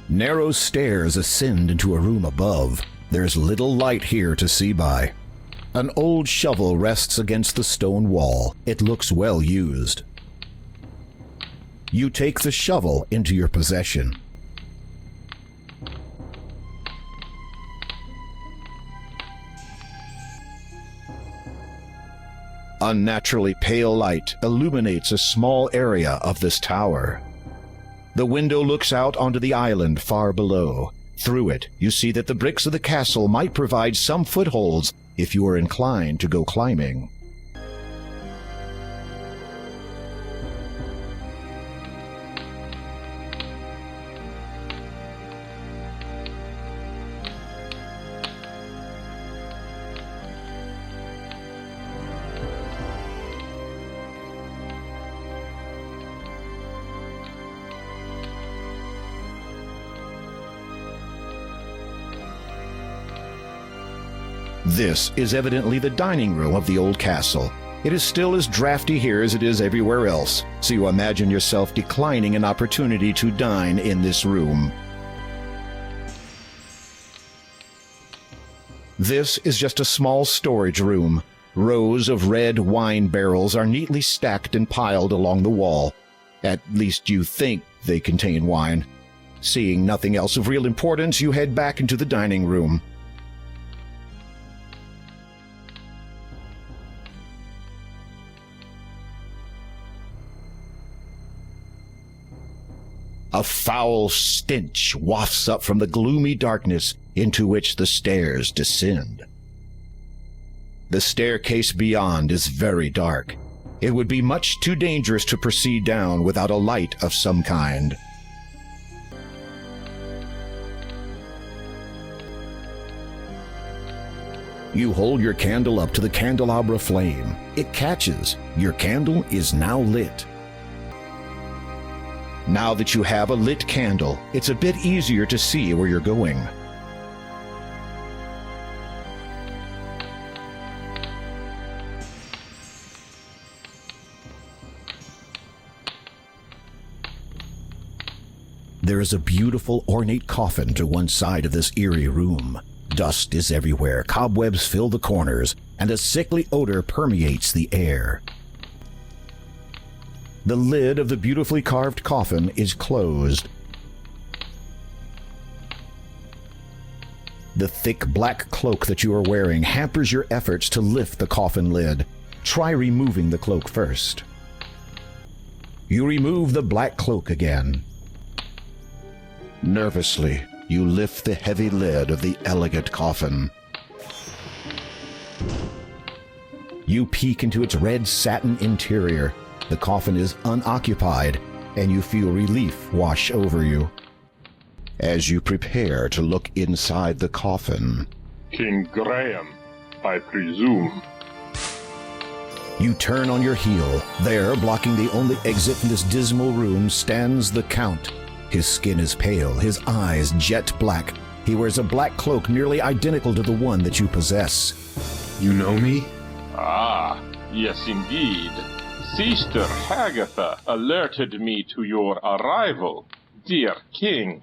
Narrow stairs ascend into a room above. There's little light here to see by. An old shovel rests against the stone wall. It looks well used. You take the shovel into your possession. Unnaturally pale light illuminates a small area of this tower. The window looks out onto the island far below. Through it, you see that the bricks of the castle might provide some footholds if you are inclined to go climbing. This is evidently the dining room of the old castle. It is still as drafty here as it is everywhere else, so you imagine yourself declining an opportunity to dine in this room. This is just a small storage room. Rows of red wine barrels are neatly stacked and piled along the wall. At least you think they contain wine. Seeing nothing else of real importance, you head back into the dining room. A foul stench wafts up from the gloomy darkness into which the stairs descend. The staircase beyond is very dark. It would be much too dangerous to proceed down without a light of some kind. You hold your candle up to the candelabra flame. It catches. Your candle is now lit. Now that you have a lit candle, it's a bit easier to see where you're going. There is a beautiful ornate coffin to one side of this eerie room. Dust is everywhere, cobwebs fill the corners, and a sickly odor permeates the air. The lid of the beautifully carved coffin is closed. The thick black cloak that you are wearing hampers your efforts to lift the coffin lid. Try removing the cloak first. You remove the black cloak again. Nervously, you lift the heavy lid of the elegant coffin. You peek into its red satin interior. The coffin is unoccupied, and you feel relief wash over you. As you prepare to look inside the coffin, King Graham, I presume. You turn on your heel. There, blocking the only exit from this dismal room, stands the Count. His skin is pale, his eyes jet black. He wears a black cloak nearly identical to the one that you possess. You know me? Ah, yes indeed. Sister Hagatha alerted me to your arrival, dear king.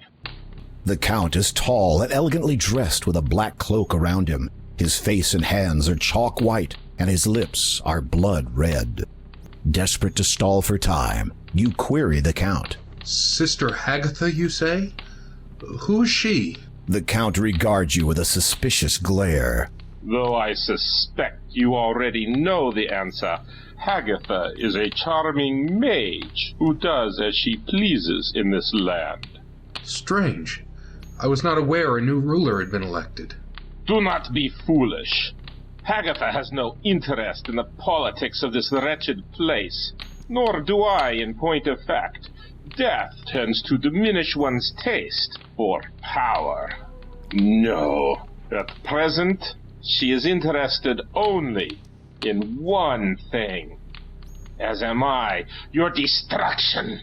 The Count is tall and elegantly dressed with a black cloak around him. His face and hands are chalk white, and his lips are blood red. Desperate to stall for time, you query the Count. Sister Hagatha, you say? Who is she? The Count regards you with a suspicious glare. Though I suspect you already know the answer, Hagatha is a charming mage who does as she pleases in this land. Strange. I was not aware a new ruler had been elected. Do not be foolish. Hagatha has no interest in the politics of this wretched place, nor do I, in point of fact. Death tends to diminish one's taste for power. No, at present, she is interested only in one thing, as am I, your destruction.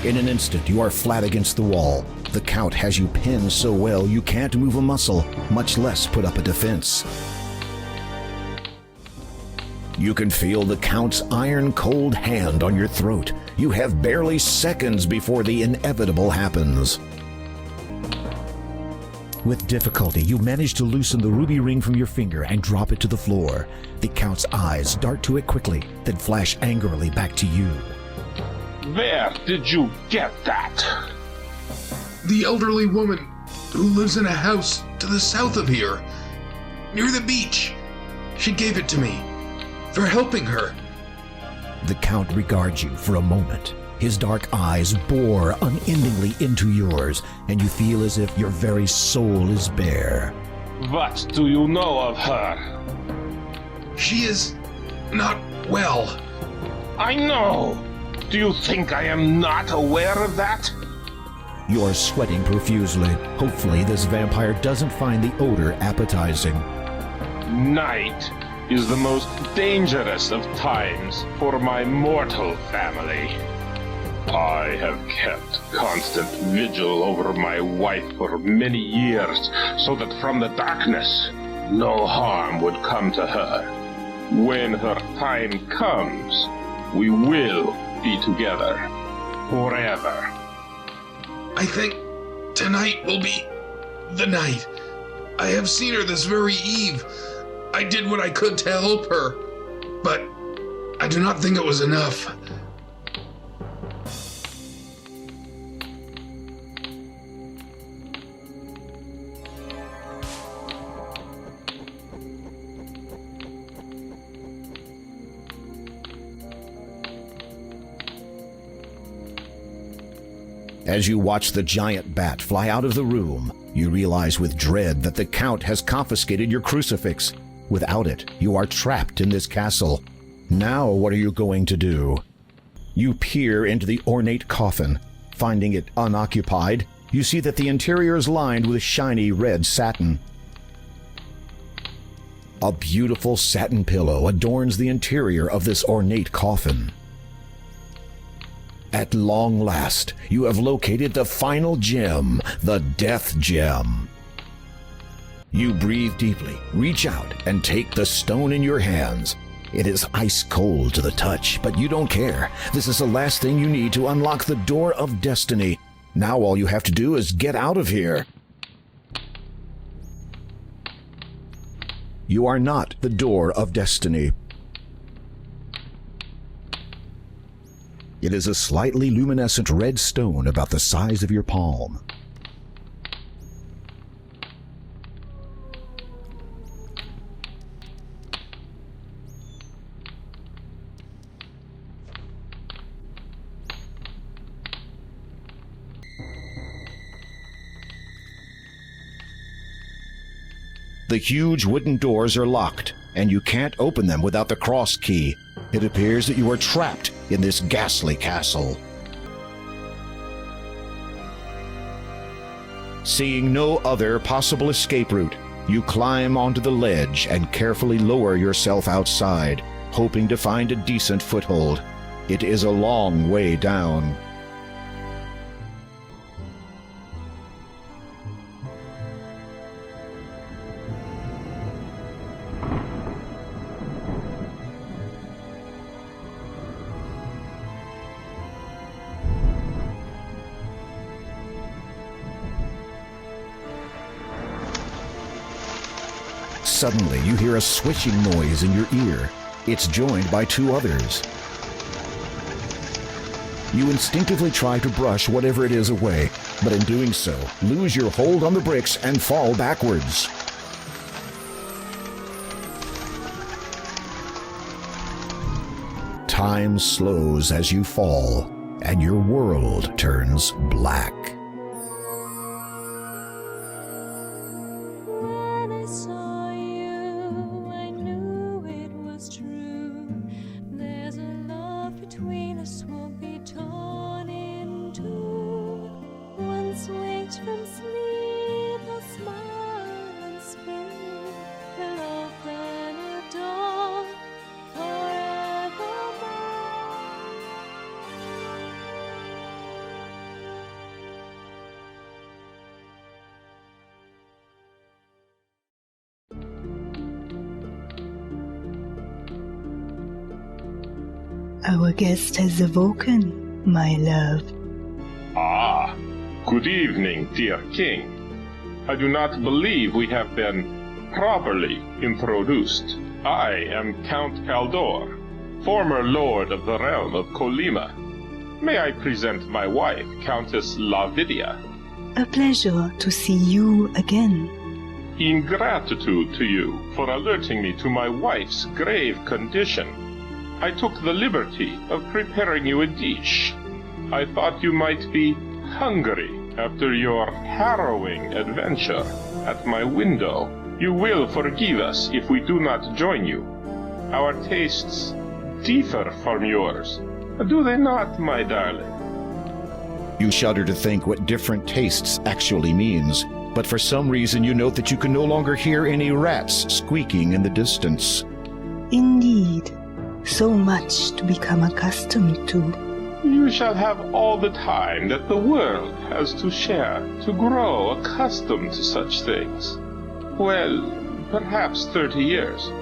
In an instant, you are flat against the wall. The Count has you pinned so well you can't move a muscle, much less put up a defense. You can feel the Count's iron-cold hand on your throat. You have barely seconds before the inevitable happens. With difficulty, you manage to loosen the ruby ring from your finger and drop it to the floor. The Count's eyes dart to it quickly, then flash angrily back to you. Where did you get that? The elderly woman who lives in a house to the south of here, near the beach. She gave it to me. For helping her. The Count regards you for a moment. His dark eyes bore unendingly into yours, and you feel as if your very soul is bare. What do you know of her? She is not well. I know. Do you think I am not aware of that? You're sweating profusely. Hopefully this vampire doesn't find the odor appetizing. Night is the most dangerous of times for my mortal family. I have kept constant vigil over my wife for many years, so that from the darkness no harm would come to her. When her time comes, we will be together forever. I think tonight will be the night. I have seen her this very eve. I did what I could to help her, but I do not think it was enough. As you watch the giant bat fly out of the room, you realize with dread that the Count has confiscated your crucifix. Without it, you are trapped in this castle. Now what are you going to do? You peer into the ornate coffin. Finding it unoccupied, you see that the interior is lined with shiny red satin. A beautiful satin pillow adorns the interior of this ornate coffin. At long last, you have located the final gem, the Death Gem. You breathe deeply, reach out, and take the stone in your hands. It is ice cold to the touch, but you don't care. This is the last thing you need to unlock the door of destiny. Now all you have to do is get out of here. You are not the door of destiny. It is a slightly luminescent red stone about the size of your palm. The huge wooden doors are locked, and you can't open them without the cross key. It appears that you are trapped in this ghastly castle. Seeing no other possible escape route, you climb onto the ledge and carefully lower yourself outside, hoping to find a decent foothold. It is a long way down. Suddenly, you hear a swishing noise in your ear. It's joined by two others. You instinctively try to brush whatever it is away, but in doing so, lose your hold on the bricks and fall backwards. Time slows as you fall, and your world turns black. Our guest has awoken, my love. Ah, good evening, dear king. I do not believe we have been properly introduced. I am Count Kaldor, former lord of the realm of Colima. May I present my wife, Countess Lavidia? A pleasure to see you again. In gratitude to you for alerting me to my wife's grave condition, I took the liberty of preparing you a dish. I thought you might be hungry after your harrowing adventure at my window. You will forgive us if we do not join you. Our tastes differ from yours, do they not, my darling? You shudder to think what different tastes actually means, but for some reason you note that you can no longer hear any rats squeaking in the distance. Indeed. So much to become accustomed to. You shall have all the time that the world has to share to grow accustomed to such things. Well, perhaps 30 years.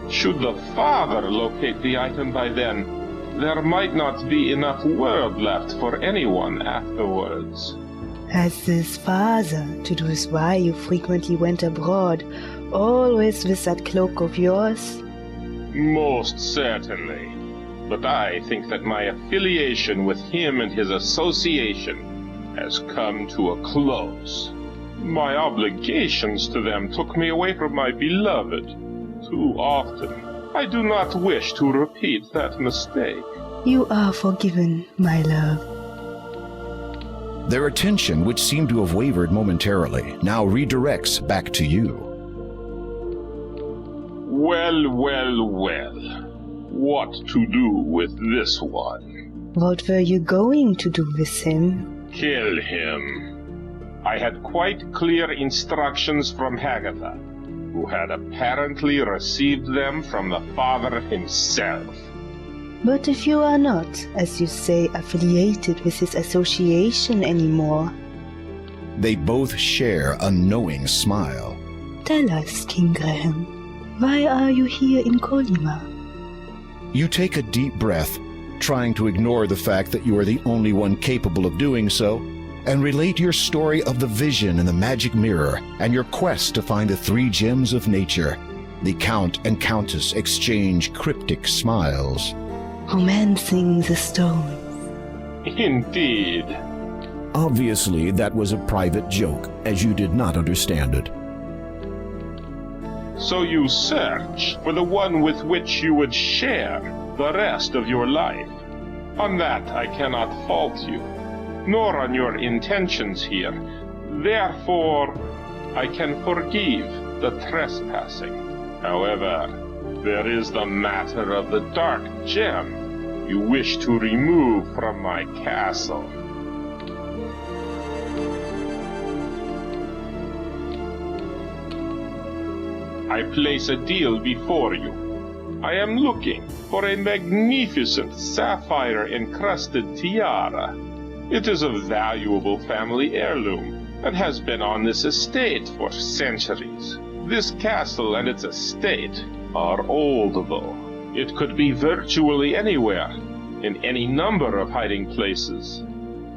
Should the father locate the item by then, there might not be enough world left for anyone afterwards. As his father, to do is why you frequently went abroad, always with that cloak of yours? Most certainly. But I think that my affiliation with him and his association has come to a close. My obligations to them took me away from my beloved too often. I do not wish to repeat that mistake. You are forgiven, my love. Their attention, which seemed to have wavered momentarily, now redirects back to you. Well, well, well. What to do with this one? What were you going to do with him? Kill him. I had quite clear instructions from Hagatha, who had apparently received them from the father himself. But if you are not, as you say, affiliated with his association anymore... They both share a knowing smile. Tell us, King Graham, why are you here in Colima? You take a deep breath, trying to ignore the fact that you are the only one capable of doing so, and relate your story of the vision in the magic mirror and your quest to find the 3 gems of nature. The Count and Countess exchange cryptic smiles. Romancing the stones. Indeed. Obviously, that was a private joke, as you did not understand it. So you search for the one with which you would share the rest of your life. On that I cannot fault you, nor on your intentions here. Therefore, I can forgive the trespassing. However, there is the matter of the dark gem you wish to remove from my castle. I place a deal before you. I am looking for a magnificent sapphire-encrusted tiara. It is a valuable family heirloom and has been on this estate for centuries. This castle and its estate are old, though. It could be virtually anywhere, in any number of hiding places.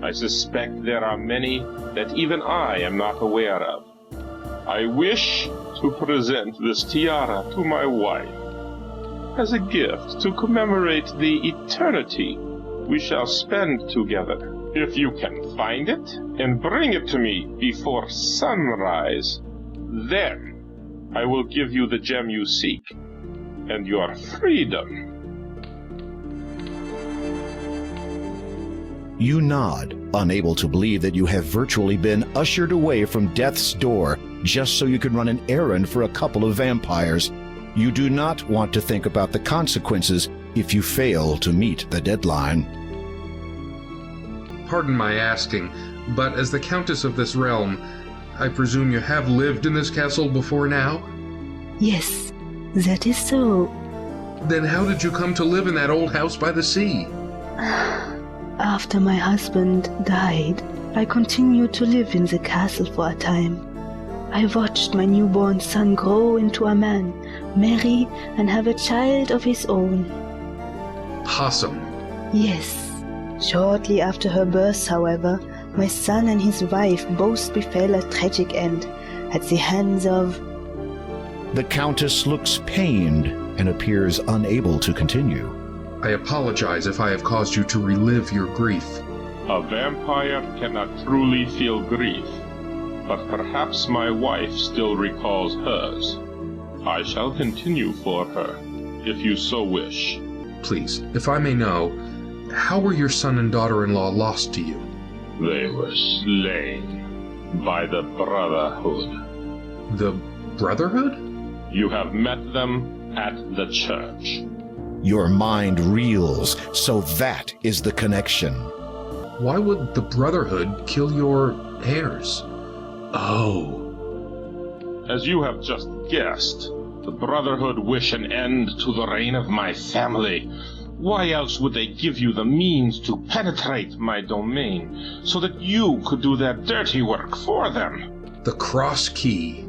I suspect there are many that even I am not aware of. I wish to present this tiara to my wife as a gift to commemorate the eternity we shall spend together. If you can find it and bring it to me before sunrise, then I will give you the gem you seek and your freedom. You nod, unable to believe that you have virtually been ushered away from death's door just so you can run an errand for a couple of vampires. You do not want to think about the consequences if you fail to meet the deadline. Pardon my asking, but as the Countess of this realm, I presume you have lived in this castle before now? Yes, that is so. Then how did you come to live in that old house by the sea? After my husband died, I continued to live in the castle for a time. I watched my newborn son grow into a man, marry, and have a child of his own. Possum. Yes. Shortly after her birth, however, my son and his wife both befell a tragic end at the hands of... The Countess looks pained and appears unable to continue. I apologize if I have caused you to relive your grief. A vampire cannot truly feel grief, but perhaps my wife still recalls hers. I shall continue for her, if you so wish. Please, if I may know, how were your son and daughter-in-law lost to you? They were slain by the Brotherhood. The Brotherhood? You have met them at the church. Your mind reels, so that is the connection. Why would the Brotherhood kill your heirs? Oh. As you have just guessed, the Brotherhood wish an end to the reign of my family. Why else would they give you the means to penetrate my domain, so that you could do their dirty work for them? The Cross Key.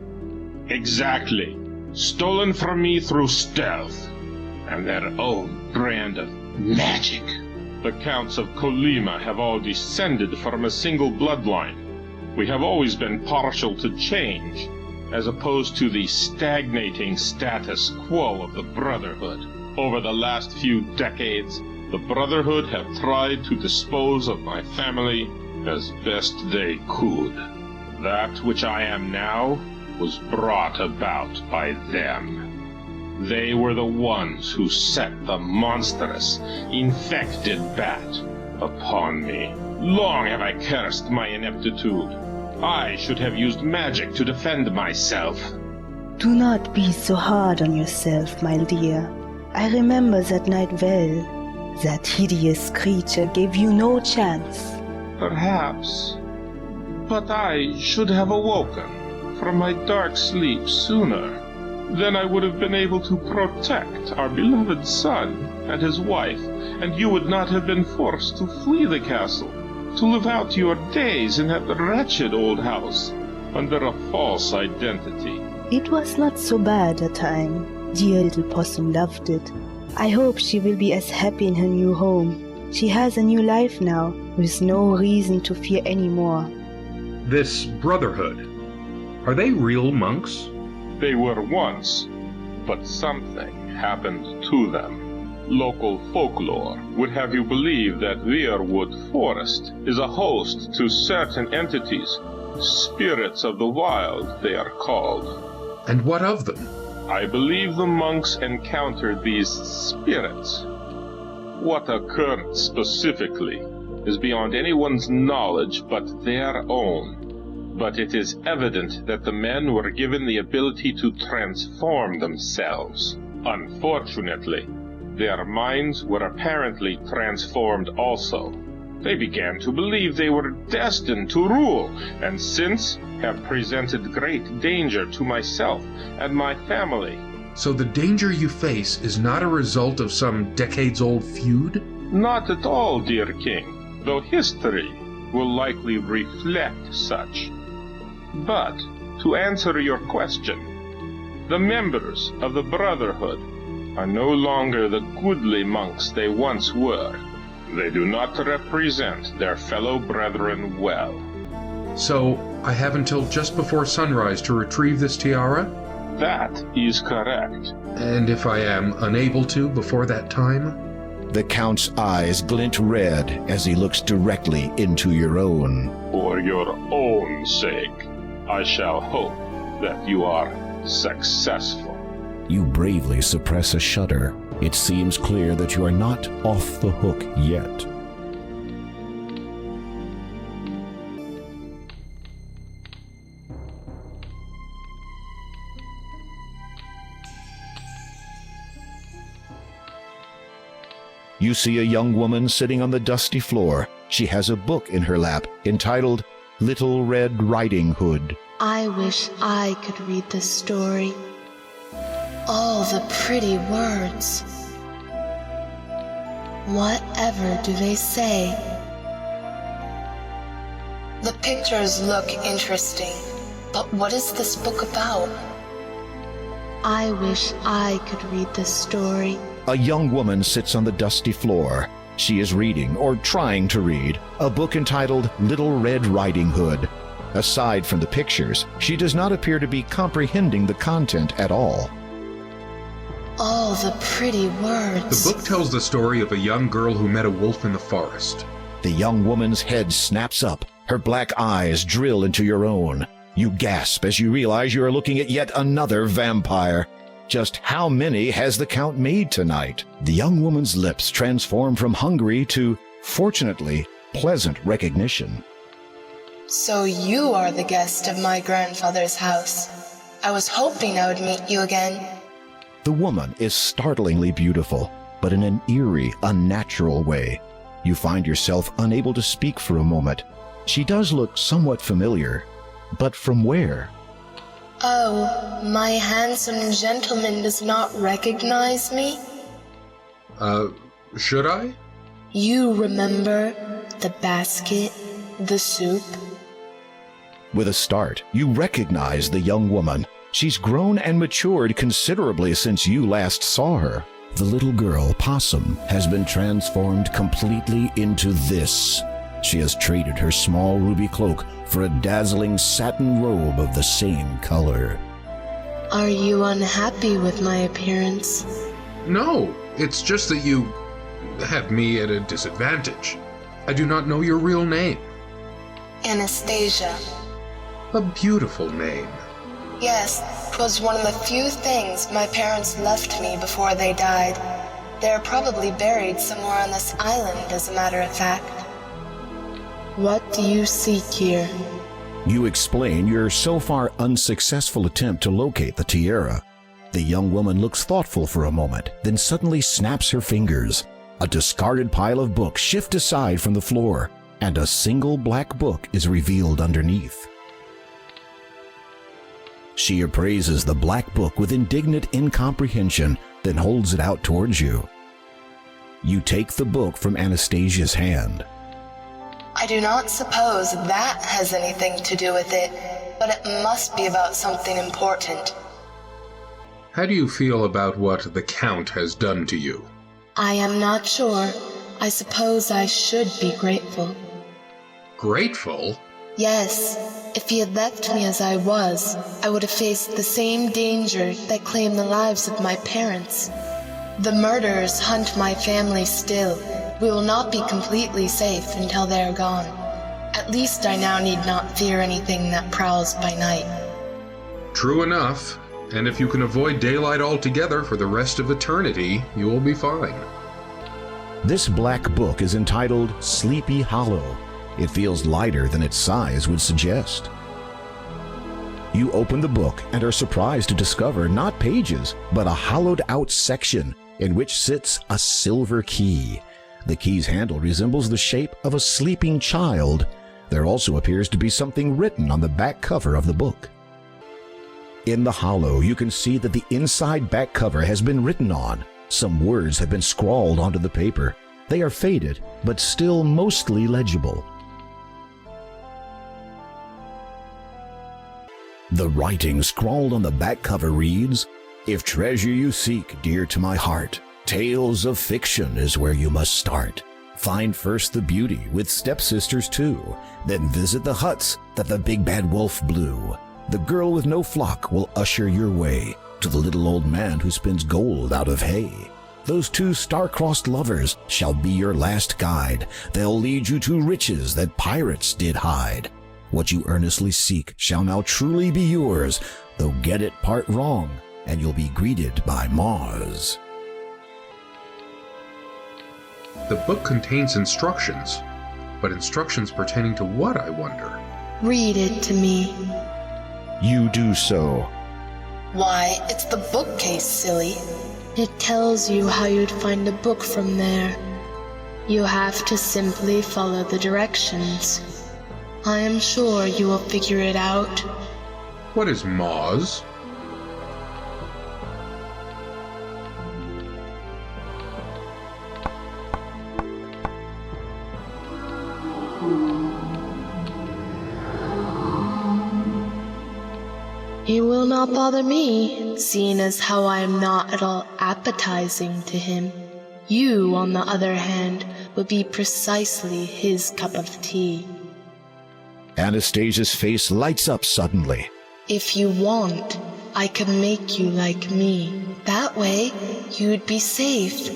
Exactly. Stolen from me through stealth, and their own brand of magic. The Counts of Colima have all descended from a single bloodline. We have always been partial to change, as opposed to the stagnating status quo of the Brotherhood. Over the last few decades, the Brotherhood have tried to dispose of my family as best they could. That which I am now was brought about by them. They were the ones who set the monstrous, infected bat upon me. Long have I cursed my ineptitude. I should have used magic to defend myself. Do not be so hard on yourself, my dear. I remember that night well. That hideous creature gave you no chance. Perhaps. But I should have awoken from my dark sleep sooner. Then I would have been able to protect our beloved son and his wife, and you would not have been forced to flee the castle, to live out your days in that wretched old house, under a false identity. It was not so bad a time. Dear little possum loved it. I hope she will be as happy in her new home. She has a new life now, with no reason to fear any more. This brotherhood, are they real monks? They were once, but something happened to them. Local folklore would have you believe that Weirwood Forest is a host to certain entities, spirits of the wild they are called. And what of them? I believe the monks encountered these spirits. What occurred specifically is beyond anyone's knowledge but their own. But it is evident that the men were given the ability to transform themselves. Unfortunately, their minds were apparently transformed also. They began to believe they were destined to rule, and since have presented great danger to myself and my family. So the danger you face is not a result of some decades-old feud? Not at all, dear king, though history will likely reflect such. But, to answer your question, the members of the Brotherhood are no longer the goodly monks they once were. They do not represent their fellow brethren well. So, I have until just before sunrise to retrieve this tiara? That is correct. And if I am unable to before that time? The Count's eyes glint red as he looks directly into your own. For your own sake, I shall hope that you are successful. You bravely suppress a shudder. It seems clear that you are not off the hook yet. You see a young woman sitting on the dusty floor. She has a book in her lap entitled Little Red Riding Hood. I wish I could read this story. All the pretty words. Whatever do they say? The pictures look interesting, but what is this book about? I wish I could read this story. A young woman sits on the dusty floor. She is reading, or trying to read, a book entitled Little Red Riding Hood. Aside from the pictures, she does not appear to be comprehending the content at all. All the pretty words. The book tells the story of a young girl who met a wolf in the forest. The young woman's head snaps up. Her black eyes drill into your own. You gasp as you realize you are looking at yet another vampire. Just how many has the Count made tonight? The young woman's lips transform from hungry to, fortunately, pleasant recognition. So you are the guest of my grandfather's house. I was hoping I would meet you again. The woman is startlingly beautiful, but in an eerie, unnatural way. You find yourself unable to speak for a moment. She does look somewhat familiar, but from where? Oh, my handsome gentleman does not recognize me? Should I? You remember the basket, the soup? With a start, you recognize the young woman. She's grown and matured considerably since you last saw her. The little girl, Possum, has been transformed completely into this. She has traded her small ruby cloak for a dazzling satin robe of the same color. Are you unhappy with my appearance? No, it's just that you have me at a disadvantage. I do not know your real name. Anastasia. A beautiful name. Yes, it was one of the few things my parents left me before they died. They're probably buried somewhere on this island, as a matter of fact. What do you seek here? You explain your so far unsuccessful attempt to locate the tiara. The young woman looks thoughtful for a moment, then suddenly snaps her fingers. A discarded pile of books shift aside from the floor, and a single black book is revealed underneath. She appraises the black book with indignant incomprehension, then holds it out towards you. You take the book from Anastasia's hand. I do not suppose that has anything to do with it, but it must be about something important. How do you feel about what the Count has done to you? I am not sure. I suppose I should be grateful. Grateful? Yes. If he had left me as I was, I would have faced the same danger that claimed the lives of my parents. The murderers hunt my family still. We will not be completely safe until they are gone. At least I now need not fear anything that prowls by night. True enough. And if you can avoid daylight altogether for the rest of eternity, you will be fine. This black book is entitled Sleepy Hollow. It feels lighter than its size would suggest. You open the book and are surprised to discover not pages, but a hollowed-out section in which sits a silver key. The key's handle resembles the shape of a sleeping child. There also appears to be something written on the back cover of the book. In the hollow, you can see that the inside back cover has been written on. Some words have been scrawled onto the paper. They are faded, but still mostly legible. The writing scrawled on the back cover reads, "If treasure you seek, dear to my heart, tales of fiction is where you must start. Find first the beauty with stepsisters too, then visit the huts that the big bad wolf blew. The girl with no flock will usher your way to the little old man who spins gold out of hay. Those two star-crossed lovers shall be your last guide. They'll lead you to riches that pirates did hide. What you earnestly seek shall now truly be yours, though get it part wrong, and you'll be greeted by Mars." The book contains instructions, but instructions pertaining to what, I wonder? Read it to me. You do so. Why, it's the bookcase, silly. It tells you how you'd find a book from there. You have to simply follow the directions. I am sure you will figure it out. What is Mars? He will not bother me, seeing as how I am not at all appetizing to him. You, on the other hand, would be precisely his cup of tea. Anastasia's face lights up suddenly. If you want, I could make you like me. That way, you'd be safe.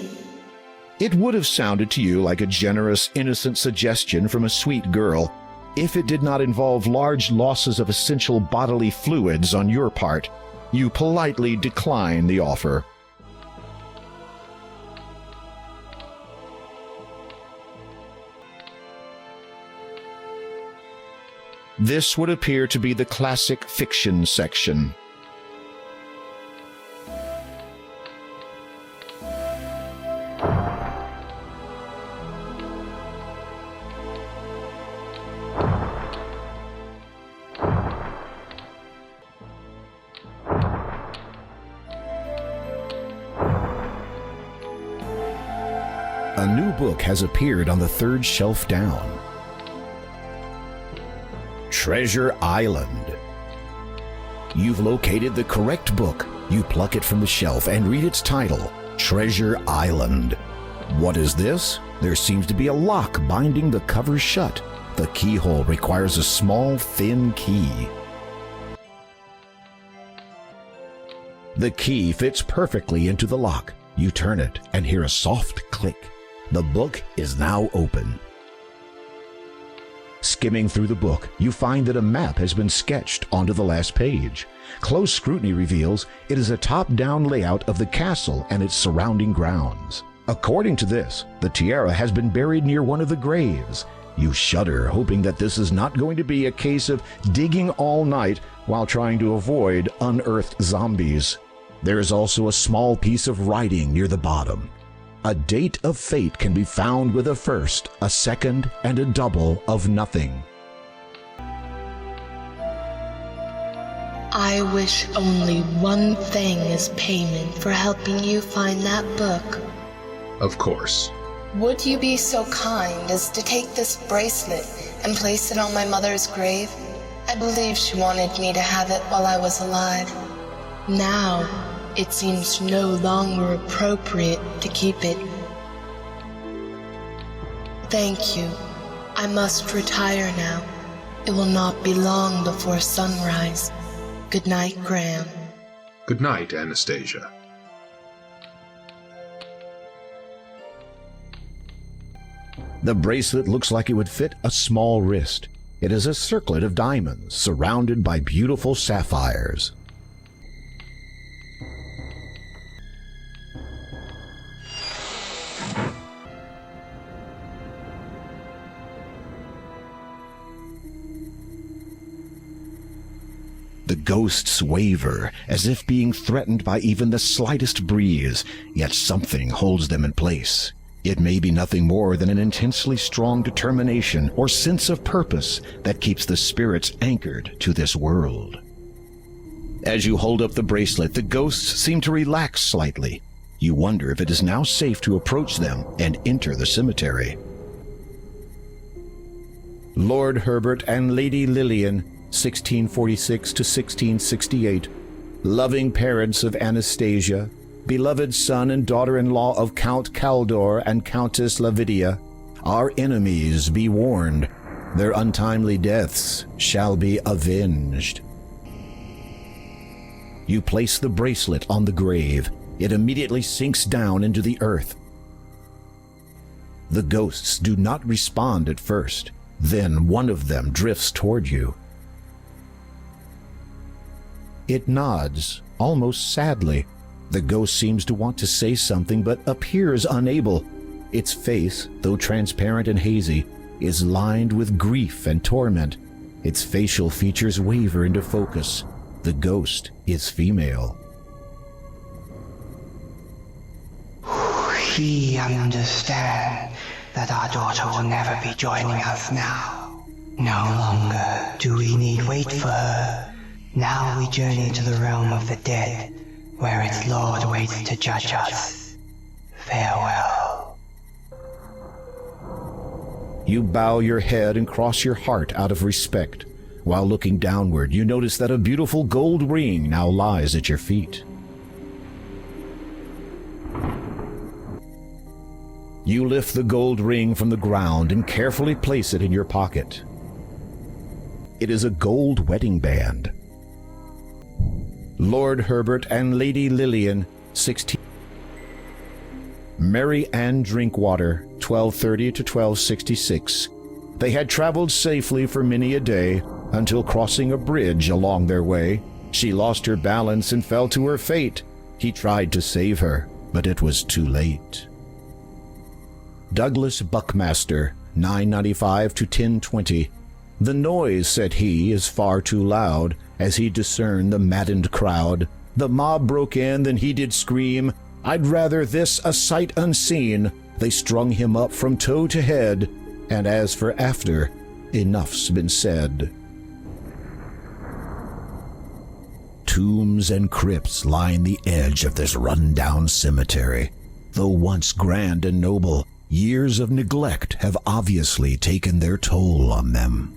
It would have sounded to you like a generous, innocent suggestion from a sweet girl, if it did not involve large losses of essential bodily fluids on your part. You politely decline the offer. This would appear to be the classic fiction section. A new book has appeared on the third shelf down. Treasure Island. You've located the correct book. You pluck it from the shelf and read its title, Treasure Island. What is this? There seems to be a lock binding the cover shut. The keyhole requires a small, thin key. The key fits perfectly into the lock. You turn it and hear a soft click. The book is now open. Skimming through the book, you find that a map has been sketched onto the last page. Close scrutiny reveals it is a top-down layout of the castle and its surrounding grounds. According to this, the tiara has been buried near one of the graves. You shudder, hoping that this is not going to be a case of digging all night while trying to avoid unearthed zombies. There is also a small piece of writing near the bottom. A date of fate can be found with a first, a second, and a double of nothing. I wish only one thing as payment for helping you find that book. Of course. Would you be so kind as to take this bracelet and place it on my mother's grave? I believe she wanted me to have it while I was alive. Now, it seems no longer appropriate to keep it. Thank you. I must retire now. It will not be long before sunrise. Good night, Graham. Good night, Anastasia. The bracelet looks like it would fit a small wrist. It is a circlet of diamonds surrounded by beautiful sapphires. The ghosts waver, as if being threatened by even the slightest breeze, yet something holds them in place. It may be nothing more than an intensely strong determination or sense of purpose that keeps the spirits anchored to this world. As you hold up the bracelet, the ghosts seem to relax slightly. You wonder if it is now safe to approach them and enter the cemetery. Lord Herbert and Lady Lillian, 1646 to 1668, loving parents of Anastasia, beloved son and daughter-in-law of Count Caldor and Countess Lavidia, our enemies be warned, their untimely deaths shall be avenged. You place the bracelet on the grave. It immediately sinks down into the earth. The ghosts do not respond at first. Then one of them drifts toward you. It nods, almost sadly. The ghost seems to want to say something but appears unable. Its face, though transparent and hazy, is lined with grief and torment. Its facial features waver into focus. The ghost is female. We understand that our daughter will never be joining us now. No longer do we need wait for her. Now we journey to the realm of the dead, where its Lord waits to judge us. Farewell. You bow your head and cross your heart out of respect. While looking downward, you notice that a beautiful gold ring now lies at your feet. You lift the gold ring from the ground and carefully place it in your pocket. It is a gold wedding band. Lord Herbert and Lady Lillian, 16. Mary Ann Drinkwater, 1230 to 1266. They had traveled safely for many a day until crossing a bridge along their way. She lost her balance and fell to her fate. He tried to save her, but it was too late. Douglas Buckmaster, 995 to 1020. The noise, said he, is far too loud. As he discerned the maddened crowd, the mob broke in, then he did scream, I'd rather this a sight unseen. They strung him up from toe to head, and as for after, enough's been said. Tombs and crypts line the edge of this run-down cemetery. Though once grand and noble, years of neglect have obviously taken their toll on them.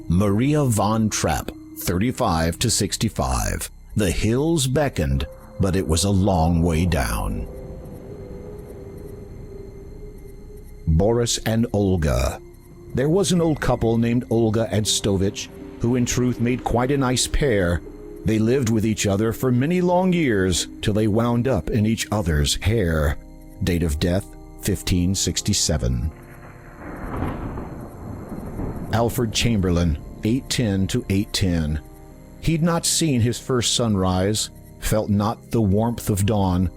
Maria von Trapp, 35 to 65. The hills beckoned, but it was a long way down. Boris and Olga. There was an old couple named Olga and Stovich, who in truth made quite a nice pair. They lived with each other for many long years, till they wound up in each other's hair. Date of death, 1567. Alfred Chamberlain, 810 to 810. He'd not seen his first sunrise, felt not the warmth of dawn.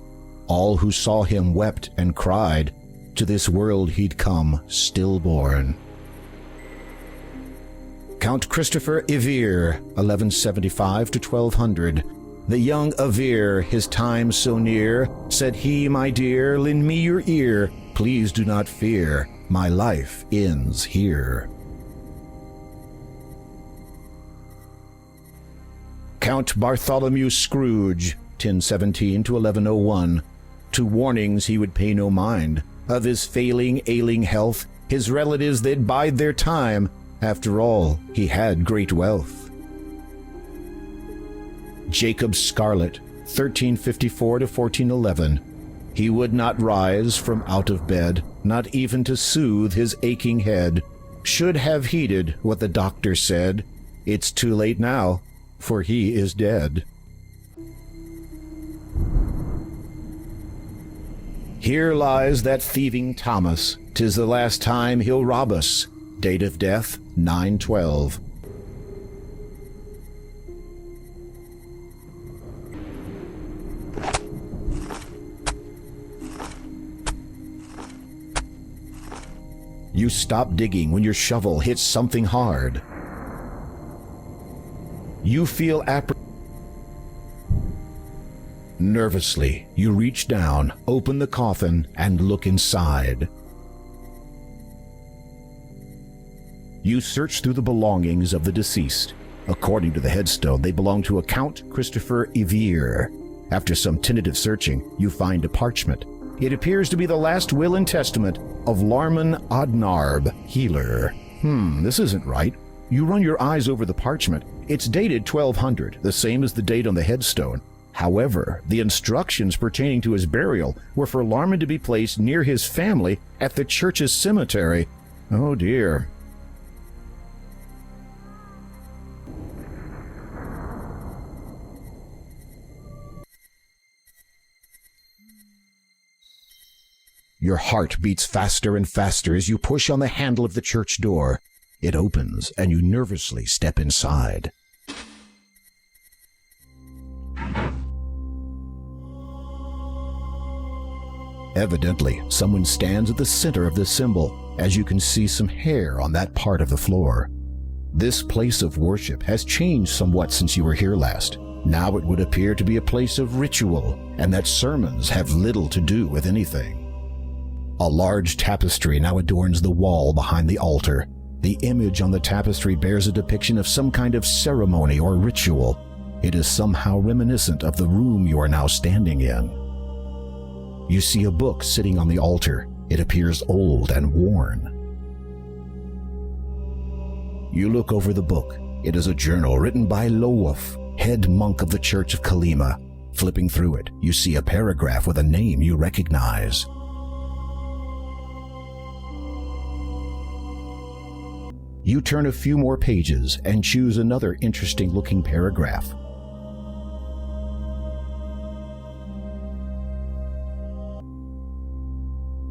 All who saw him wept and cried. To this world he'd come stillborn. Count Christopher Ivere, 1175 to 1200. The young Ivere, his time so near, said he, my dear, lend me your ear. Please do not fear, my life ends here. Count Bartholomew Scrooge, 1017 to 1101. To warnings he would pay no mind. Of his failing, ailing health, his relatives they'd bide their time. After all, he had great wealth. Jacob Scarlett, 1354 to 1411. He would not rise from out of bed, not even to soothe his aching head. Should have heeded what the doctor said. It's too late now, for he is dead. Here lies that thieving Thomas. 'Tis the last time he'll rob us. Date of death, 9/12. You stop digging when your shovel hits something hard. You feel Nervously, you reach down, open the coffin, and look inside. You search through the belongings of the deceased. According to the headstone, they belong to a Count Christopher Ivere. After some tentative searching, you find a parchment. It appears to be the last will and testament of Larman Odnarb, healer. This isn't right. You run your eyes over the parchment. It's dated 1200, the same as the date on the headstone. However, the instructions pertaining to his burial were for Larman to be placed near his family at the church's cemetery. Oh dear. Your heart beats faster and faster as you push on the handle of the church door. It opens, and you nervously step inside. Evidently, someone stands at the center of the symbol, as you can see some hair on that part of the floor. This place of worship has changed somewhat since you were here last. Now it would appear to be a place of ritual, and that sermons have little to do with anything. A large tapestry now adorns the wall behind the altar. The image on the tapestry bears a depiction of some kind of ceremony or ritual. It is somehow reminiscent of the room you are now standing in. You see a book sitting on the altar. It appears old and worn. You look over the book. It is a journal written by Lowolf, head monk of the Church of Kalima. Flipping through it, you see a paragraph with a name you recognize. You turn a few more pages and choose another interesting-looking paragraph.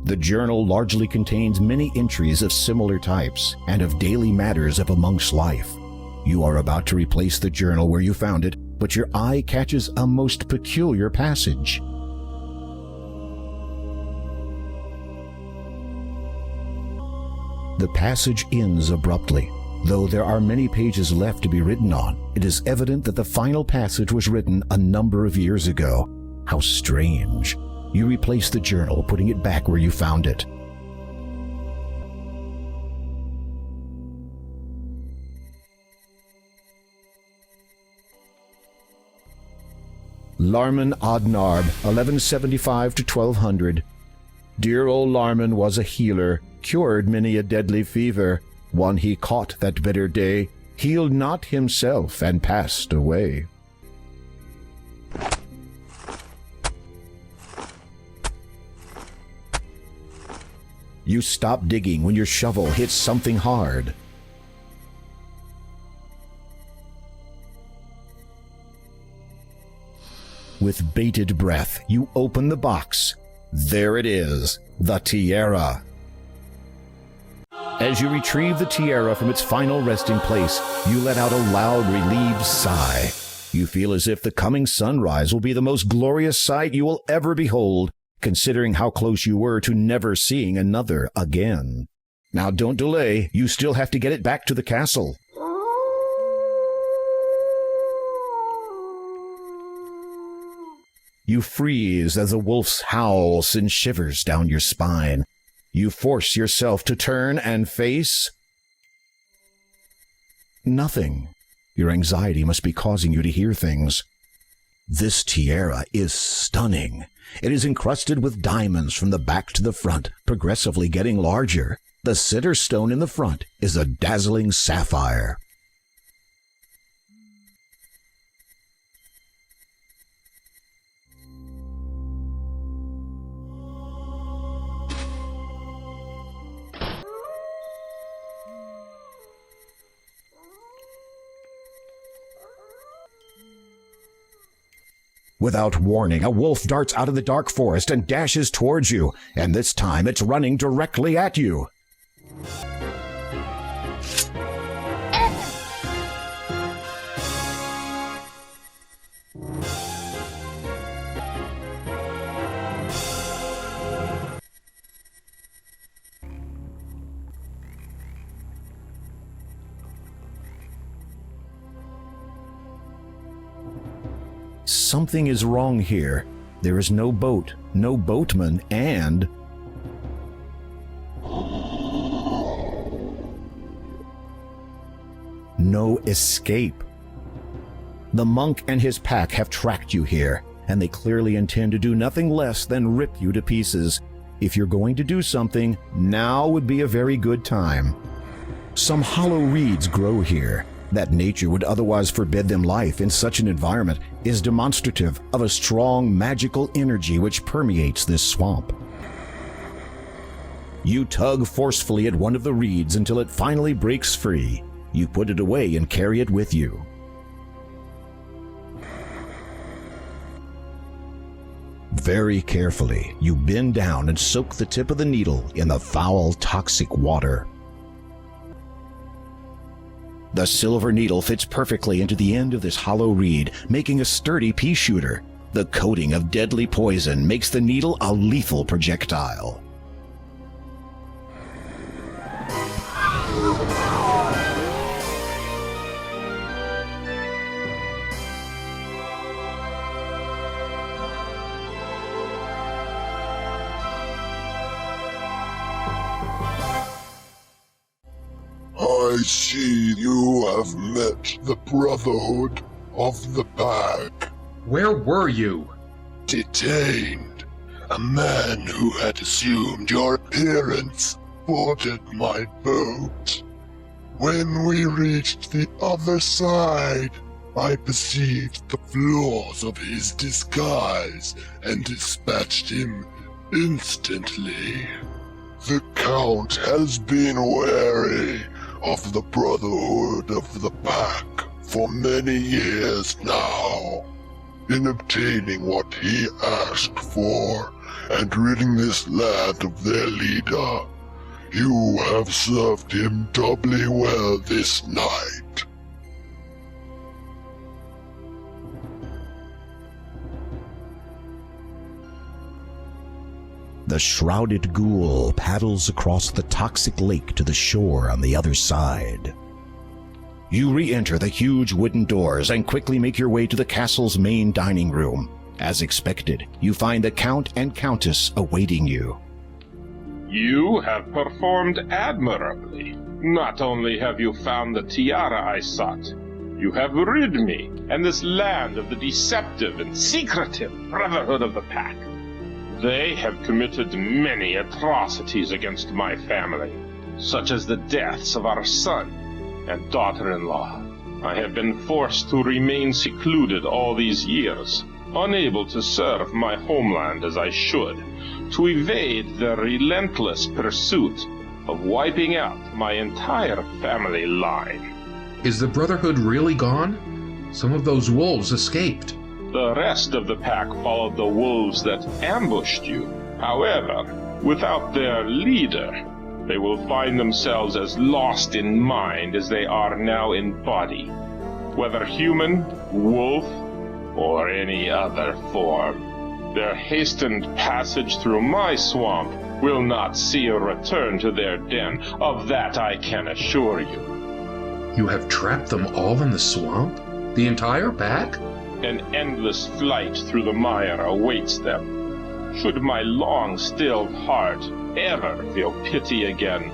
The journal largely contains many entries of similar types and of daily matters of a monk's life. You are about to replace the journal where you found it, but your eye catches a most peculiar passage. The passage ends abruptly. Though there are many pages left to be written on, it is evident that the final passage was written a number of years ago. How strange. You replace the journal, putting it back where you found it. Larman Odnarb, 1175 to 1200. Dear old Larman was a healer, cured many a deadly fever. One he caught that bitter day, healed not himself and passed away. You stop digging when your shovel hits something hard. With bated breath, you open the box. There it is, the tiara. As you retrieve the tiara from its final resting place, you let out a loud, relieved sigh. You feel as if the coming sunrise will be the most glorious sight you will ever behold, considering how close you were to never seeing another again. Now don't delay, you still have to get it back to the castle. You freeze as a wolf's howl sends shivers down your spine. You force yourself to turn and face nothing. Your anxiety must be causing you to hear things. This tiara is stunning. It is encrusted with diamonds from the back to the front, progressively getting larger. The center stone in the front is a dazzling sapphire. Without warning, a wolf darts out of the dark forest and dashes towards you, and this time it's running directly at you. Something is wrong here. There is no boat, no boatman, and no escape. The monk and his pack have tracked you here, and they clearly intend to do nothing less than rip you to pieces. If you're going to do something, now would be a very good time. Some hollow reeds grow here. That nature would otherwise forbid them life in such an environment is demonstrative of a strong magical energy which permeates this swamp. You tug forcefully at one of the reeds until it finally breaks free. You put it away and carry it with you. Very carefully, you bend down and soak the tip of the needle in the foul, toxic water. The silver needle fits perfectly into the end of this hollow reed, making a sturdy pea shooter. The coating of deadly poison makes the needle a lethal projectile. I see you have met the Brotherhood of the Pack. Where were you? Detained. A man who had assumed your appearance boarded my boat. When we reached the other side, I perceived the flaws of his disguise and dispatched him instantly. The Count has been wary of the Brotherhood of the Pack for many years now. In obtaining what he asked for and ridding this land of their leader, you have served him doubly well this night. The shrouded ghoul paddles across the toxic lake to the shore on the other side. You re-enter the huge wooden doors and quickly make your way to the castle's main dining room. As expected, you find the Count and Countess awaiting you. You have performed admirably. Not only have you found the tiara I sought, you have rid me and this land of the deceptive and secretive Brotherhood of the Pack. They have committed many atrocities against my family, such as the deaths of our son and daughter-in-law. I have been forced to remain secluded all these years, unable to serve my homeland as I should, to evade the relentless pursuit of wiping out my entire family line. Is the Brotherhood really gone? Some of those wolves escaped. The rest of the pack followed the wolves that ambushed you. However, without their leader, they will find themselves as lost in mind as they are now in body. whether human, wolf, or any other form. Their hastened passage through my swamp will not see a return to their den. Of that I can assure you. You have trapped them all in the swamp? The entire pack? An endless flight through the mire awaits them. Should my long-stilled heart ever feel pity again,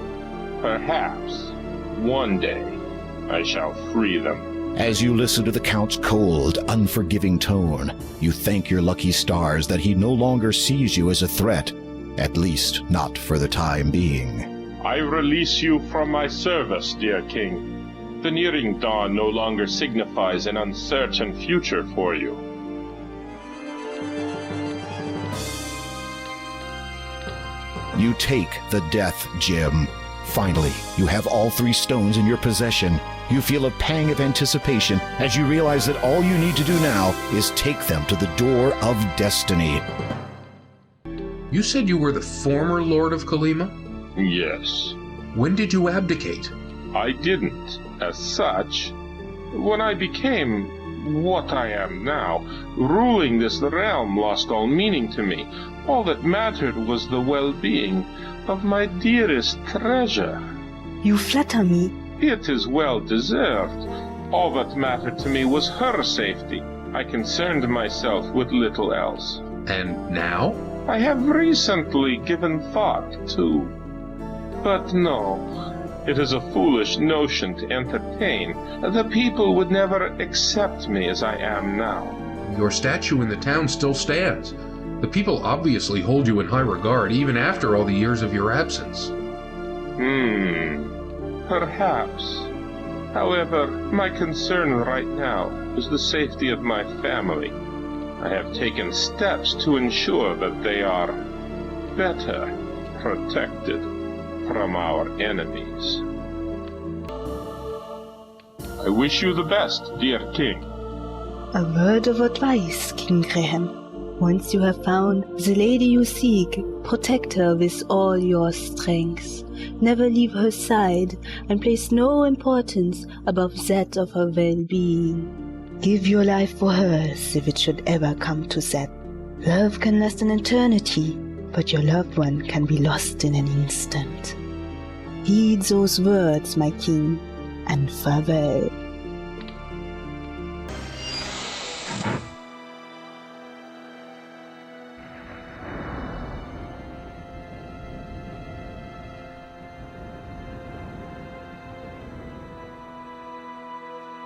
perhaps one day I shall free them. As you listen to the Count's cold, unforgiving tone, you thank your lucky stars that he no longer sees you as a threat, at least not for the time being. I release you from my service, dear king. The nearing dawn no longer signifies an uncertain future for you. You take the death gem. Finally, you have all 3 stones in your possession. You feel a pang of anticipation as you realize that all you need to do now is take them to the door of destiny. You said you were the former Lord of Kalima? Yes. When did you abdicate? I didn't, as such. When I became what I am now, ruling this realm lost all meaning to me. All that mattered was the well-being of my dearest treasure. You flatter me. It is well deserved. All that mattered to me was her safety. I concerned myself with little else. And now? I have recently given thought to. But no, it is a foolish notion to entertain. The people would never accept me as I am now. Your statue in the town still stands. The people obviously hold you in high regard even after all the years of your absence. Perhaps. However, my concern right now is the safety of my family. I have taken steps to ensure that they are better protected from our enemies. I wish you the best, dear king. A word of advice, King Graham. Once you have found the lady you seek, protect her with all your strength. Never leave her side, and place no importance above that of her well-being. Give your life for hers if it should ever come to that. Love can last an eternity, but your loved one can be lost in an instant. Heed those words, my king, and farewell.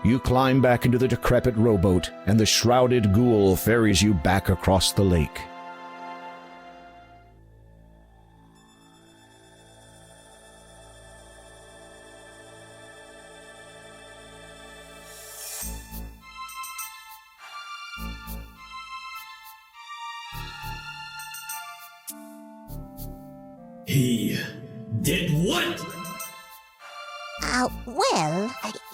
You climb back into the decrepit rowboat, and the shrouded ghoul ferries you back across the lake. He did what? Well,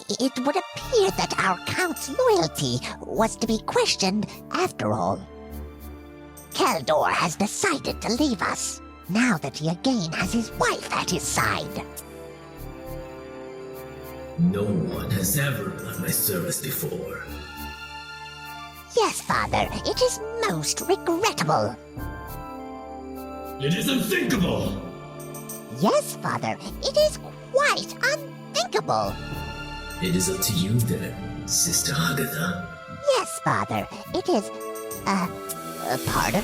it would appear that our Count's loyalty was to be questioned after all. Keldor has decided to leave us, now that he again has his wife at his side. No one has ever done my service before. Yes, Father, it is most regrettable. It is unthinkable! Yes, Father, it is quite unthinkable. It is up to you then, Sister Agatha. Yes, Father, it is... pardon?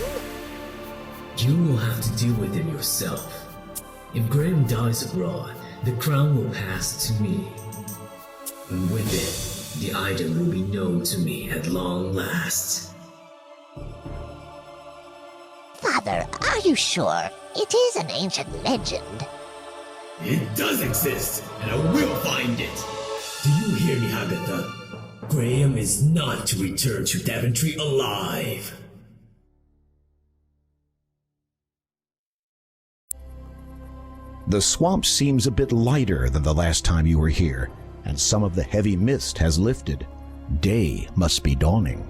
You will have to deal with him yourself. If Graham dies abroad, the crown will pass to me. And with it, the item will be known to me at long last. Father, are you sure? It is an ancient legend. It does exist, and I will find it! Do you hear me, Agatha? Graham is not to return to Daventry alive! The swamp seems a bit lighter than the last time you were here, and some of the heavy mist has lifted. Day must be dawning.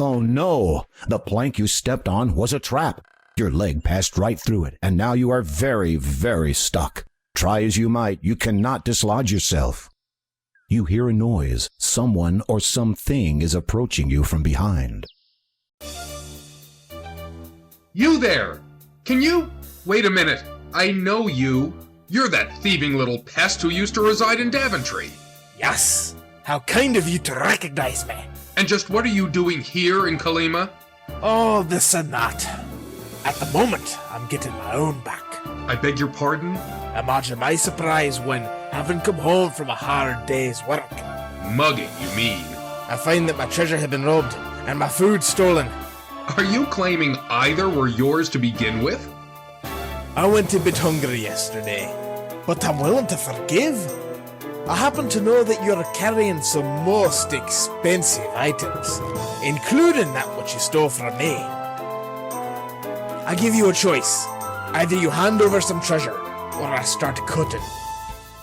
Oh no! The plank you stepped on was a trap. Your leg passed right through it, and now you are very, very stuck. Try as you might, you cannot dislodge yourself. You hear a noise. Someone or something is approaching you from behind. You there! Can you? Wait a minute. I know you. You're that thieving little pest who used to reside in Daventry. Yes. How kind of you to recognize me. And just what are you doing here in Kalima? Oh, this and that. At the moment, I'm getting my own back. I beg your pardon? Imagine my surprise when, having come home from a hard day's work... Mugging, you mean? I find that my treasure had been robbed, and my food stolen. Are you claiming either were yours to begin with? I went a bit hungry yesterday, but I'm willing to forgive. I happen to know that you're carrying some most expensive items, including that which you stole from me. I give you a choice. Either you hand over some treasure, or I start cutting.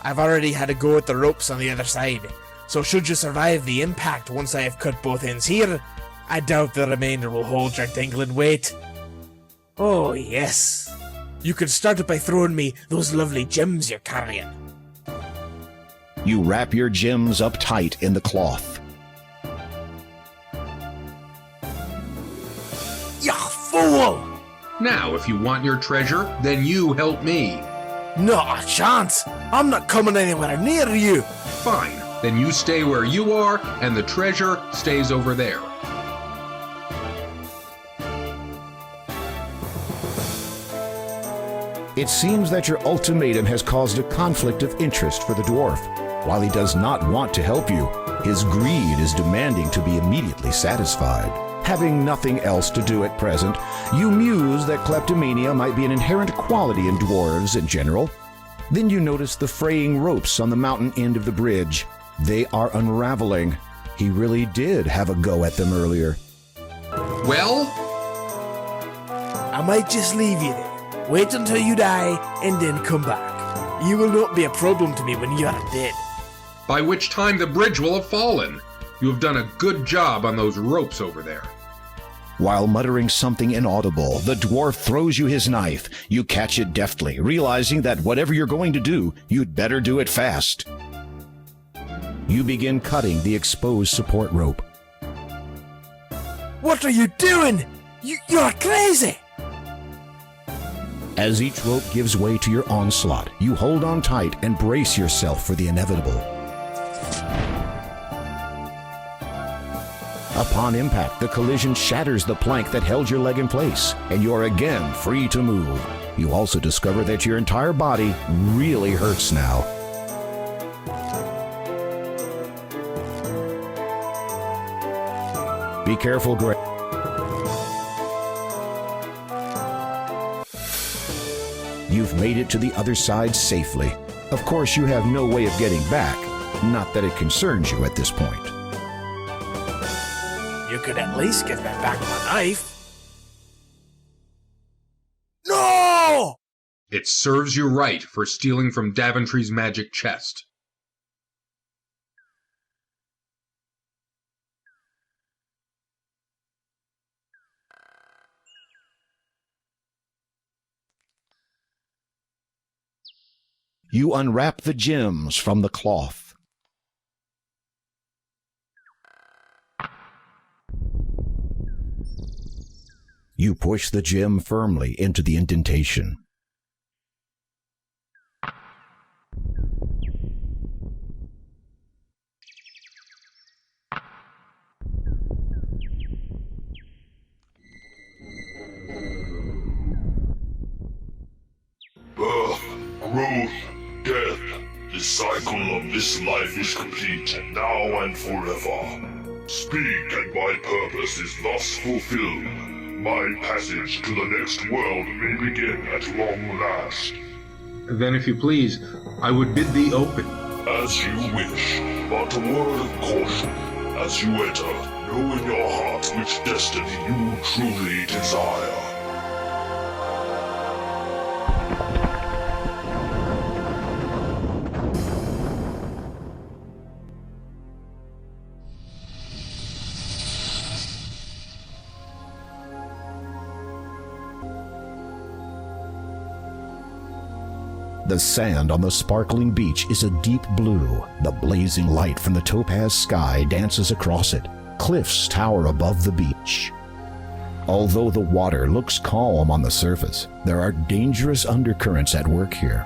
I've already had a go at the ropes on the other side, so should you survive the impact once I have cut both ends here, I doubt the remainder will hold your dangling weight. Oh yes. You could start it by throwing me those lovely gems you're carrying. You wrap your gems up tight in the cloth. You fool! Now, if you want your treasure, then you help me. Not a chance! I'm not coming anywhere near you! Fine, then you stay where you are, and the treasure stays over there. It seems that your ultimatum has caused a conflict of interest for the dwarf. While he does not want to help you, his greed is demanding to be immediately satisfied. Having nothing else to do at present, you muse that kleptomania might be an inherent quality in dwarves in general. Then you notice the fraying ropes on the mountain end of the bridge. They are unraveling. He really did have a go at them earlier. Well? I might just leave you there. Wait until you die, and then come back. You will not be a problem to me when you are dead. By which time the bridge will have fallen. You have done a good job on those ropes over there. While muttering something inaudible, the dwarf throws you his knife. You catch it deftly, realizing that whatever you're going to do, you'd better do it fast. You begin cutting the exposed support rope. What are you doing? You're crazy! As each rope gives way to your onslaught, you hold on tight and brace yourself for the inevitable. Upon impact, the collision shatters the plank that held your leg in place, and you're again free to move. You also discover that your entire body really hurts now. Be careful, Greg. You've made it to the other side safely. Of course, you have no way of getting back. Not that it concerns you at this point. You could at least give me back my knife. No! It serves you right for stealing from Daventry's magic chest. You unwrap the gems from the cloth. You push the gem firmly into the indentation. Birth, growth, death. The cycle of this life is complete, now and forever. Speak, and my purpose is thus fulfilled. My passage to the next world may begin at long last. Then, if you please, I would bid thee open. As you wish, but a word of caution. As you enter, know in your heart which destiny you truly desire. The sand on the sparkling beach is a deep blue. The blazing light from the topaz sky dances across it. Cliffs tower above the beach. Although the water looks calm on the surface, there are dangerous undercurrents at work here.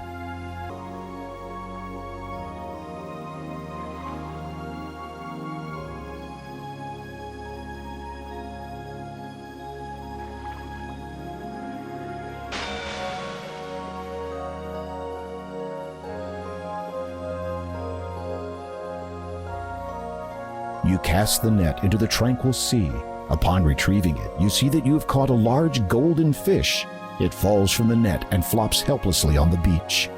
You cast the net into the tranquil sea. Upon retrieving it, you see that you have caught a large golden fish. It falls from the net and flops helplessly on the beach.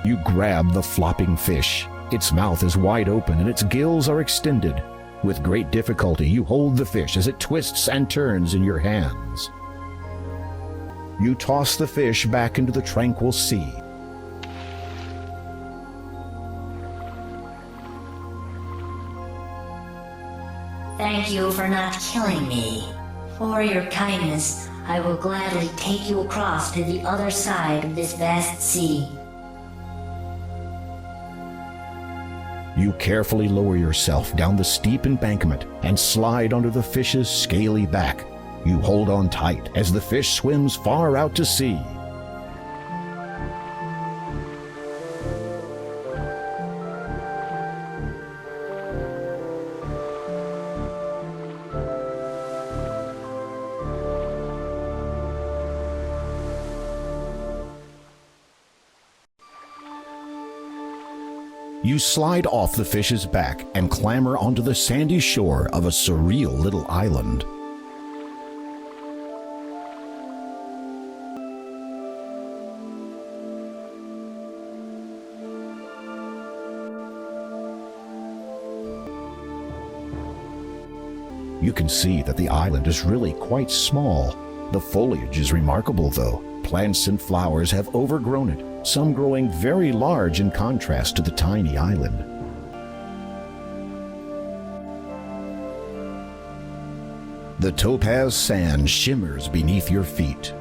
You grab the flopping fish. Its mouth is wide open and its gills are extended. With great difficulty, you hold the fish as it twists and turns in your hands. You toss the fish back into the tranquil sea. Thank you for not killing me. For your kindness, I will gladly take you across to the other side of this vast sea. You carefully lower yourself down the steep embankment and slide onto the fish's scaly back. You hold on tight as the fish swims far out to sea. You slide off the fish's back and clamber onto the sandy shore of a surreal little island. You can see that the island is really quite small. The foliage is remarkable, though. Plants and flowers have overgrown it, some growing very large in contrast to the tiny island. The topaz sand shimmers beneath your feet.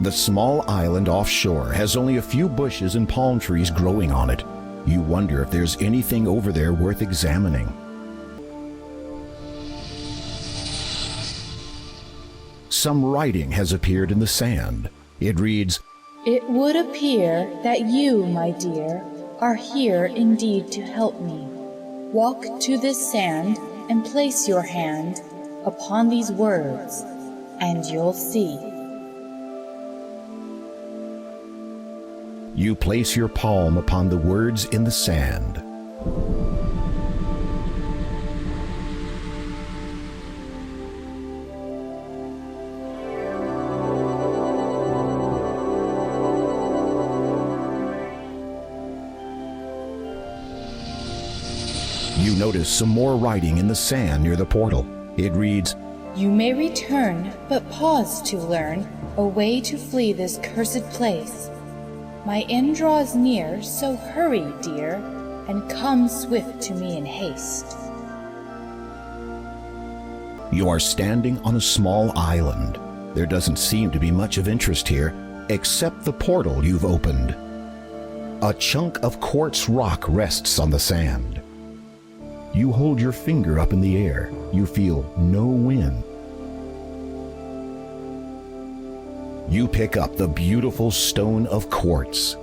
The small island offshore has only a few bushes and palm trees growing on it. You wonder if there's anything over there worth examining. Some writing has appeared in the sand. It reads, "It would appear that you, my dear, are here indeed to help me. Walk to this sand and place your hand upon these words, and you'll see." You place your palm upon the words in the sand. You notice some more writing in the sand near the portal. It reads, "You may return, but pause to learn a way to flee this cursed place. My end draws near, so hurry, dear, and come swift to me in haste." You are standing on a small island. There doesn't seem to be much of interest here, except the portal you've opened. A chunk of quartz rock rests on the sand. You hold your finger up in the air. You feel no wind. You pick up the beautiful stone of quartz.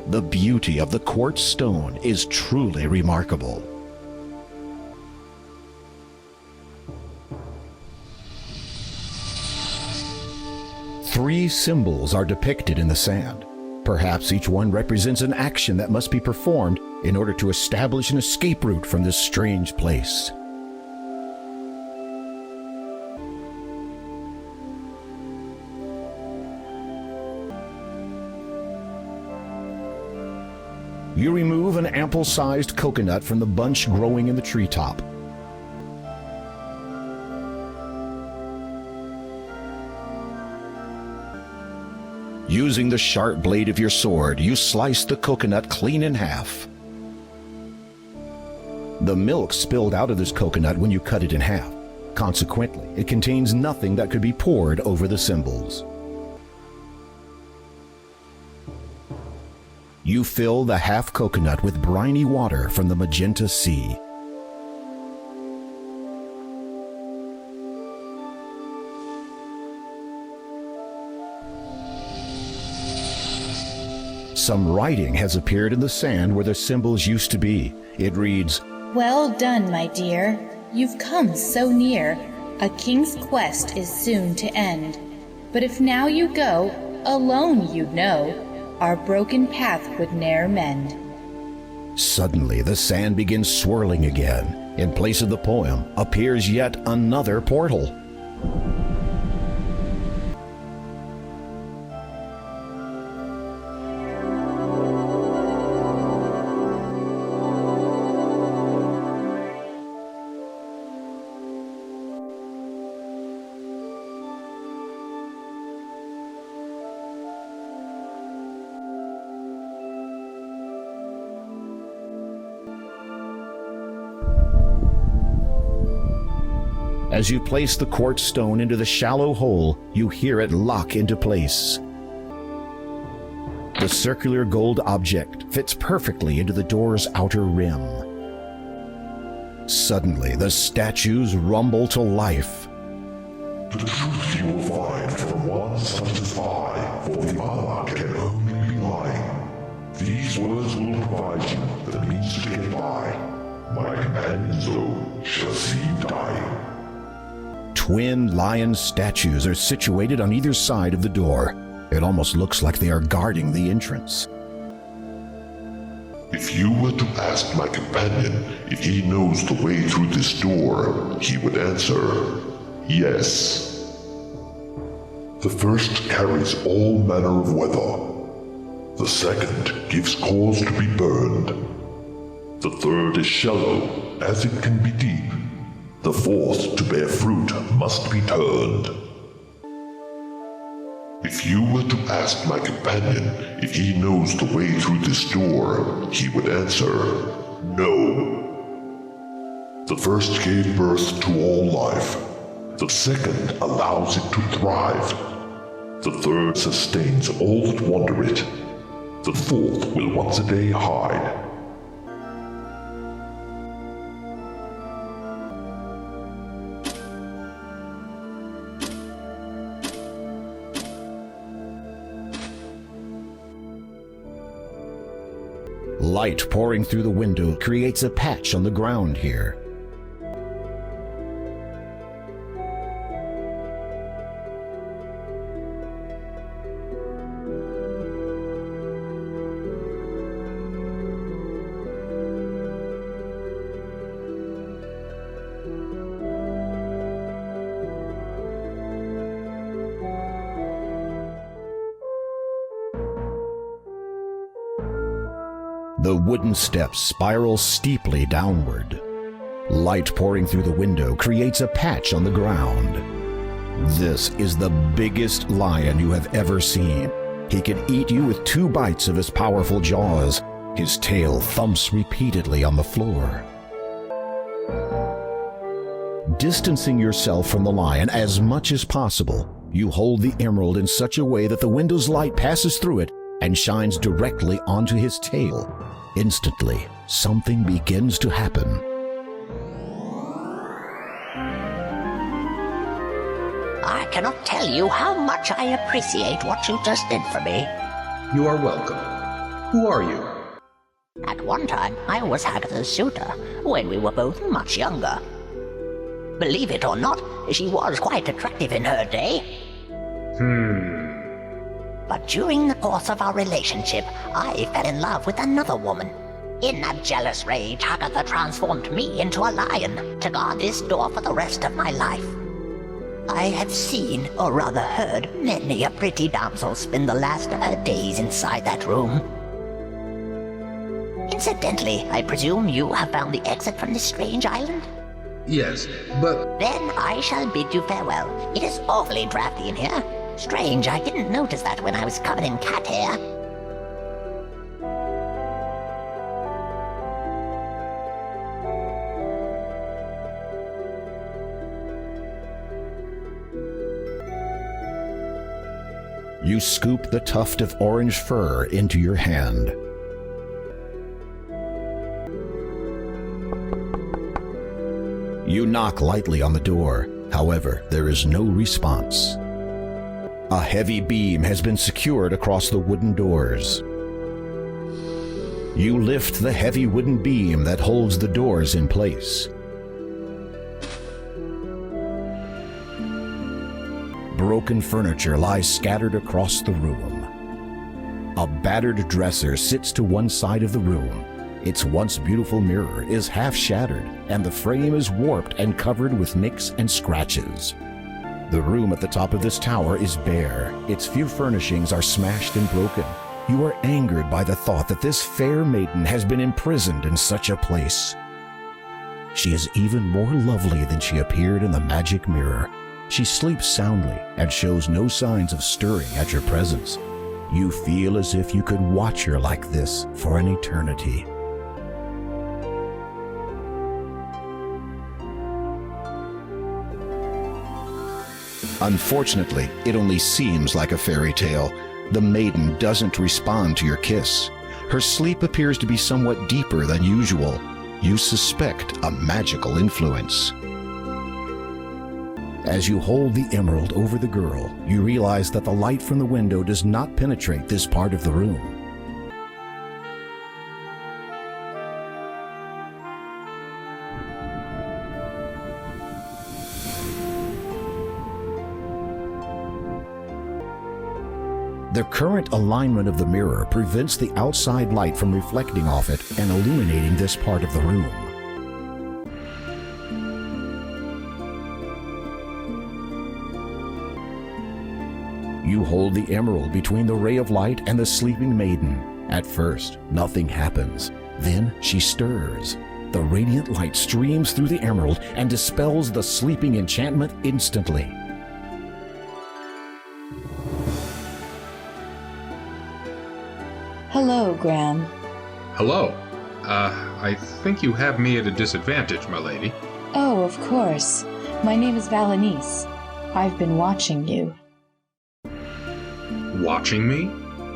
The beauty of the quartz stone is truly remarkable. Three symbols are depicted in the sand. Perhaps each one represents an action that must be performed in order to establish an escape route from this strange place. You remove an ample-sized coconut from the bunch growing in the treetop. Using the sharp blade of your sword, you slice the coconut clean in half. The milk spilled out of this coconut when you cut it in half. Consequently, it contains nothing that could be poured over the symbols. You fill the half coconut with briny water from the magenta sea. Some writing has appeared in the sand where the symbols used to be. It reads, "Well done, my dear. You've come so near. A king's quest is soon to end. But if now you go, alone you'd know, our broken path would ne'er mend." Suddenly, the sand begins swirling again. In place of the poem appears yet another portal. As you place the quartz stone into the shallow hole, you hear it lock into place. The circular gold object fits perfectly into the door's outer rim. Suddenly, the statues rumble to life. The truth you will find from one such as I, for the other can only be lying. These words will provide you the means to get by. My companions, though, shall see you dying. Twin lion statues are situated on either side of the door. It almost looks like they are guarding the entrance. If you were to ask my companion if he knows the way through this door, he would answer, yes. The first carries all manner of weather. The second gives cause to be burned. The third is shallow, as it can be deep. The fourth to bear fruit must be turned. If you were to ask my companion if he knows the way through this door, he would answer, no. The first gave birth to all life. The second allows it to thrive. The third sustains all that wander it. The fourth will once a day hide. Light pouring through the window creates a patch on the ground here. The wooden steps spiral steeply downward. Light pouring through the window creates a patch on the ground. This is the biggest lion you have ever seen. He can eat you with 2 bites of his powerful jaws. His tail thumps repeatedly on the floor. Distancing yourself from the lion as much as possible, you hold the emerald in such a way that the window's light passes through it and shines directly onto his tail. Instantly, something begins to happen. I cannot tell you how much I appreciate what you just did for me. You are welcome. Who are you? At one time, I was Hagatha's suitor, when we were both much younger. Believe it or not, she was quite attractive in her day. But during the course of our relationship, I fell in love with another woman. In a jealous rage, Hagatha transformed me into a lion to guard this door for the rest of my life. I have seen, or rather heard, many a pretty damsel spend the last of her days inside that room. Incidentally, I presume you have found the exit from this strange island? Yes, but... Then I shall bid you farewell. It is awfully drafty in here. Strange, I didn't notice that when I was covered in cat hair. You scoop the tuft of orange fur into your hand. You knock lightly on the door. However, there is no response. A heavy beam has been secured across the wooden doors. You lift the heavy wooden beam that holds the doors in place. Broken furniture lies scattered across the room. A battered dresser sits to one side of the room. Its once beautiful mirror is half shattered, and the frame is warped and covered with nicks and scratches. The room at the top of this tower is bare. Its few furnishings are smashed and broken. You are angered by the thought that this fair maiden has been imprisoned in such a place. She is even more lovely than she appeared in the magic mirror. She sleeps soundly and shows no signs of stirring at your presence. You feel as if you could watch her like this for an eternity. Unfortunately, it only seems like a fairy tale. The maiden doesn't respond to your kiss. Her sleep appears to be somewhat deeper than usual. You suspect a magical influence. As you hold the emerald over the girl, you realize that the light from the window does not penetrate this part of the room. The current alignment of the mirror prevents the outside light from reflecting off it and illuminating this part of the room. You hold the emerald between the ray of light and the sleeping maiden. At first, nothing happens. Then she stirs. The radiant light streams through the emerald and dispels the sleeping enchantment instantly. Hello, Graham. Hello. I think you have me at a disadvantage, my lady. Oh, of course. My name is Valenice. I've been watching you. Watching me?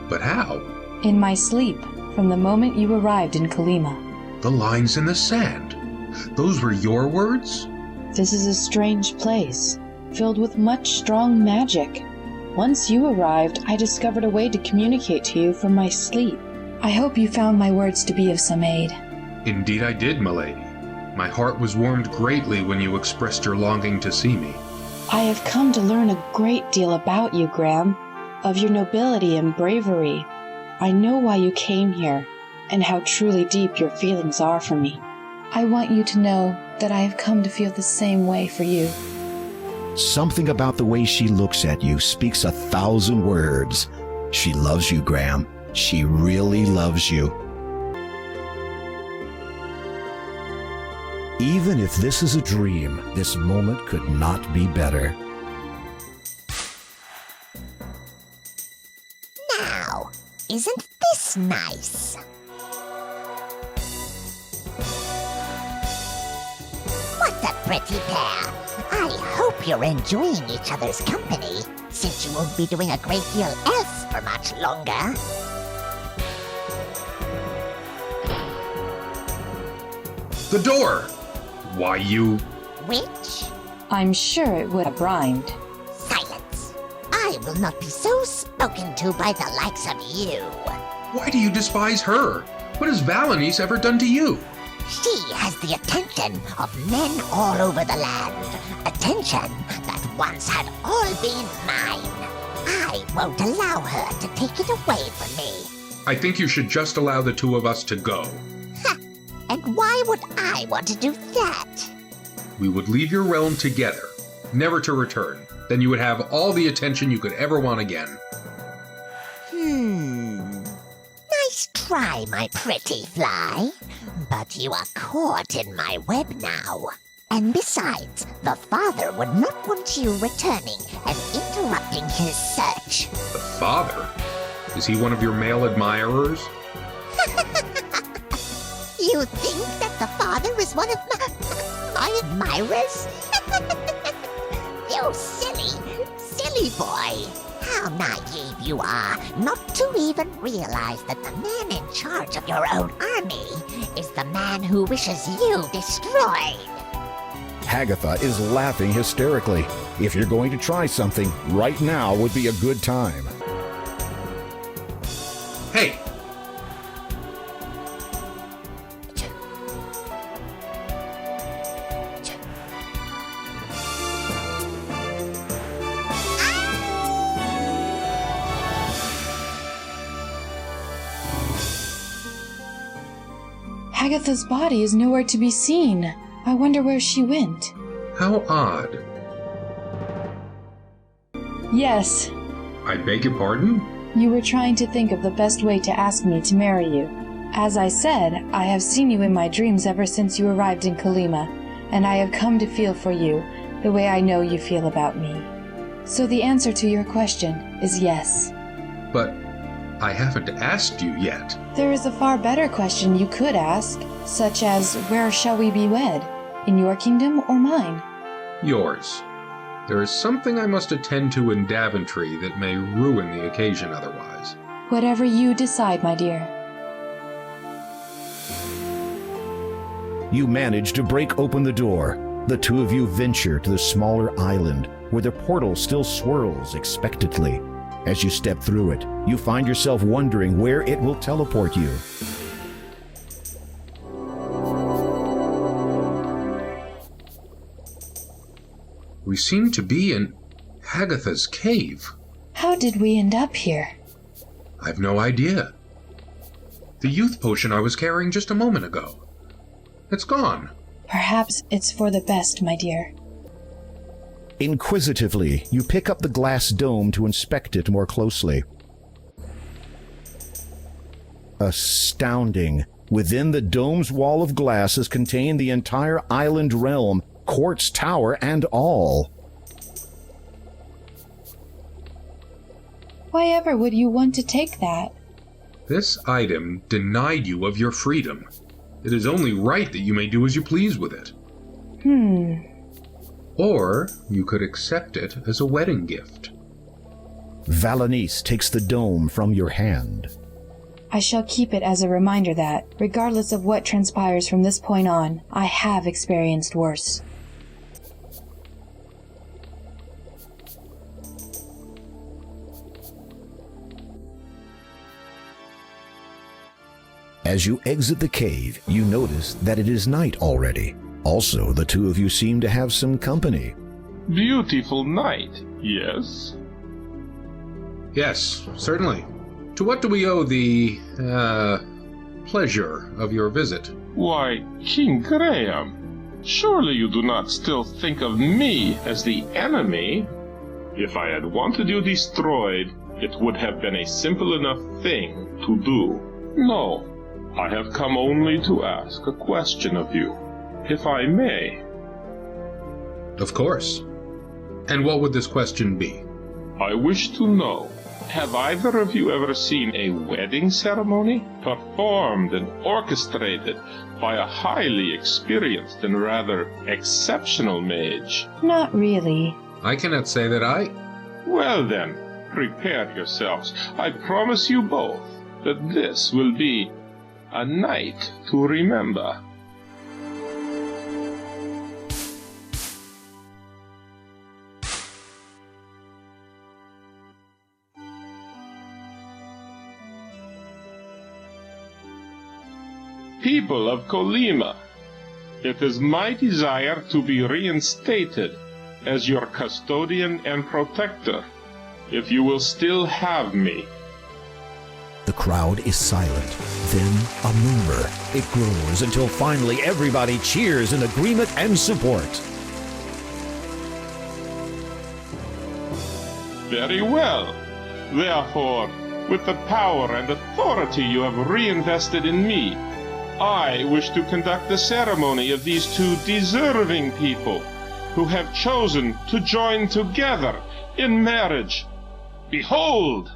But how? In my sleep, from the moment you arrived in Kalima. The lines in the sand. Those were your words? This is a strange place, filled with much strong magic. Once you arrived, I discovered a way to communicate to you from my sleep. I hope you found my words to be of some aid. Indeed I did, my lady. My heart was warmed greatly when you expressed your longing to see me. I have come to learn a great deal about you, Graham, of your nobility and bravery. I know why you came here, and how truly deep your feelings are for me. I want you to know that I have come to feel the same way for you. Something about the way she looks at you speaks 1,000 words. She loves you, Graham. She really loves you. Even if this is a dream, this moment could not be better. Now, isn't this nice? What a pretty pair. I hope you're enjoying each other's company, since you won't be doing a great deal else for much longer. The door! Why, you... Which? I'm sure it would have rhymed. Silence. I will not be so spoken to by the likes of you. Why do you despise her? What has Valenice ever done to you? She has the attention of men all over the land. Attention that once had all been mine. I won't allow her to take it away from me. I think you should just allow the two of us to go. And why would I want to do that? We would leave your realm together, never to return. Then you would have all the attention you could ever want again. Nice try, my pretty fly. But you are caught in my web now. And besides, the father would not want you returning and interrupting his search. The father? Is he one of your male admirers? You think that the father is one of my admirers? You silly boy. How naive you are not to even realize that the man in charge of your own army is the man who wishes you destroyed. Hagatha is laughing hysterically. If you're going to try something, right now would be a good time. Hey! Hagatha's body is nowhere to be seen. I wonder where she went. How odd. Yes, I beg your pardon? you were trying to think of the best way to ask me to marry you. As I said, I have seen you in my dreams ever since you arrived in Kalima, and I have come to feel for you the way I know you feel about me. So the answer to your question is yes. But I haven't asked you yet. There is a far better question you could ask, such as, where shall we be wed? In your kingdom or mine? Yours. There is something I must attend to in Daventry that may ruin the occasion otherwise. Whatever you decide, my dear. You manage to break open the door. The two of you venture to the smaller island, where the portal still swirls expectantly. As you step through it, you find yourself wondering where it will teleport you. We seem to be in Hagatha's cave. How did we end up here? I've no idea. The youth potion I was carrying just a moment ago. It's gone. Perhaps it's for the best, my dear. Inquisitively, you pick up the glass dome to inspect it more closely. Astounding. Within the dome's wall of glass is contained the entire island realm, quartz tower and all. Why ever would you want to take that? This item denied you of your freedom. It is only right that you may do as you please with it. Or you could accept it as a wedding gift. Valanice takes the dome from your hand. I shall keep it as a reminder that, regardless of what transpires from this point on, I have experienced worse. As you exit the cave, you notice that it is night already. Also, the two of you seem to have some company. Beautiful night, yes? Yes, certainly. To what do we owe the, pleasure of your visit? Why, King Graham, surely you do not still think of me as the enemy? If I had wanted you destroyed, it would have been a simple enough thing to do. No, I have come only to ask a question of you, if I may. Of course. And what would this question be? I wish to know, have either of you ever seen a wedding ceremony performed and orchestrated by a highly experienced and rather exceptional mage? Not really. I cannot say that I... Well then, prepare yourselves. I promise you both that this will be a night to remember. People of Colima, it is my desire to be reinstated as your custodian and protector, if you will still have me. The crowd is silent. Then a murmur. It grows until finally everybody cheers in agreement and support. Very well. Therefore, with the power and authority you have reinvested in me, I wish to conduct the ceremony of these two deserving people who have chosen to join together in marriage. Behold!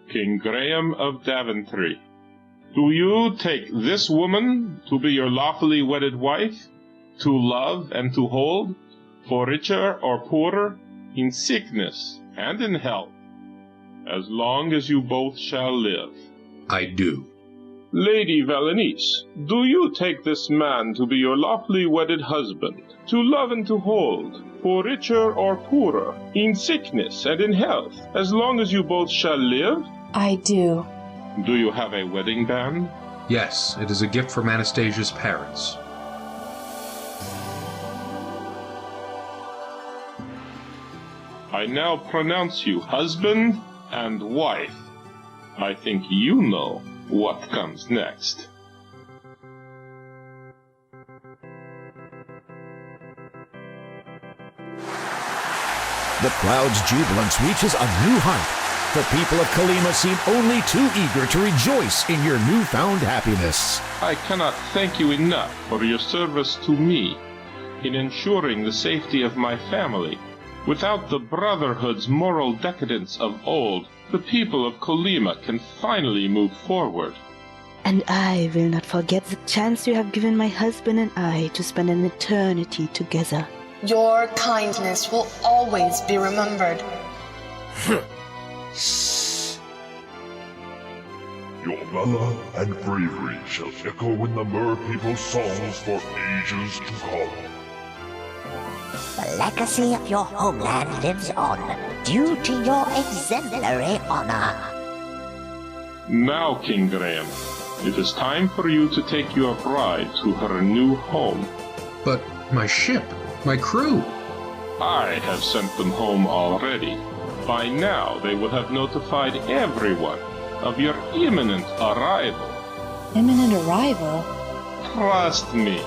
King Graham of Daventry, do you take this woman to be your lawfully wedded wife, to love and to hold, for richer or poorer, in sickness and in health, as long as you both shall live? I do. Lady Valenice, do you take this man to be your lawfully wedded husband, to love and to hold, for richer or poorer, in sickness and in health, as long as you both shall live? I do. Do you have a wedding band? Yes, it is a gift from Anastasia's parents. I now pronounce you husband and wife. I think you know what comes next. The crowd's jubilance reaches a new height. The people of Kalima seem only too eager to rejoice in your newfound happiness. I cannot thank you enough for your service to me in ensuring the safety of my family. Without the Brotherhood's moral decadence of old, the people of Kalima can finally move forward. And I will not forget the chance you have given my husband and I to spend an eternity together. Your kindness will always be remembered. Your valor and bravery shall echo in the Mer people's songs for ages to come. The legacy of your homeland lives on, due to your exemplary honor. Now, King Graham, it is time for you to take your bride to her new home. But my ship, my crew. I have sent them home already. By now, they will have notified everyone of your imminent arrival. Imminent arrival? Trust me.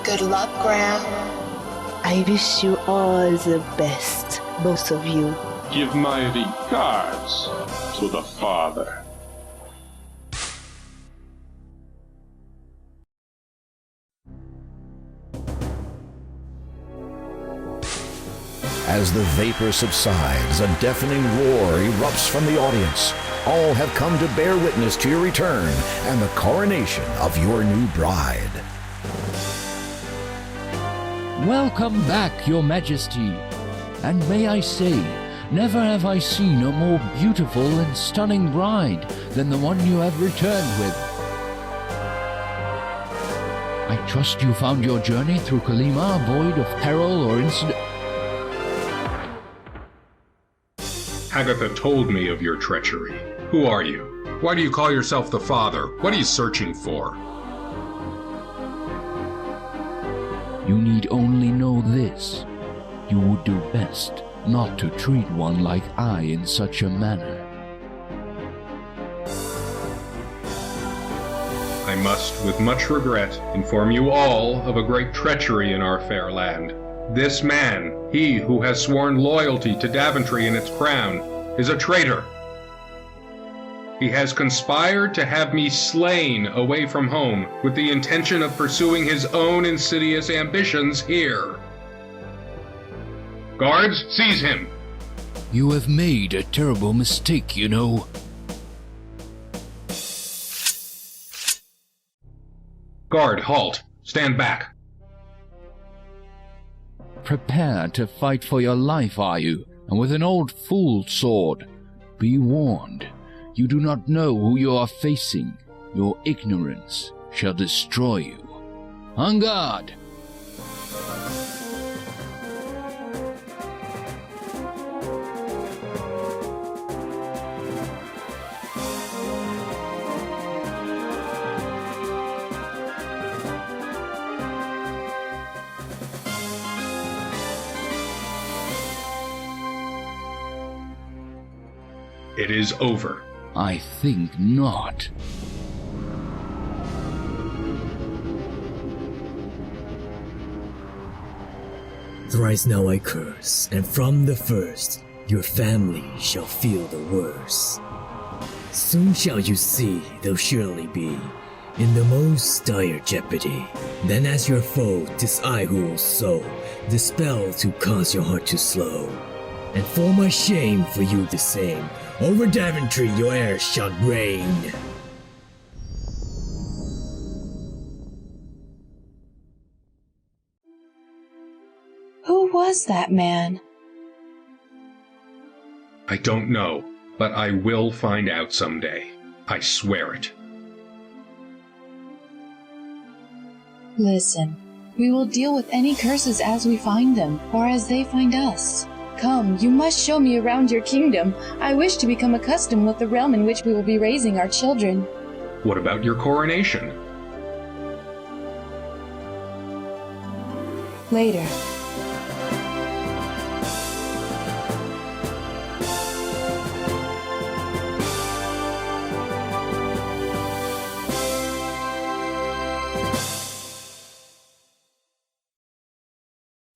Good luck, Graham. I wish you all the best, both of you. Give my regards to the father. As the vapor subsides, a deafening roar erupts from the audience. All have come to bear witness to your return and the coronation of your new bride. Welcome back, Your Majesty. And may I say, never have I seen a more beautiful and stunning bride than the one you have returned with. I trust you found your journey through Kalima void of peril or incident. Agatha told me of your treachery. Who are you? Why do you call yourself the father? What are you searching for? You need only know this. You would do best not to treat one like I in such a manner. I must, with much regret, inform you all of a great treachery in our fair land. This man, he who has sworn loyalty to Daventry and its crown, is a traitor. He has conspired to have me slain away from home with the intention of pursuing his own insidious ambitions here. Guards, seize him! You have made a terrible mistake, you know. Guard, halt! Stand back! Prepare to fight for your life, are you? And with an old fool's sword. Be warned. You do not know who you are facing. Your ignorance shall destroy you. On guard! It is over. I think not. Thrice now I curse, and from the first, your family shall feel the worst. Soon shall you see, there'll surely be In the most dire jeopardy, then as your foe, 'tis I who will sow the spell to cause your heart to slow. And for my shame, for you the same, over Daventry your heir shall reign. Who was that man? I don't know, but I will find out someday. I swear it. Listen, we will deal with any curses as we find them, or as they find us. Come, you must show me around your kingdom. I wish to become accustomed with the realm in which we will be raising our children. What about your coronation? Later.